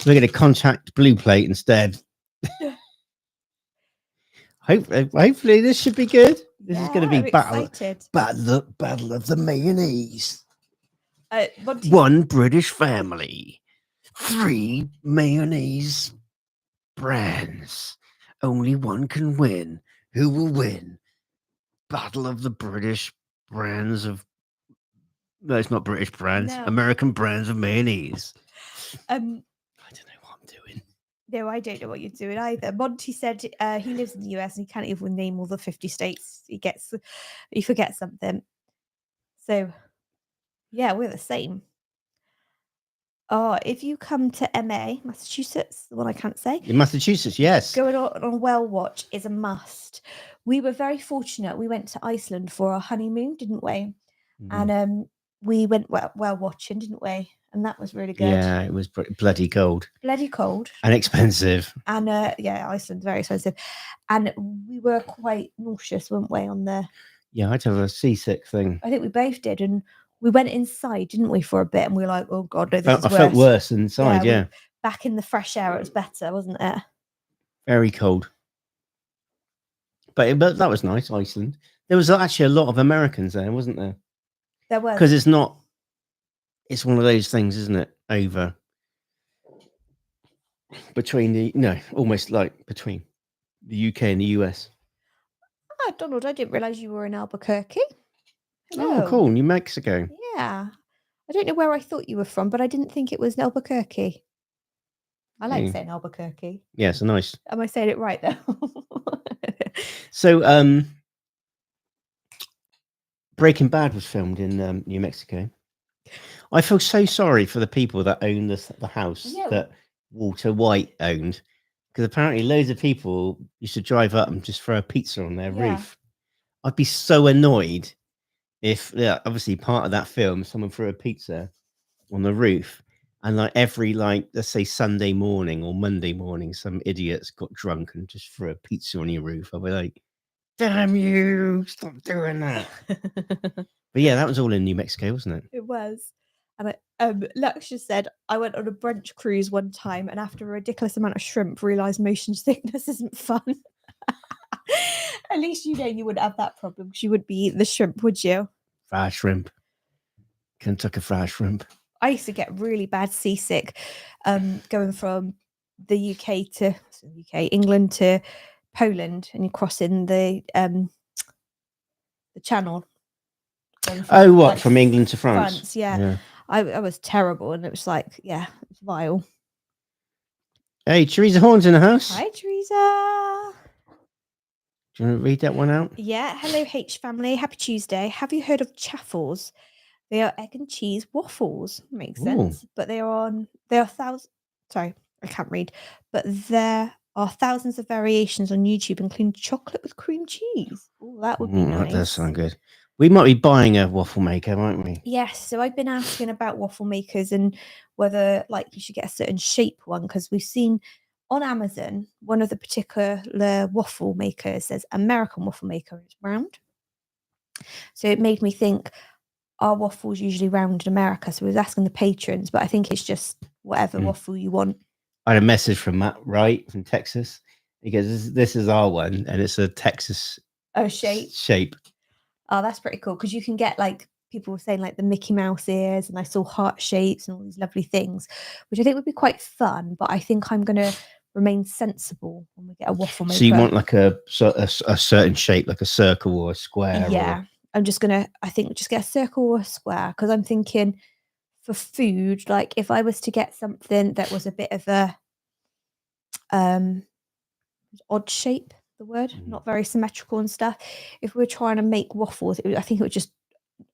gonna contact Blue Plate instead. Hopefully this should be good. This is going to be battle of the mayonnaise. One British family, 3 mayonnaise brands. Only one can win. Who will win? Battle of the British brands of. No, it's not British brands. No. American brands of mayonnaise. I don't know what I'm doing. No, I don't know what you're doing either. Monty said he lives in the US and he can't even name all the 50 states. He forgets something. So, yeah, we're the same. Oh, if you come to Massachusetts, the one I can't say. In Massachusetts, yes. Going on a whale watch is a must. We were very fortunate. We went to Iceland for our honeymoon, didn't we? Mm-hmm. And we went whale watching, didn't we? And that was really good. Yeah, it was bloody cold. Bloody cold. And expensive. And Iceland's very expensive. And we were quite nauseous, weren't we, on the... Yeah, I had to have a seasick thing. I think we both did. And we went inside, didn't we, for a bit? And we were like, oh, God, no, this is worse. I felt worse inside, yeah. Back in the fresh air, it was better, wasn't it? Very cold. But that was nice, Iceland. There was actually a lot of Americans there, wasn't there? There was. Because it's one of those things, isn't it? Over almost like between the UK and the US. Oh, Donald, I didn't realise you were in Albuquerque. Hello. Oh, cool. New Mexico. Yeah. I don't know where I thought you were from, but I didn't think it was Albuquerque. I like saying Albuquerque. Yeah, it's nice. Am I saying it right, though? So, Breaking Bad was filmed in New Mexico. I feel so sorry for the people that own the house that Walter White owned, because apparently loads of people used to drive up and just throw a pizza on their roof. I'd be so annoyed if, obviously part of that film, someone threw a pizza on the roof, and every let's say Sunday morning or Monday morning, some idiots got drunk and just threw a pizza on your roof. I'll be like, damn you, stop doing that. But yeah, that was all in New Mexico, wasn't it? It was. And Lux just said, I went on a brunch cruise one time and after a ridiculous amount of shrimp, realised motion sickness isn't fun. At least you wouldn't have that problem because you wouldn't be eating the shrimp, would you? Fried shrimp. Kentucky fried shrimp. I used to get really bad seasick going from the England to Poland, and you crossing the channel. Oh, what, like, from England to France? Yeah. I was terrible, and it was like, yeah, it was vile. Hey, Teresa Horn's in the house. Hi, Teresa. Do you want to read that one out? Yeah. Hello, H family. Happy Tuesday. Have you heard of chaffles? They are egg and cheese waffles. Makes sense. But they are thousands. Sorry, I can't read. But there are thousands of variations on YouTube, including chocolate with cream cheese. Oh, that would be nice. That does sound good. We might be buying a waffle maker, mightn't we? Yes. So I've been asking about waffle makers and whether like you should get a certain shape one, because we've seen on Amazon one of the particular waffle makers says American waffle maker. It's round. So it made me think, are waffles usually round in America? So I was asking the patrons, but I think it's just whatever waffle you want. I had a message from Matt Wright from Texas. He goes, this is our one, and it's a Texas shape. Oh, that's pretty cool, because you can get, like, people were saying, like, the Mickey Mouse ears, and I saw heart shapes and all these lovely things, which I think would be quite fun, but I think I'm going to remain sensible when we get a waffle maker. So you want like a certain shape, like a circle or a square? Yeah. I'm just going to, I think, just get a circle or a square, because I'm thinking for food, like, if I was to get something that was a bit of a odd shape, the word, not very symmetrical and stuff, if we're trying to make waffles, I think it would just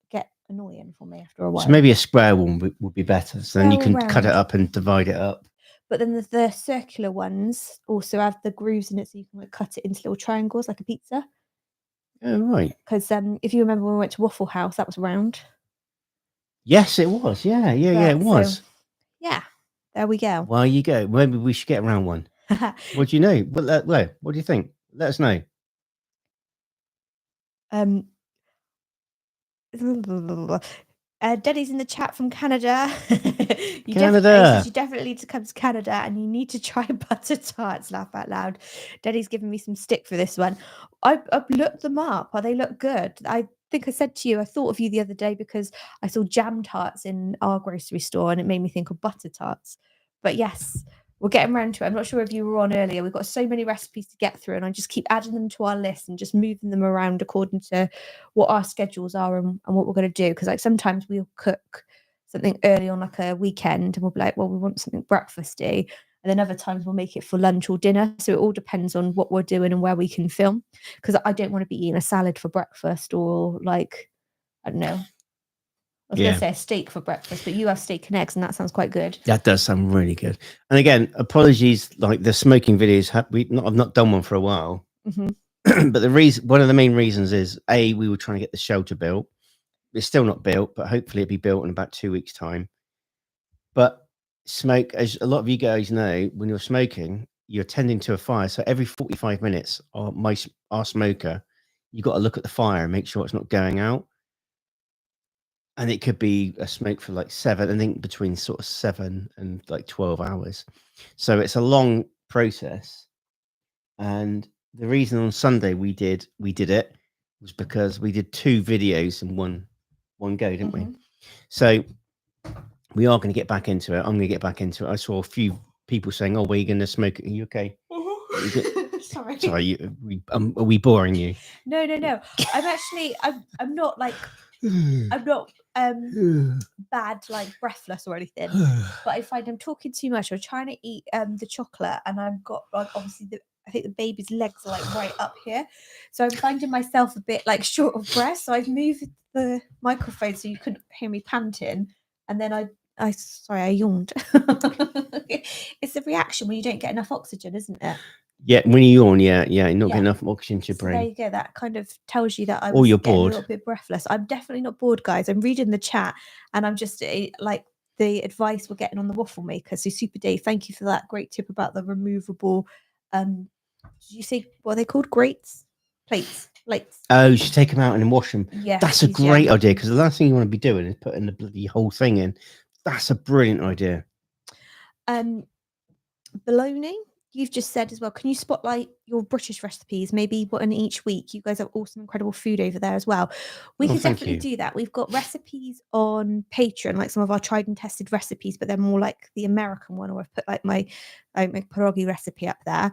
get annoying for me after a while. So maybe a square one would be better. So then you can cut it up and divide it up. But then the circular ones also have the grooves in it, so you can like cut it into little triangles like a pizza. Oh, right. Because if you remember when we went to Waffle House, that was round. Yes, it was. Yeah, it was. So, yeah, there we go. Well, you go. Maybe we should get around one. What do you know? What do you think? Let us know. Daddy's in the chat from Canada. You definitely need to come to Canada, and you need to try butter tarts. Laugh out loud. Daddy's giving me some stick for this one. I've looked them up. They look good. I think I said to you, I thought of you the other day because I saw jam tarts in our grocery store, and it made me think of butter tarts. But yes, we're getting around to it. I'm not sure if you were on earlier. We've got so many recipes to get through, and I just keep adding them to our list and just moving them around according to what our schedules are and what we're going to do. Because like sometimes we'll cook something early on like a weekend, and we'll be like, well, we want something breakfasty. And then other times we'll make it for lunch or dinner. So it all depends on what we're doing and where we can film. Because I don't want to be eating a salad for breakfast, or like, I don't know. I was going to say a steak for breakfast, but you have steak and eggs, and that sounds quite good. That does sound really good. And again, apologies, like the smoking videos, I've not done one for a while. Mm-hmm. But one of the main reasons is, we were trying to get the shelter built. It's still not built, but hopefully it'll be built in about 2 weeks' time. But smoke, as a lot of you guys know, when you're smoking, you're tending to a fire. So every 45 minutes, our smoker, you've got to look at the fire and make sure it's not going out. And it could be a smoke for like between sort of 7 and like 12 hours. So it's a long process. And the reason on Sunday we did it was because we did 2 videos in one go, didn't we? So we are going to get back into it. I'm going to get back into it. I saw a few people saying, "Oh, we're going to smoke it. Are you okay?" Sorry. Are we boring you? No. I'm actually, I'm not like, I'm not bad, like breathless or anything. But I find I'm talking too much. I'm trying to eat the chocolate, and I've got like obviously I think the baby's legs are like right up here, so I'm finding myself a bit like short of breath. So I've moved the microphone so you couldn't hear me panting, and then I yawned. It's a reaction when you don't get enough oxygen, isn't it? Yeah, when you yawn, you're not getting enough oxygen to your brain. There you go. That kind of tells you that I was you're getting bored. a little bit breathless. I'm definitely not bored, guys. I'm reading the chat, and I'm just like the advice we're getting on the waffle maker. So Super Dave, thank you for that great tip about the removable. Did you say what are they called? Plates. Oh, you should take them out and then wash them. Yeah, that's a great idea, because the last thing you want to be doing is putting the bloody whole thing in. That's a brilliant idea. Bologna. you've just said as well, can you spotlight your British recipes? Maybe one each week. You guys have awesome, incredible food over there as well. We Oh, could thank definitely you. do that. We've got recipes on Patreon, like some of our tried and tested recipes, but they're more like the American one, or I've put like my pierogi recipe up there.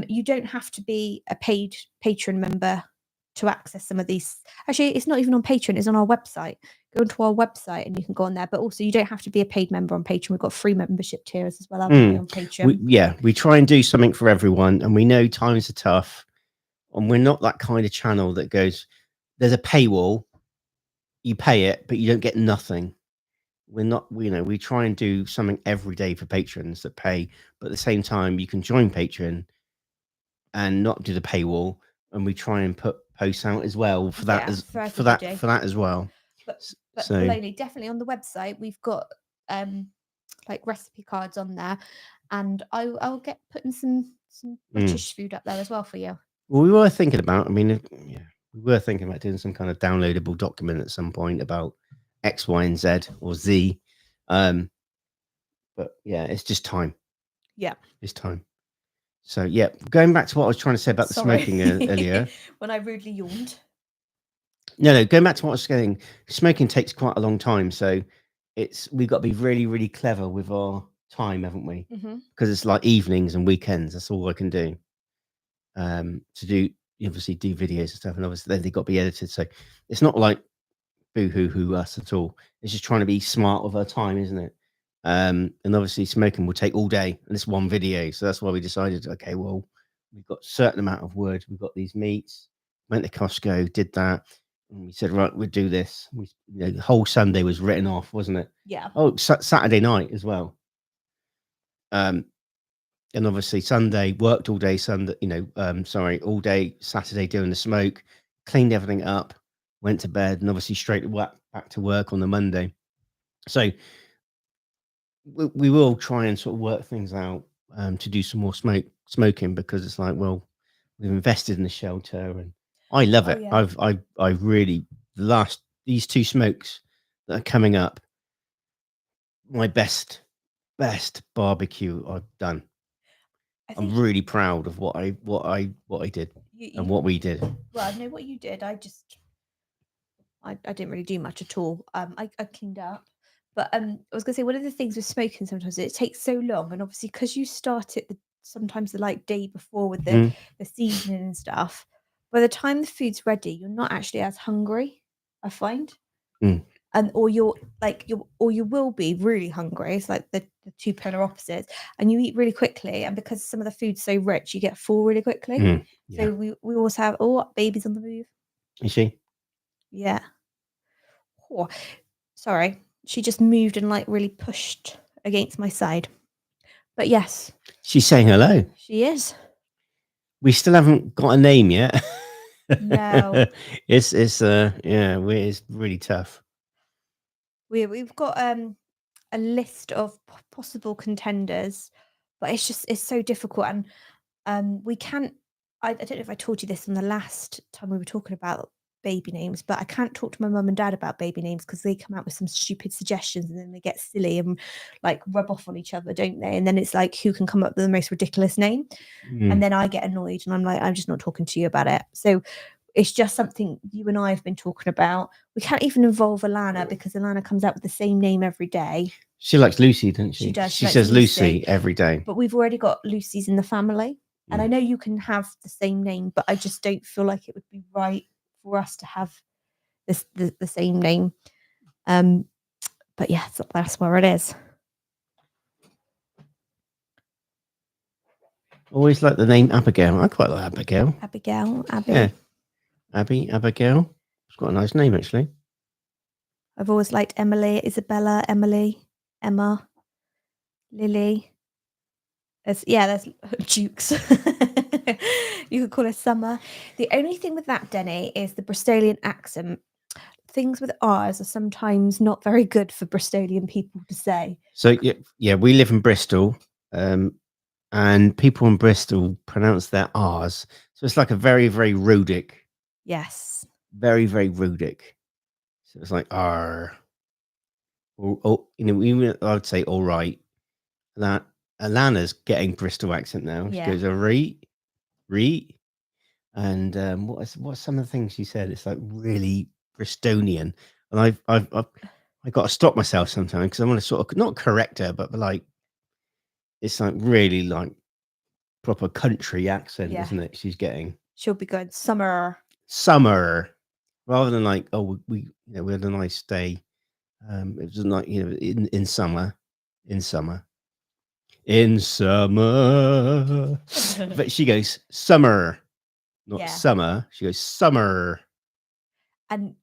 You don't have to be a paid Patreon member to access some of these. Actually, it's not even on Patreon, it's on our website. Go onto our website and you can go on there. But also, you don't have to be a paid member on Patreon. We've got free membership tiers as well, haven't we, on Patreon? We try and do something for everyone, and we know times are tough, and we're not that kind of channel that goes, there's a paywall, you pay it, but you don't get nothing. We're not, we try and do something every day for patrons that pay, but at the same time, you can join Patreon and not do the paywall, and we try and put posts out as well for that, for that as well. But So Elana, definitely on the website, we've got like recipe cards on there, and I'll get putting some British food up there as well for you. Well, we were thinking about, we were thinking about doing some kind of downloadable document at some point about X, Y, and Z or Z. But yeah, it's just time. Yeah. It's time. So yeah, going back to what I was trying to say about the smoking earlier. When I rudely yawned. No, going back to what I was saying, smoking takes quite a long time. So we've got to be really, really clever with our time, haven't we? Because it's like evenings and weekends. That's all I can do. To do, obviously do videos and stuff, and obviously they've got to be edited. So it's not like boo-hoo us at all. It's just trying to be smart with our time, isn't it? And obviously smoking will take all day, and it's one video. So that's why we decided, okay, well, we've got a certain amount of wood, we've got these meats, went to Costco, did that, and we said, right, we'll do this. The whole Sunday was written off, wasn't it? Yeah. Oh, Saturday night as well. And obviously Sunday, worked all day Sunday, all day Saturday doing the smoke, cleaned everything up, went to bed, and obviously straight back to work on the Monday. So we will try and sort of work things out to do some more smoking, because it's like, well, we've invested in the shelter and I love it. Yeah. I've really, these two smokes that are coming up, my best barbecue I've done. I'm really proud of what I did and what we did. Well, I know what you did. I didn't really do much at all. I cleaned up, but I was gonna say, one of the things with smoking, sometimes it takes so long, and obviously because you start it sometimes the like day before with the seasoning and stuff. By the time the food's ready, you're not actually as hungry, I find. And or you will be really hungry. It's like the two polar opposites, and you eat really quickly. And because some of the food's so rich, you get full really quickly. So we always have babies on the move. Is she? Yeah. Oh, sorry, she just moved and like really pushed against my side. But yes, she's saying hello. She is. We still haven't got a name yet. No. it's really tough. We've got a list of possible contenders, but it's so difficult, and we can't. I don't know if I told you this on the last time we were talking about baby names, but I can't talk to my mum and dad about baby names because they come out with some stupid suggestions and then they get silly and like rub off on each other, don't they? And then it's like, who can come up with the most ridiculous name? And then I get annoyed and I'm like, I'm just not talking to you about it. So it's just something you and I have been talking about. We can't even involve Elana because Elana comes out with the same name every day. She likes Lucy, doesn't she? She does. She says Lucy every day. But we've already got Lucy's in the family. And I know you can have the same name, but I just don't feel like it would be right for us to have the same name. But yeah, that's where it is. Always like the name Abigail. I quite like Abigail. Abby. Yeah. Abigail. It's got a nice name, actually. I've always liked Emily, Isabella, Emily, Emma, Lily. There's Dukes. You could call her Summer. The only thing with that, Denny, is the Bristolian accent. Things with R's are sometimes not very good for Bristolian people to say. So yeah, we live in Bristol, and people in Bristol pronounce their R's. So it's like a very, very rudic. Yes. Very, very rudic. So it's like R. Or even I would say all right. That Elana's getting Bristol accent now. She Yeah. goes, a re. And what's some of the things she said? It's like really Bristolian. And I got to stop myself sometimes because I want to sort of not correct her, but like it's like really like proper country accent, Yeah. isn't it? She's getting She'll be going summer. Rather than like, oh, we had a nice day. It was like, in summer. But she goes summer, not summer. She goes summer. And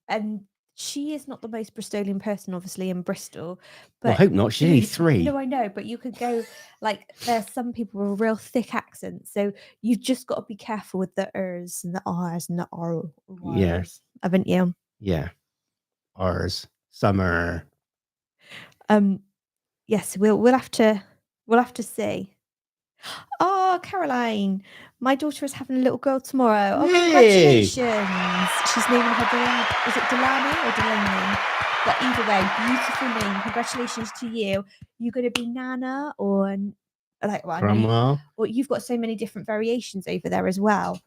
she is not the most Bristolian person, obviously, in Bristol. But Well, I hope not. She's only 3. No, I know, but you could go like there's some people with real thick accents, so you've just got to be careful with the ers and the r's and the r. Yeah. Haven't you? Yeah. Ours. Summer. Yes, we'll have to see. Oh, Caroline, my daughter is having a little girl tomorrow. Oh, Yay! congratulations. She's naming her Delaney. Is it Delaney or Delaney? But either way, beautiful name. Congratulations to you. You're going to be Nana or like, well, Grandma. Or you've got so many different variations over there as well.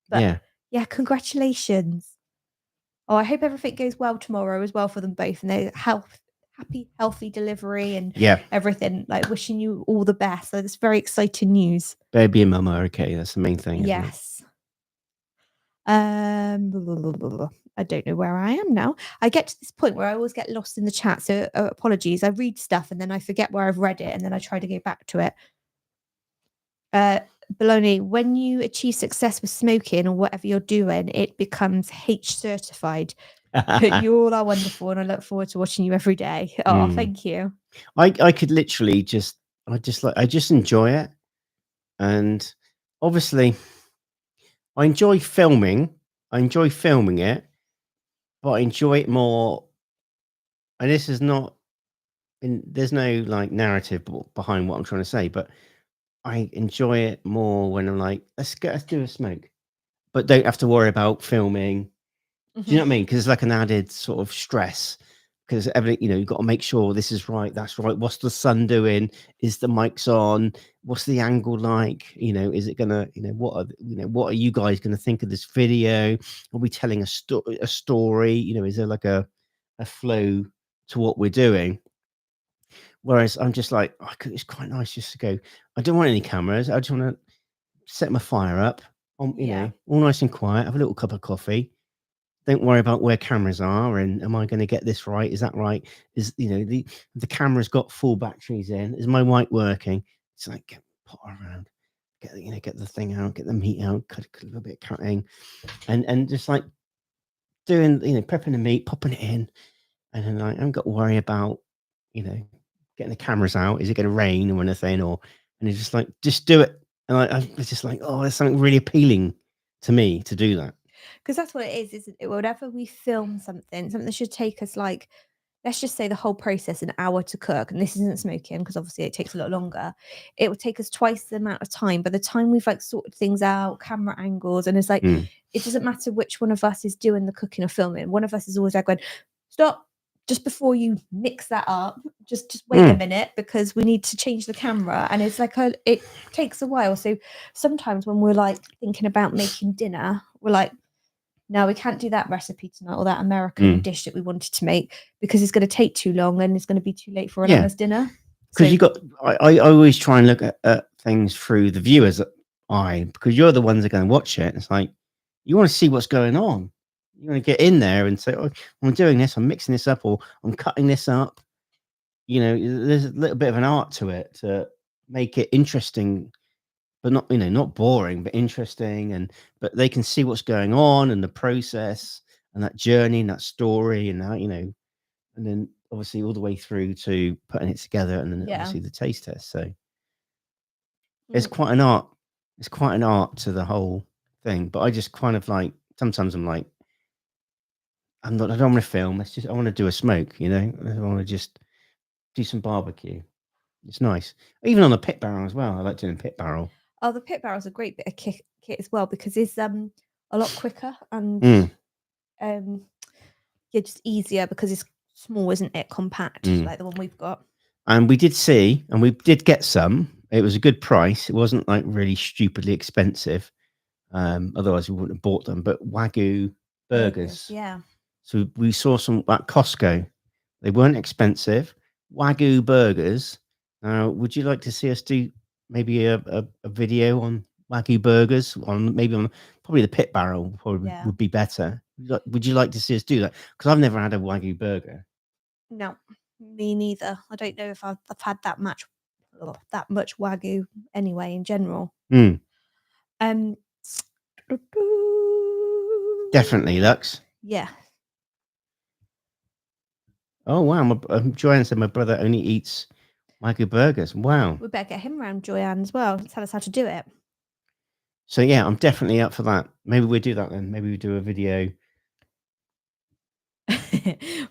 But yeah, congratulations. Oh, I hope everything goes well tomorrow as well for them both, and they happy, healthy delivery and everything. Like wishing you all the best. So that's very exciting news. Baby and mama are okay. That's the main thing. Yes. I don't know where I am now. I get to this point where I always get lost in the chat. So apologies. I read stuff and then I forget where I've read it, and then I try to go back to it. Baloney, when you achieve success with smoking or whatever you're doing, it becomes H certified. You all are wonderful, and I look forward to watching you every day. Oh, thank you. I could literally I just enjoy it, and obviously I enjoy filming. I enjoy filming it, but I enjoy it more. And this is not, there's no like narrative behind what I'm trying to say, but I enjoy it more when I'm like, let's do a smoke, but don't have to worry about filming. Do you know what I mean? Because it's like an added sort of stress. Because everything, you've got to make sure this is right, that's right. What's the sun doing? Is the mics on? What's the angle like? Is it gonna? What are you guys gonna think of this video? Are we telling a story? Is there like a flow to what we're doing? Whereas I'm just like, it's quite nice just to go. I don't want any cameras. I just want to set my fire up. All nice and quiet. Have a little cup of coffee. Don't worry about where cameras are and am I going to get this right? Is that right? Is the camera's got full batteries in? Is my mic working? It's like put around, get the thing out, get the meat out, cut a little bit of cutting, and just like doing prepping the meat, popping it in, and then I haven't got to worry about getting the cameras out. Is it going to rain or anything? And it's just like just do it. And I was just like, oh, there's something really appealing to me to do that. Because that's what it is, isn't it? Whenever we film something that should take us like, let's just say the whole process an hour to cook, and this isn't smoking because obviously it takes a lot longer. It would take us twice the amount of time. By the time we've like sorted things out, camera angles, and it's like it doesn't matter which one of us is doing the cooking or filming. One of us is always like going, stop. Just before you mix that up, just wait a minute because we need to change the camera. And it's like it takes a while. So sometimes when we're like thinking about making dinner, we're like, no, we can't do that recipe tonight or that American dish that we wanted to make because it's going to take too long and it's going to be too late for Alana's dinner. Because I always try and look at things through the viewer's eye because you're the ones that are going to watch it. It's like you want to see what's going on. You want to get in there and say, oh, I'm doing this, I'm mixing this up, or I'm cutting this up. There's a little bit of an art to it to make it interesting, but not, not boring, but interesting. But they can see what's going on and the process and that journey and that story and that, and then obviously all the way through to putting it together and then obviously the taste test. So it's quite an art. It's quite an art to the whole thing. But I just kind of like, sometimes I'm like, I don't want to film. I want to do a smoke, I want to just do some barbecue. It's nice. Even on a pit barrel as well. I like doing pit barrel. Oh, the pit barrel is a great bit of kit as well because it's a lot quicker and just easier because it's small, isn't it? Compact, like the one we've got. And we did see, and we did get some. It was a good price. It wasn't like really stupidly expensive. Otherwise, we wouldn't have bought them. But Wagyu burgers. Yeah. So we saw some at Costco. They weren't expensive. Wagyu burgers. Would you like to see us do maybe a video on Wagyu burgers? On probably the pit barrel would be better. Would you like to see us do that? Because I've never had a Wagyu burger. No, me neither. I don't know if I've had that much Wagyu anyway in general. Definitely, Lux. Yeah. Oh wow, Joanne said my brother only eats Wagyu burgers. Wow. We better get him around, Joanne, as well. Tell us how to do it. So yeah, I'm definitely up for that. Maybe we'll do that then. Maybe we do a video.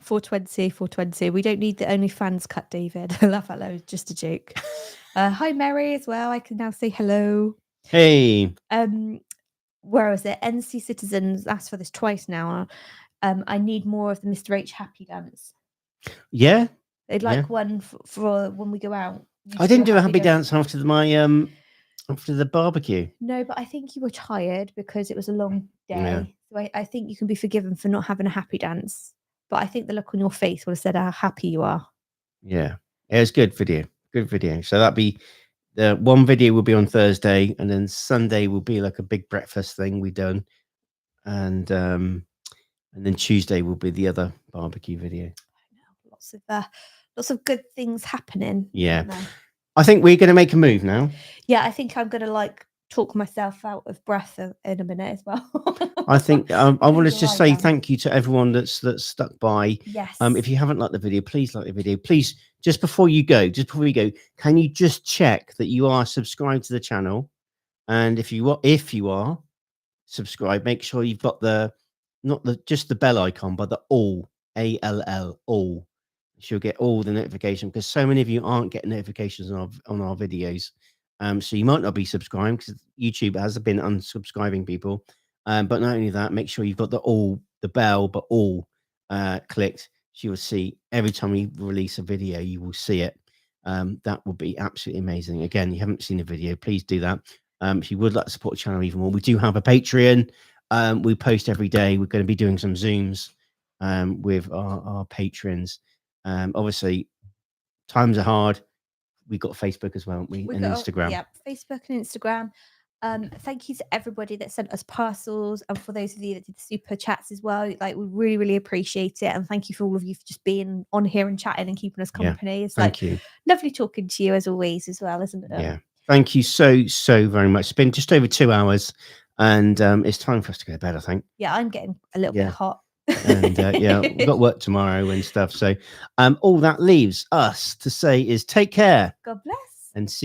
420. We don't need the OnlyFans cut, David. I laugh out loud, just a joke. Hi, Mary, as well. I can now say hello. Hey. Where is it? NC Citizens asked for this twice now. I need more of the Mr. H happy dance. Yeah. They'd like one for when we go out. I didn't do a happy dance after after the barbecue. No, but I think you were tired because it was a long day. Yeah. So I think you can be forgiven for not having a happy dance. But I think the look on your face would have said how happy you are. Yeah. It was good video. Good video. So that'd be the one video will be on Thursday, and then Sunday will be like a big breakfast thing we done. And then Tuesday will be the other barbecue video. I know. Lots of good things happening. Yeah. I think we're going to make a move now. Yeah, I think I'm going to talk myself out of breath in a minute as well. I think I want to just say thank you to everyone that's stuck by. Yes. If you haven't liked the video, please like the video. Please, just before you go, can you just check that you are subscribed to the channel? And if you are subscribed, make sure you've got just the bell icon, but the all all. She'll get all the notifications, because so many of you aren't getting notifications on our videos. So you might not be subscribed because YouTube has been unsubscribing people. But not only that, make sure you've got the bell, but all clicked. So you will see every time we release a video, you will see it. That would be absolutely amazing. Again, you haven't seen a video, please do that. If you would like to support the channel even more, we do have a Patreon. We post every day. We're going to be doing some Zooms with our patrons. Obviously, times are hard. We've got Facebook as well, and Instagram. Yeah, Facebook and Instagram. Thank you to everybody that sent us parcels, and for those of you that did super chats as well. We really, really appreciate it, and thank you for all of you for just being on here and chatting and keeping us company. It's thank you. Lovely talking to you as always as well, isn't it? Yeah, thank you so very much. It's been just over 2 hours, and it's time for us to go to bed, I think. Yeah, I'm getting a little bit hot. And we've got work tomorrow and stuff. So all that leaves us to say is take care. God bless. And see